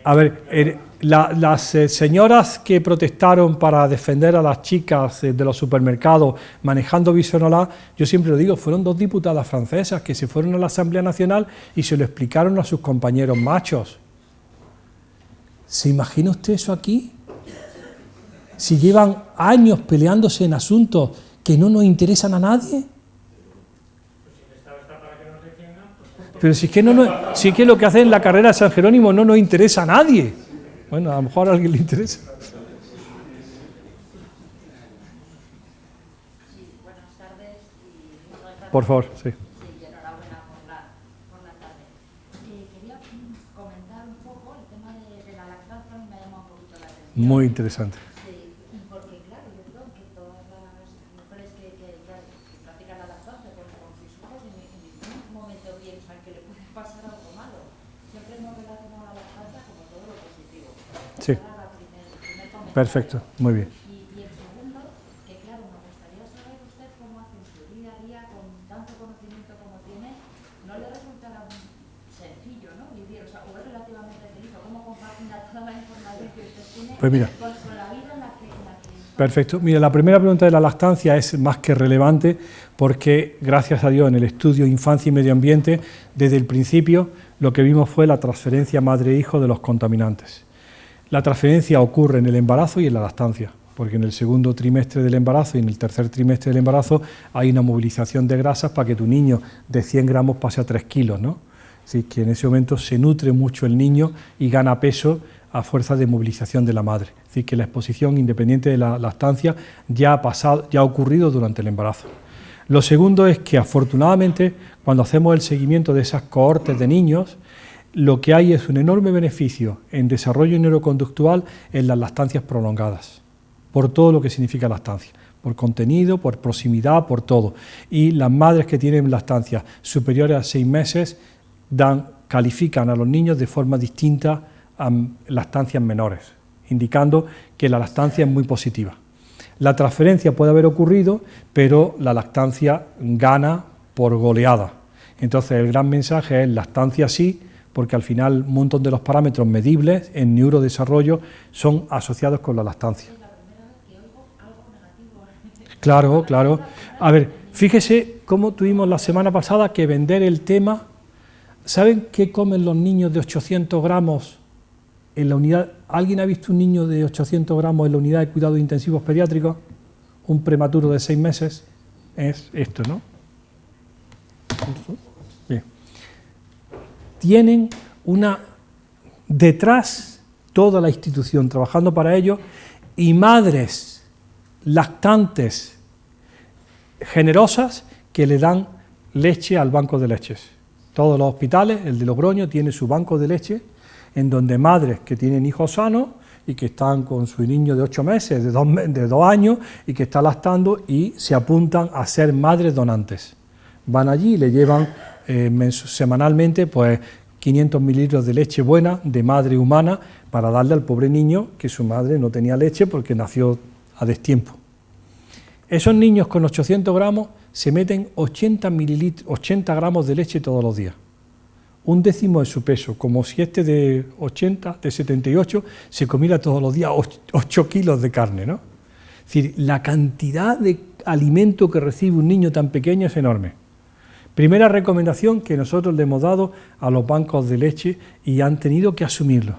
a ver, las señoras que protestaron para defender a las chicas de los supermercados manejando bisonola, yo siempre lo digo, fueron 2 diputadas francesas que se fueron a la Asamblea Nacional y se lo explicaron a sus compañeros machos. ¿Se imagina usted eso aquí? Si llevan años peleándose en asuntos que no nos interesan a nadie. Pero si es que lo que hacen en la carrera de San Jerónimo no nos interesa a nadie. Bueno, a lo mejor a alguien le interesa. Sí, buenas tardes y muchas gracias. Por favor, sí. Sí, enhorabuena por la tarde. Quería comentar un poco el tema de la lactancia, me ha llamado un poquito la atención. Muy interesante. Sí, porque claro, yo creo que todas las mujeres que practican la lactancia con sus hijos en ningún momento piensan que le puede pasar algo malo. Siempre hemos relacionado la lactancia como todo lo positivo. Sí. Perfecto, muy bien. Y el segundo, que claro, me gustaría saber usted cómo hace en su día a día, con tanto conocimiento como tiene, ¿no le resultará sencillo, ¿no? Vivir, o sea, o es relativamente sencillo, ¿cómo compagina toda la información que usted tiene Pues mira. con la vida en la que Perfecto. Mira, la primera pregunta de la lactancia es más que relevante porque, gracias a Dios, en el estudio Infancia y Medio Ambiente, desde el principio lo que vimos fue la transferencia madre-hijo de los contaminantes. La transferencia ocurre en el embarazo y en la lactancia, porque en el segundo trimestre del embarazo y en el tercer trimestre del embarazo hay una movilización de grasas para que tu niño de 100 gramos pase a 3 kilos, ¿no? Así que en ese momento se nutre mucho el niño y gana peso a fuerza de movilización de la madre. Es decir, que la exposición independiente de la lactancia ya ha ocurrido durante el embarazo. Lo segundo es que, afortunadamente, cuando hacemos el seguimiento de esas cohortes de niños, lo que hay es un enorme beneficio en desarrollo neuroconductual en las lactancias prolongadas, por todo lo que significa lactancia, por contenido, por proximidad, por todo. Y las madres que tienen lactancias superiores a 6 meses califican a los niños de forma distinta a lactancias menores, indicando que la lactancia es muy positiva. La transferencia puede haber ocurrido, pero la lactancia gana por goleada. Entonces el gran mensaje es lactancia sí, porque al final un montón de los parámetros medibles en neurodesarrollo son asociados con la lactancia. Claro, claro. A ver, fíjese cómo tuvimos la semana pasada que vender el tema. ¿Saben qué comen los niños de 800 gramos en la unidad? ¿Alguien ha visto un niño de 800 gramos en la unidad de cuidados intensivos pediátricos? Un prematuro de 6 meses. Es esto, ¿no? Bien. Tienen detrás toda la institución trabajando para ello y madres lactantes generosas que le dan leche al banco de leches. Todos los hospitales, el de Logroño, tiene su banco de leche en donde madres que tienen hijos sanos y que están con su niño de 8 meses, de 2 años y que está lactando y se apuntan a ser madres donantes. Van allí y le llevan semanalmente pues 500 mililitros de leche buena, de madre humana, para darle al pobre niño que su madre no tenía leche porque nació a destiempo. Esos niños con 800 gramos se meten 80 gramos de leche todos los días. 1/10 de su peso, como si este de 80, de 78, se comiera todos los días 8 kilos de carne, ¿no? Es decir, la cantidad de alimento que recibe un niño tan pequeño es enorme. Primera recomendación que nosotros le hemos dado a los bancos de leche y han tenido que asumirlo.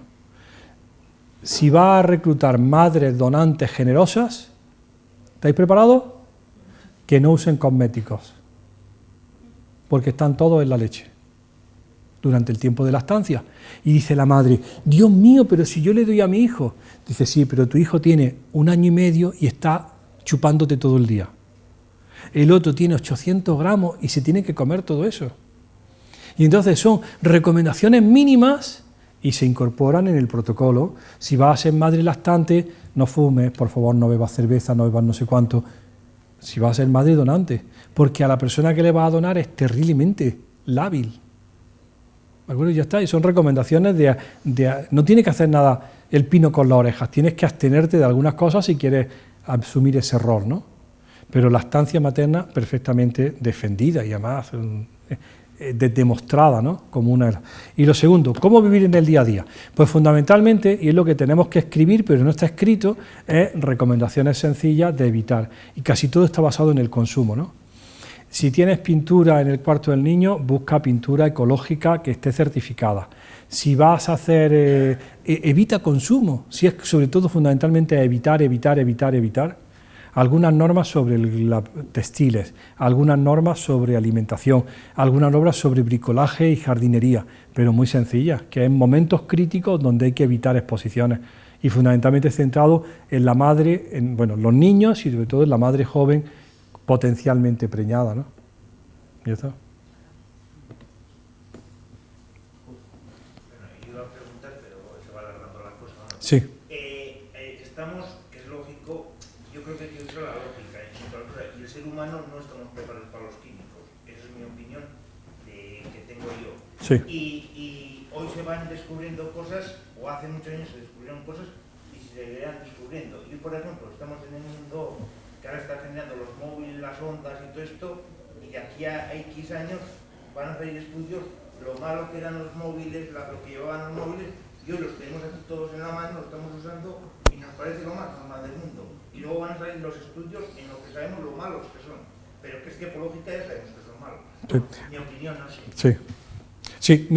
Si va a reclutar madres donantes generosas, ¿estáis preparados? Que no usen cosméticos, porque están todos en la leche durante el tiempo de lactancia. Y dice la madre, Dios mío, pero si yo le doy a mi hijo. Dice, sí, pero tu hijo tiene 1 año y medio y está chupándote todo el día. El otro tiene 800 gramos y se tiene que comer todo eso. Y entonces son recomendaciones mínimas y se incorporan en el protocolo. Si vas a ser madre lactante, no fumes, por favor, no bebas cerveza, no bebas no sé cuánto. Si va a ser madre donante, porque a la persona que le va a donar es terriblemente lábil. ¿De acuerdo? Ya está, y son recomendaciones no tiene que hacer nada el pino con las orejas, tienes que abstenerte de algunas cosas si quieres asumir ese rol, ¿no? Pero la lactancia materna perfectamente defendida y además demostrada, ¿no? Como una. Y lo segundo, ¿cómo vivir en el día a día? Pues fundamentalmente, y es lo que tenemos que escribir, pero no está escrito, es recomendaciones sencillas de evitar. Y casi todo está basado en el consumo, ¿no? Si tienes pintura en el cuarto del niño, busca pintura ecológica que esté certificada. Si vas a hacer, evita consumo, si es sobre todo fundamentalmente evitar. Algunas normas sobre textiles, algunas normas sobre alimentación, algunas normas sobre bricolaje y jardinería, pero muy sencillas, que en momentos críticos donde hay que evitar exposiciones y fundamentalmente centrado en la madre, los niños y sobre todo en la madre joven potencialmente preñada, ¿no? ¿Ya está? Iba a preguntar, pero se va alargando la cosa, ¿no? Sí. Estamos, que es lógico, yo creo que hay que usar la lógica, y el ser humano no estamos preparados para los químicos. Esa es mi opinión que tengo yo. Sí. Y hoy se van descubriendo cosas, o hace muchos años se descubrieron cosas, y se seguirán descubriendo. Y por ejemplo, estamos en un mundo que ahora está generando los móviles, las ondas y todo esto, y de aquí a X años van a salir estudios lo malo que eran los móviles, lo que llevaban los móviles, y hoy los tenemos aquí todos en la mano, los estamos usando y nos parece lo más normal del mundo. Y luego van a salir los estudios en lo que sabemos lo malos que son, pero que es que por lógica ya sabemos que son malos. Sí. Mi opinión, no sé. Sí. Sí,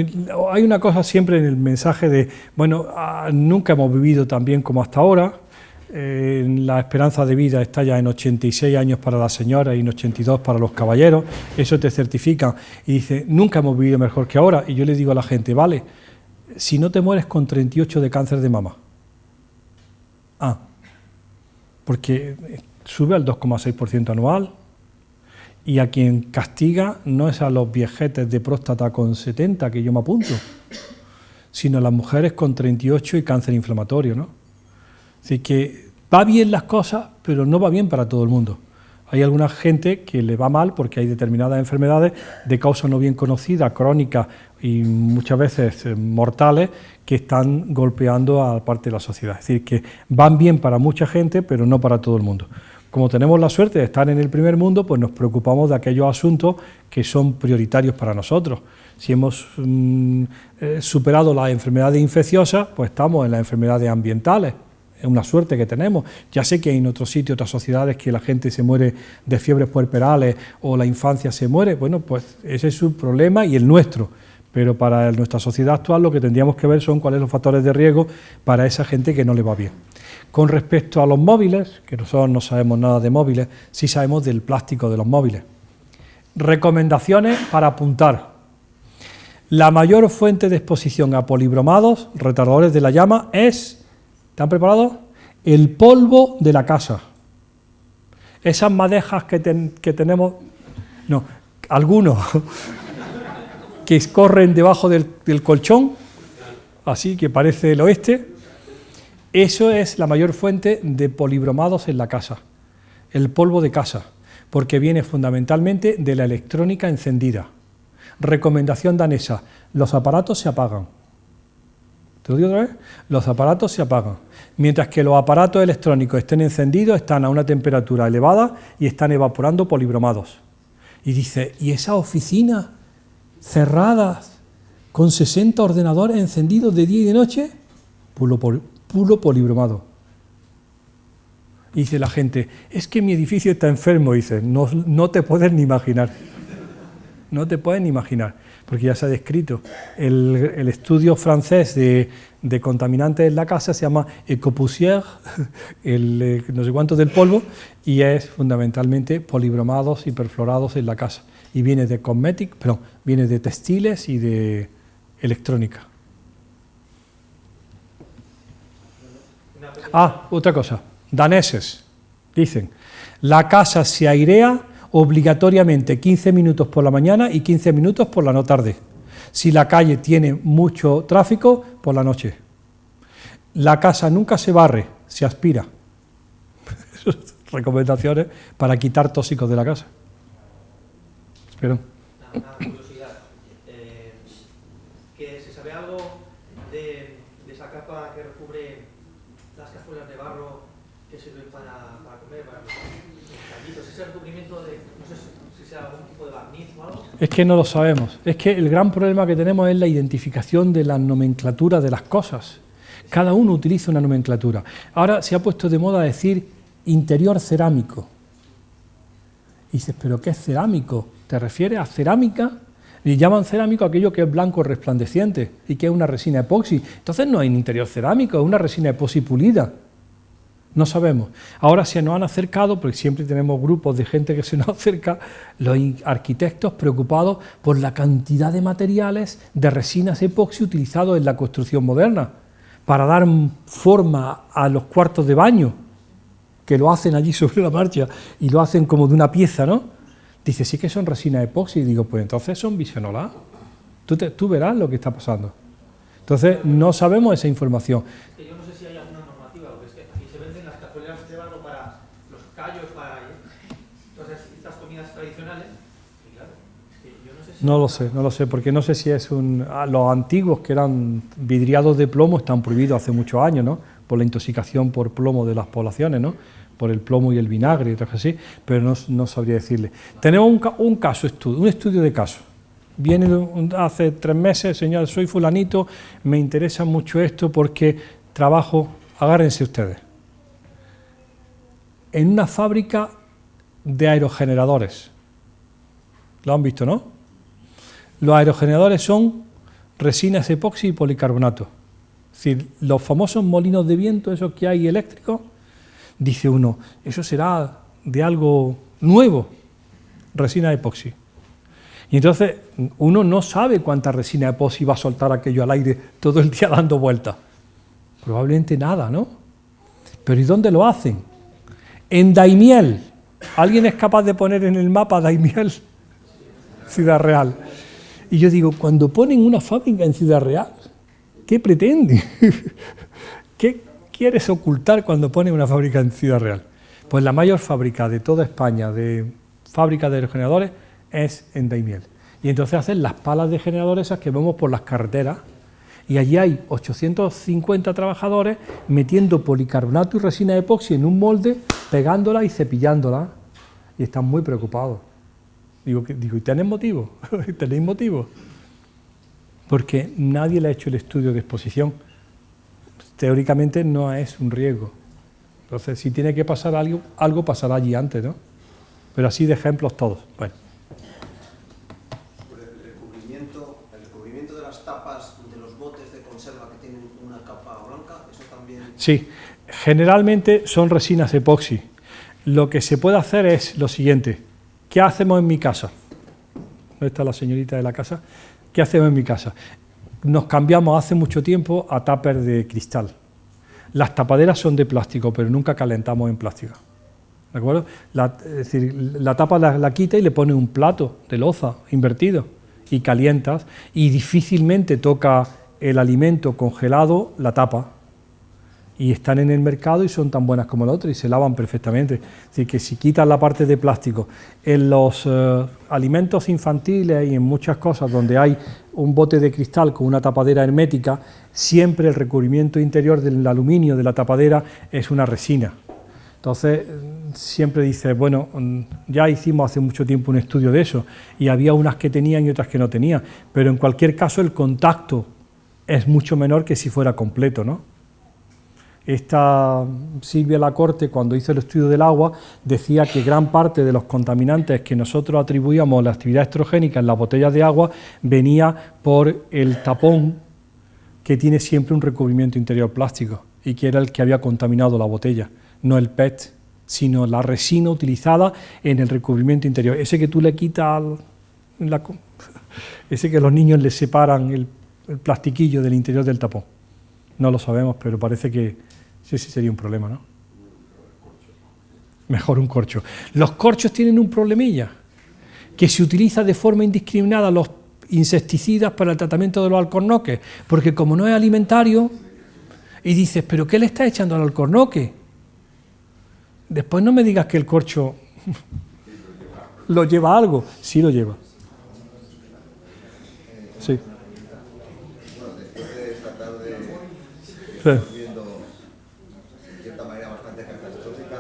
hay una cosa siempre en el mensaje de, nunca hemos vivido tan bien como hasta ahora. La esperanza de vida está ya en 86 años para las señoras y en 82 para los caballeros, eso te certifica, y dice, nunca hemos vivido mejor que ahora, y yo le digo a la gente, vale, si no te mueres con 38 de cáncer de mama, porque sube al 2,6% anual, y a quien castiga no es a los viejetes de próstata con 70, que yo me apunto, sino a las mujeres con 38 y cáncer inflamatorio, ¿no? Así que va bien las cosas, pero no va bien para todo el mundo. Hay alguna gente que le va mal porque hay determinadas enfermedades de causa no bien conocida, crónicas y muchas veces mortales, que están golpeando a parte de la sociedad. Es decir, que van bien para mucha gente, pero no para todo el mundo. Como tenemos la suerte de estar en el primer mundo, pues nos preocupamos de aquellos asuntos que son prioritarios para nosotros. Si hemos superado las enfermedades infecciosas, pues estamos en las enfermedades ambientales. Es una suerte que tenemos. Ya sé que hay en otros sitios, otras sociedades, que la gente se muere de fiebres puerperales o la infancia se muere. Bueno, pues ese es su problema y el nuestro. Pero para nuestra sociedad actual lo que tendríamos que ver son cuáles son los factores de riesgo para esa gente que no le va bien. Con respecto a los móviles, que nosotros no sabemos nada de móviles, sí sabemos del plástico de los móviles. Recomendaciones para apuntar. La mayor fuente de exposición a polibromados, retardadores de la llama, es... ¿Están preparados? El polvo de la casa. Esas madejas que tenemos, no, algunos que corren debajo del colchón, así que parece el oeste, eso es la mayor fuente de polibromados en la casa, el polvo de casa, porque viene fundamentalmente de la electrónica encendida. Recomendación danesa, los aparatos se apagan. ¿Te lo digo otra vez? Los aparatos se apagan. Mientras que los aparatos electrónicos estén encendidos, están a una temperatura elevada y están evaporando polibromados. Y dice, ¿y esas oficinas cerradas con 60 ordenadores encendidos de día y de noche? Puro polibromado. Y dice la gente, es que mi edificio está enfermo. Y dice, no te puedes ni imaginar. No te puedes ni imaginar. Porque ya se ha descrito. El estudio francés de contaminantes en la casa se llama Ecopoussière, no sé cuánto del polvo, y es fundamentalmente polibromados y perfluorados en la casa. Y viene de viene de textiles y de electrónica. Otra cosa. Daneses dicen, la casa se airea obligatoriamente 15 minutos por la mañana y 15 minutos por la tarde. Si la calle tiene mucho tráfico, por la noche. La casa nunca se barre, se aspira. Eso es recomendaciones para quitar tóxicos de la casa. Espero. Una curiosidad. ¿Que se sabe algo de esa capa que recubre las cazuelas de barro que sirven para comer, para los callitos? Ese recubrimiento de, no sé si sea algún tipo de barniz o algo. Es que no lo sabemos. Es que el gran problema que tenemos es la identificación de la nomenclatura de las cosas. Cada uno utiliza una nomenclatura. Ahora se ha puesto de moda decir interior cerámico. Y dices, ¿pero qué es cerámico? ¿Te refieres a cerámica? Y llaman cerámico aquello que es blanco resplandeciente y que es una resina epoxi. Entonces no hay un interior cerámico, es una resina epoxi pulida. No sabemos. Ahora se nos han acercado, porque siempre tenemos grupos de gente que se nos acerca, los arquitectos preocupados por la cantidad de materiales de resinas epoxi utilizados en la construcción moderna, para dar forma a los cuartos de baño, que lo hacen allí sobre la marcha y lo hacen como de una pieza, ¿no? Dice, sí que son resinas epoxi. Y digo, pues entonces son bisfenol A. Tú verás lo que está pasando. Entonces, no sabemos esa información. Es que yo no sé si hay alguna normativa, porque es que aquí se venden las cazuelas de barro para los callos, para todas estas comidas tradicionales. Y claro, es que yo no sé si... No lo sé, porque no sé si es los antiguos que eran vidriados de plomo están prohibidos hace muchos años, ¿no? Por la intoxicación por plomo de las poblaciones, ¿no? Por el plomo y el vinagre y otras así, pero no sabría decirle. Tenemos un estudio de caso. Viene hace 3 meses, señor, soy fulanito, me interesa mucho esto porque trabajo, agárrense ustedes, en una fábrica de aerogeneradores. Lo han visto, ¿no? Los aerogeneradores son resinas epoxi y policarbonato. Es decir, los famosos molinos de viento, esos que hay eléctricos, dice uno, eso será de algo nuevo, resina epoxi. Y entonces uno no sabe cuánta resina epoxi va a soltar aquello al aire todo el día dando vueltas. Probablemente nada, ¿no? Pero ¿y dónde lo hacen? En Daimiel. ¿Alguien es capaz de poner en el mapa Daimiel? Ciudad Real. Y yo digo, cuando ponen una fábrica en Ciudad Real, ¿qué pretenden? ¿Qué quieres ocultar cuando pones una fábrica en Ciudad Real? Pues la mayor fábrica de toda España de fábrica de aerogeneradores es en Daimiel. Y entonces hacen las palas de generadores esas que vemos por las carreteras, y allí hay 850 trabajadores metiendo policarbonato y resina epoxi en un molde, pegándola y cepillándola, y están muy preocupados. Digo, ¿y tenéis motivo? ¿Tenéis motivo? Porque nadie le ha hecho el estudio de exposición. Teóricamente no es un riesgo. Entonces, si tiene que pasar algo pasará allí antes, ¿no? Pero así de ejemplos todos. Bueno. El recubrimiento de las tapas de los botes de conserva que tienen una capa blanca, ¿eso también? Sí, generalmente son resinas epoxi. Lo que se puede hacer es lo siguiente. ¿Qué hacemos en mi casa? ¿Dónde está la señorita de la casa? ¿Qué hacemos en mi casa? Nos cambiamos hace mucho tiempo a tuppers de cristal. Las tapaderas son de plástico, pero nunca calentamos en plástico. ¿De acuerdo? Es decir, la tapa la quita y le pone un plato de loza invertido y calientas, y difícilmente toca el alimento congelado la tapa. Y están en el mercado y son tan buenas como la otra y se lavan perfectamente. Es decir, que si quitas la parte de plástico, en los alimentos infantiles y en muchas cosas donde hay un bote de cristal con una tapadera hermética, siempre el recubrimiento interior del aluminio de la tapadera es una resina. Entonces, siempre dices, bueno, ya hicimos hace mucho tiempo un estudio de eso y había unas que tenían y otras que no tenían, pero en cualquier caso el contacto es mucho menor que si fuera completo, ¿no? Esta Silvia Lacorte, cuando hizo el estudio del agua, decía que gran parte de los contaminantes que nosotros atribuíamos a la actividad estrogénica en las botellas de agua venía por el tapón que tiene siempre un recubrimiento interior plástico y que era el que había contaminado la botella, no el PET, sino la resina utilizada en el recubrimiento interior. Ese que tú le quitas, ese que los niños le separan el plastiquillo del interior del tapón. No lo sabemos, pero parece que sí sería un problema, ¿no? Mejor un corcho. Los corchos tienen un problemilla, que se utiliza de forma indiscriminada los insecticidas para el tratamiento de los alcornoques, porque como no es alimentario, y dices, ¿pero qué le está echando al alcornoque? después no me digas que el corcho lo lleva algo. Sí lo lleva. Sí. Bueno, después de esta tarde Sí. estamos viendo de cierta manera bastante catastrófica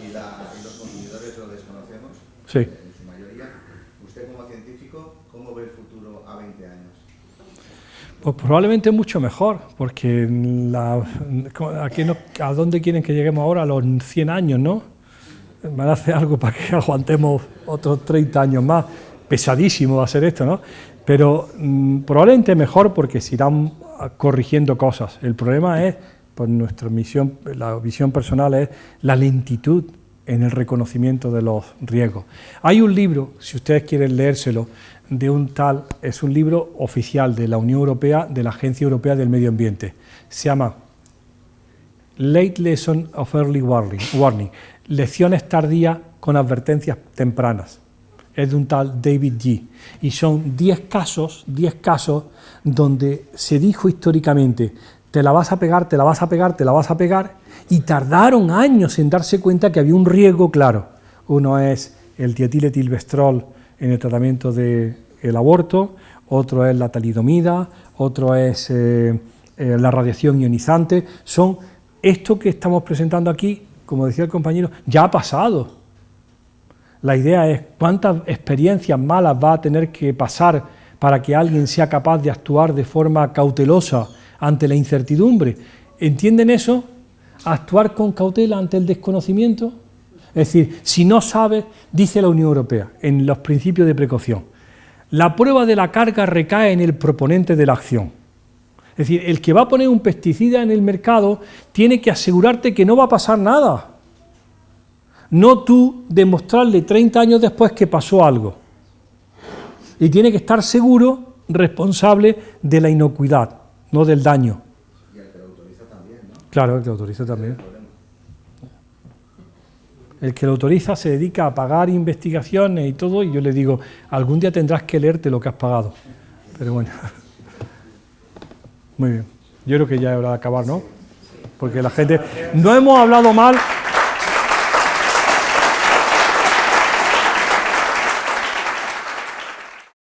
y los consumidores lo desconocemos, Sí. en su mayoría. Usted como científico, ¿cómo ve el futuro a 20 años? Pues probablemente mucho mejor, porque ¿a dónde quieren que lleguemos ahora? A los 100 años, ¿no? Van a hacer algo para que aguantemos otros 30 años más. Pesadísimo va a ser esto, ¿no? Pero probablemente mejor porque se irán corrigiendo cosas. El problema es, pues nuestra misión, la visión personal es la lentitud en el reconocimiento de los riesgos. Hay un libro, si ustedes quieren leérselo, de un tal, es un libro oficial de la Unión Europea, de la Agencia Europea del Medio Ambiente. Se llama Late Lesson of Early Warning, lecciones tardías con advertencias tempranas. Es de un tal David G. Y son 10 casos donde se dijo históricamente, te la vas a pegar, te la vas a pegar, te la vas a pegar, y tardaron años en darse cuenta que había un riesgo claro. Uno es el dietiletilvestrol en el tratamiento del aborto, otro es la talidomida, otro es la radiación ionizante. Son esto que estamos presentando aquí, como decía el compañero, ya ha pasado. La idea es cuántas experiencias malas va a tener que pasar para que alguien sea capaz de actuar de forma cautelosa ante la incertidumbre. ¿Entienden eso? Actuar con cautela ante el desconocimiento. Es decir, si no sabes, dice la Unión Europea, en los principios de precaución, la prueba de la carga recae en el proponente de la acción. Es decir, el que va a poner un pesticida en el mercado tiene que asegurarte que no va a pasar nada. No tú demostrarle 30 años después que pasó algo. Y tiene que estar seguro, responsable de la inocuidad, no del daño. Y el que lo autoriza también, ¿no? Claro, el que lo autoriza también. El que lo autoriza se dedica a pagar investigaciones y todo, y yo le digo, algún día tendrás que leerte lo que has pagado. Pero bueno. Muy bien. Yo creo que ya es hora de acabar, ¿no? Porque la gente... No hemos hablado mal...